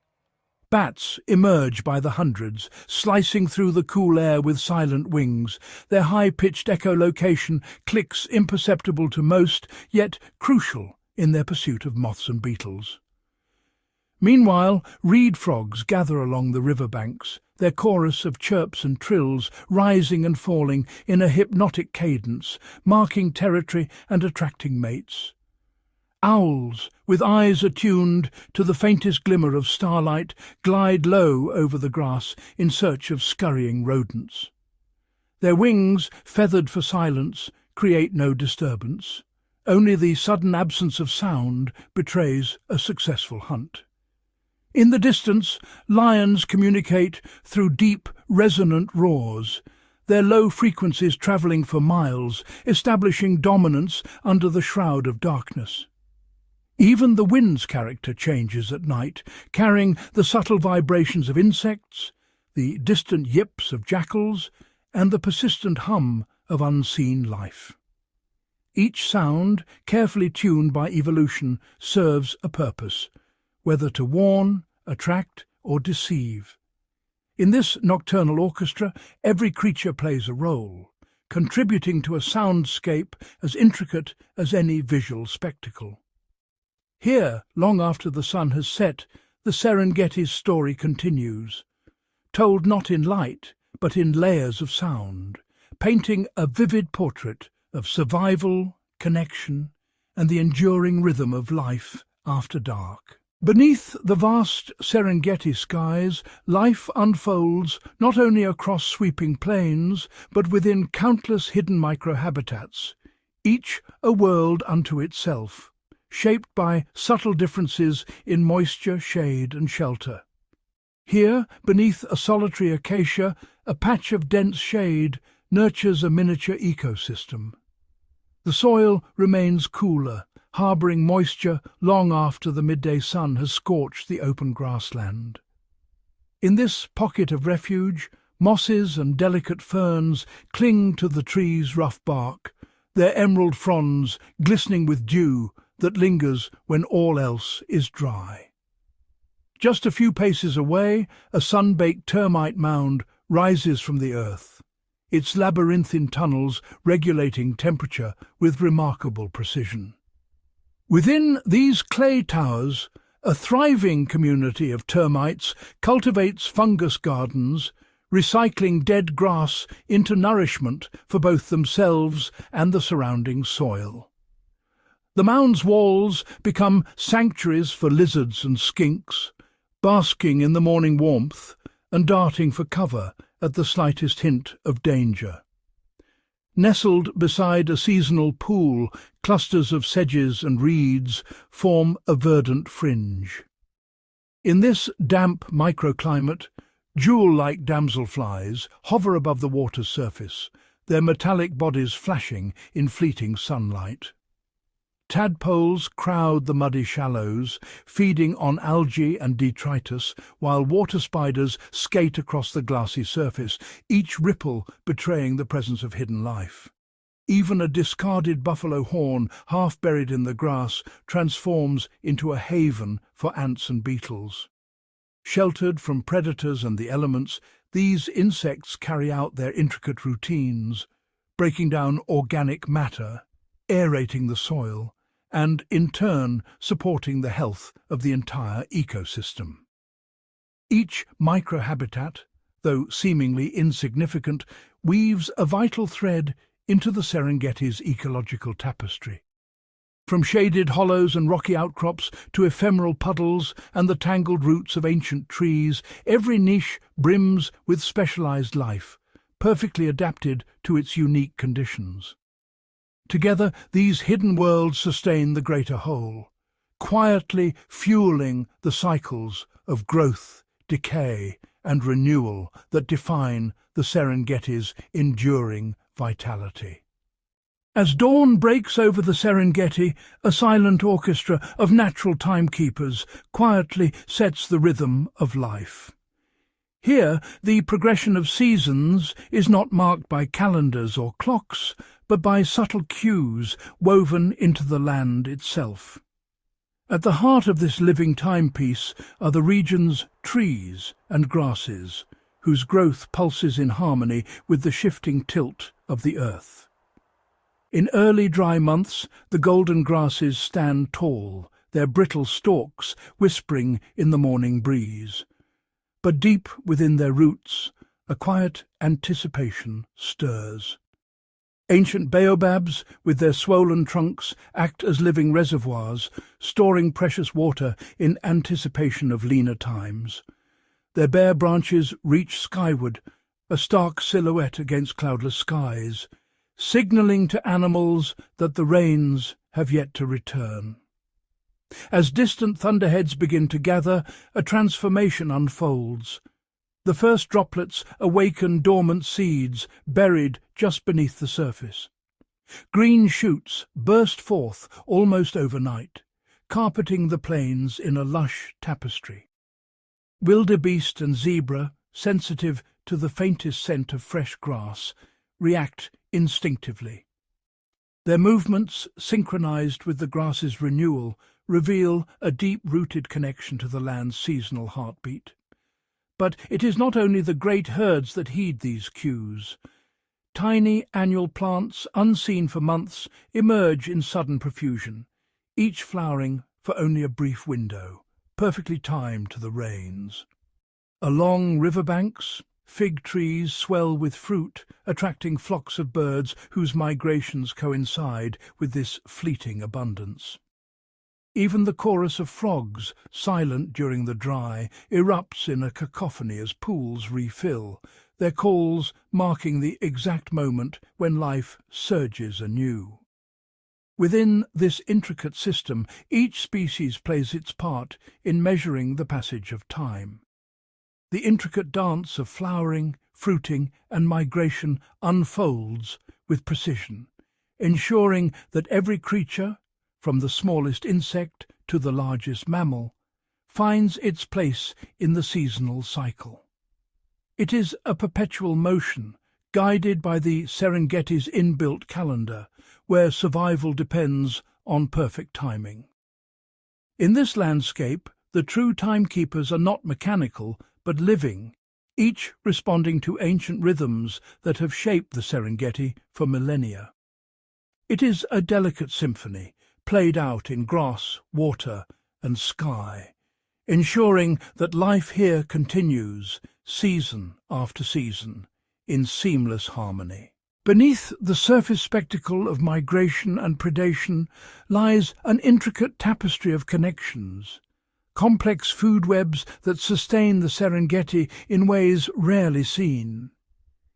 Bats emerge by the hundreds, slicing through the cool air with silent wings. Their high-pitched echolocation clicks imperceptible to most, yet crucial in their pursuit of moths and beetles. Meanwhile, reed frogs gather along the riverbanks, their chorus of chirps and trills rising and falling in a hypnotic cadence, marking territory and attracting mates. Owls, with eyes attuned to the faintest glimmer of starlight, glide low over the grass in search of scurrying rodents. Their wings, feathered for silence, create no disturbance. Only the sudden absence of sound betrays a successful hunt. In the distance, lions communicate through deep, resonant roars, their low frequencies travelling for miles, establishing dominance under the shroud of darkness. Even the wind's character changes at night, carrying the subtle vibrations of insects, the distant yips of jackals, and the persistent hum of unseen life. Each sound, carefully tuned by evolution, serves a purpose, whether to warn, attract, or deceive. In this nocturnal orchestra, every creature plays a role, contributing to a soundscape as intricate as any visual spectacle. Here, long after the sun has set, the Serengeti's story continues, told not in light, but in layers of sound, painting a vivid portrait of survival, connection, and the enduring rhythm of life after dark. Beneath the vast Serengeti skies, life unfolds not only across sweeping plains, but within countless hidden microhabitats, each a world unto itself, shaped by subtle differences in moisture, shade, and shelter. Here, beneath a solitary acacia, a patch of dense shade nurtures a miniature ecosystem. The soil remains cooler, harbouring moisture long after the midday sun has scorched the open grassland. In this pocket of refuge, mosses and delicate ferns cling to the tree's rough bark, their emerald fronds glistening with dew that lingers when all else is dry. Just a few paces away, a sun-baked termite mound rises from the earth, its labyrinthine tunnels regulating temperature with remarkable precision. Within these clay towers, a thriving community of termites cultivates fungus gardens, recycling dead grass into nourishment for both themselves and the surrounding soil. The mound's walls become sanctuaries for lizards and skinks, basking in the morning warmth and darting for cover at the slightest hint of danger. Nestled beside a seasonal pool, clusters of sedges and reeds form a verdant fringe. In this damp microclimate, jewel-like damselflies hover above the water's surface, their metallic bodies flashing in fleeting sunlight. Tadpoles crowd the muddy shallows, feeding on algae and detritus, while water spiders skate across the glassy surface, each ripple betraying the presence of hidden life. Even a discarded buffalo horn, half buried in the grass, transforms into a haven for ants and beetles. Sheltered from predators and the elements, these insects carry out their intricate routines, breaking down organic matter, aerating the soil, and in turn supporting the health of the entire ecosystem. Each microhabitat, though seemingly insignificant, weaves a vital thread into the Serengeti's ecological tapestry. From shaded hollows and rocky outcrops to ephemeral puddles and the tangled roots of ancient trees, every niche brims with specialized life, perfectly adapted to its unique conditions. Together, these hidden worlds sustain the greater whole, quietly fueling the cycles of growth, decay, and renewal that define the Serengeti's enduring vitality. As dawn breaks over the Serengeti, a silent orchestra of natural timekeepers quietly sets the rhythm of life. Here, the progression of seasons is not marked by calendars or clocks, but by subtle cues woven into the land itself. At the heart of this living timepiece are the region's trees and grasses, whose growth pulses in harmony with the shifting tilt of the earth. In early dry months, the golden grasses stand tall, their brittle stalks whispering in the morning breeze. But deep within their roots, a quiet anticipation stirs. Ancient baobabs, with their swollen trunks, act as living reservoirs, storing precious water in anticipation of leaner times. Their bare branches reach skyward, a stark silhouette against cloudless skies, signalling to animals that the rains have yet to return. As distant thunderheads begin to gather, a transformation unfolds. The first droplets awaken dormant seeds buried just beneath the surface. Green shoots burst forth almost overnight, carpeting the plains in a lush tapestry. Wildebeest and zebra, sensitive to the faintest scent of fresh grass, react instinctively. Their movements, synchronized with the grass's renewal, reveal a deep-rooted connection to the land's seasonal heartbeat. But it is not only the great herds that heed these cues. Tiny annual plants, unseen for months, emerge in sudden profusion, each flowering for only a brief window, perfectly timed to the rains. Along riverbanks, fig trees swell with fruit, attracting flocks of birds whose migrations coincide with this fleeting abundance. Even the chorus of frogs, silent during the dry, erupts in a cacophony as pools refill, their calls marking the exact moment when life surges anew. Within this intricate system, each species plays its part in measuring the passage of time. The intricate dance of flowering, fruiting, and migration unfolds with precision, ensuring that every creature, from the smallest insect to the largest mammal, finds its place in the seasonal cycle. It is a perpetual motion, guided by the Serengeti's inbuilt calendar, where survival depends on perfect timing. In this landscape, the true timekeepers are not mechanical, but living, each responding to ancient rhythms that have shaped the Serengeti for millennia. It is a delicate symphony, played out in grass, water, and sky, ensuring that life here continues, season after season, in seamless harmony. Beneath the surface spectacle of migration and predation lies an intricate tapestry of connections, complex food webs that sustain the Serengeti in ways rarely seen.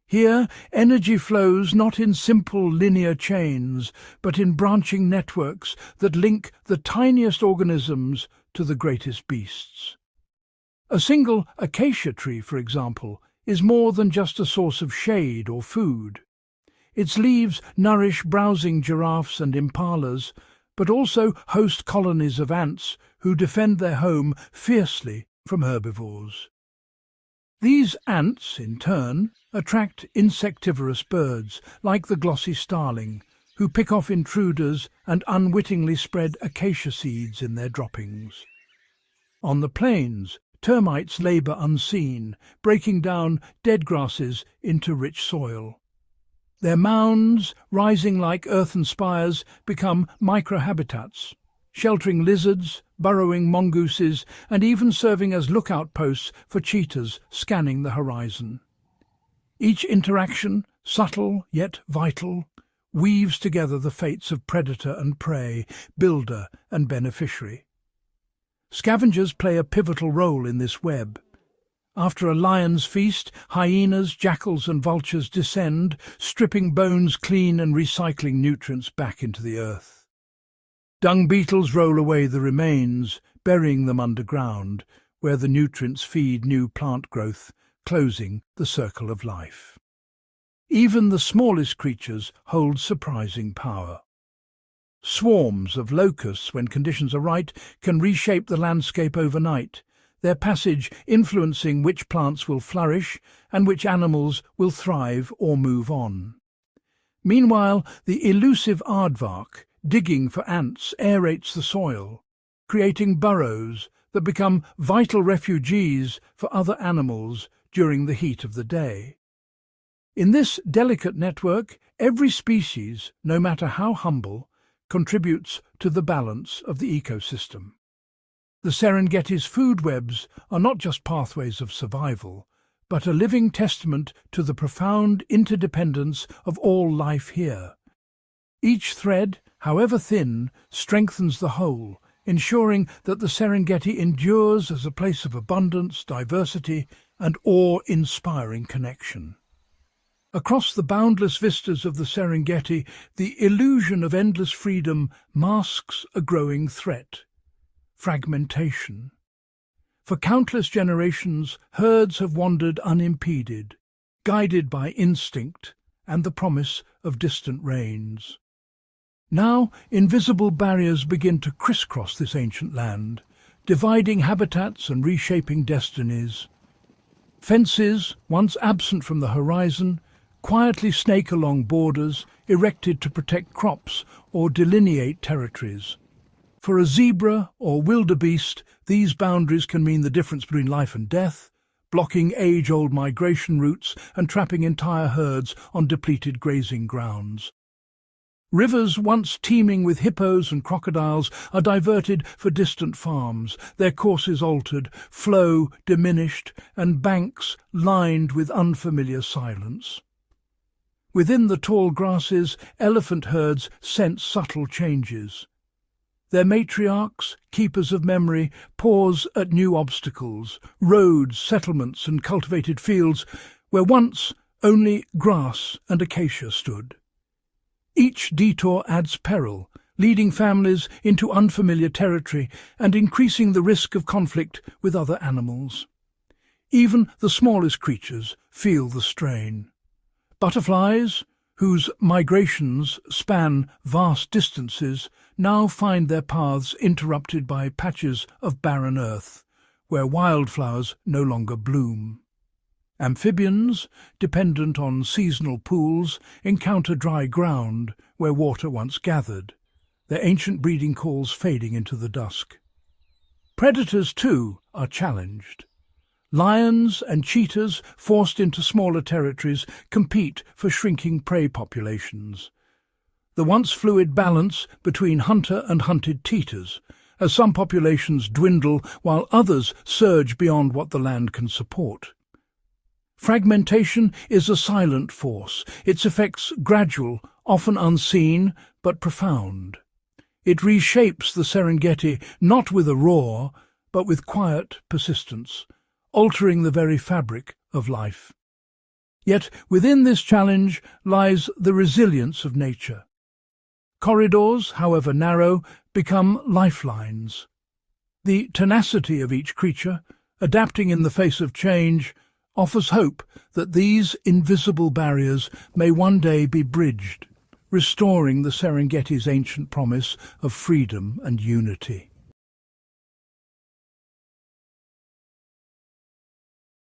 Here, energy flows not in simple linear chains, but in branching networks that link the tiniest organisms to the greatest beasts. A single acacia tree, for example, is more than just a source of shade or food. Its leaves nourish browsing giraffes and impalas, but also host colonies of ants who defend their home fiercely from herbivores. These ants, in turn, attract insectivorous birds like the glossy starling, who pick off intruders and unwittingly spread acacia seeds in their droppings. On the plains, termites labour unseen, breaking down dead grasses into rich soil. Their mounds, rising like earthen spires, become microhabitats, sheltering lizards, burrowing mongooses, and even serving as lookout posts for cheetahs scanning the horizon. Each interaction, subtle yet vital, weaves together the fates of predator and prey, builder and beneficiary. Scavengers play a pivotal role in this web. After a lion's feast, hyenas, jackals and vultures descend, stripping bones clean and recycling nutrients back into the earth. Dung beetles roll away the remains, burying them underground, where the nutrients feed new plant growth, closing the circle of life. Even the smallest creatures hold surprising power. Swarms of locusts, when conditions are right, can reshape the landscape overnight, their passage influencing which plants will flourish and which animals will thrive or move on. Meanwhile, the elusive aardvark, digging for ants, aerates the soil, creating burrows that become vital refugees for other animals during the heat of the day. In this delicate network, every species, no matter how humble, contributes to the balance of the ecosystem. The Serengeti's food webs are not just pathways of survival, but a living testament to the profound interdependence of all life here. Each thread, however thin, strengthens the whole, ensuring that the Serengeti endures as a place of abundance, diversity, and awe-inspiring connection. Across the boundless vistas of the Serengeti, the illusion of endless freedom masks a growing threat: fragmentation. For countless generations, herds have wandered unimpeded, guided by instinct and the promise of distant rains. Now, invisible barriers begin to crisscross this ancient land, dividing habitats and reshaping destinies. Fences, once absent from the horizon, quietly snake along borders, erected to protect crops or delineate territories. For a zebra or wildebeest, these boundaries can mean the difference between life and death, blocking age-old migration routes and trapping entire herds on depleted grazing grounds. Rivers once teeming with hippos and crocodiles are diverted for distant farms, their courses altered, flow diminished, and banks lined with unfamiliar silence. Within the tall grasses, elephant herds sense subtle changes. Their matriarchs, keepers of memory, pause at new obstacles, roads, settlements and cultivated fields where once only grass and acacia stood. Each detour adds peril, leading families into unfamiliar territory and increasing the risk of conflict with other animals. Even the smallest creatures feel the strain. Butterflies, whose migrations span vast distances, now find their paths interrupted by patches of barren earth, where wildflowers no longer bloom. Amphibians, dependent on seasonal pools, encounter dry ground where water once gathered, their ancient breeding calls fading into the dusk. Predators, too, are challenged. Lions and cheetahs, forced into smaller territories, compete for shrinking prey populations. The once fluid balance between hunter and hunted teeters, as some populations dwindle while others surge beyond what the land can support. Fragmentation is a silent force, its effects gradual, often unseen, but profound. It reshapes the Serengeti not with a roar, but with quiet persistence, altering the very fabric of life. Yet within this challenge lies the resilience of nature. Corridors, however narrow, become lifelines. The tenacity of each creature, adapting in the face of change, offers hope that these invisible barriers may one day be bridged, restoring the Serengeti's ancient promise of freedom and unity.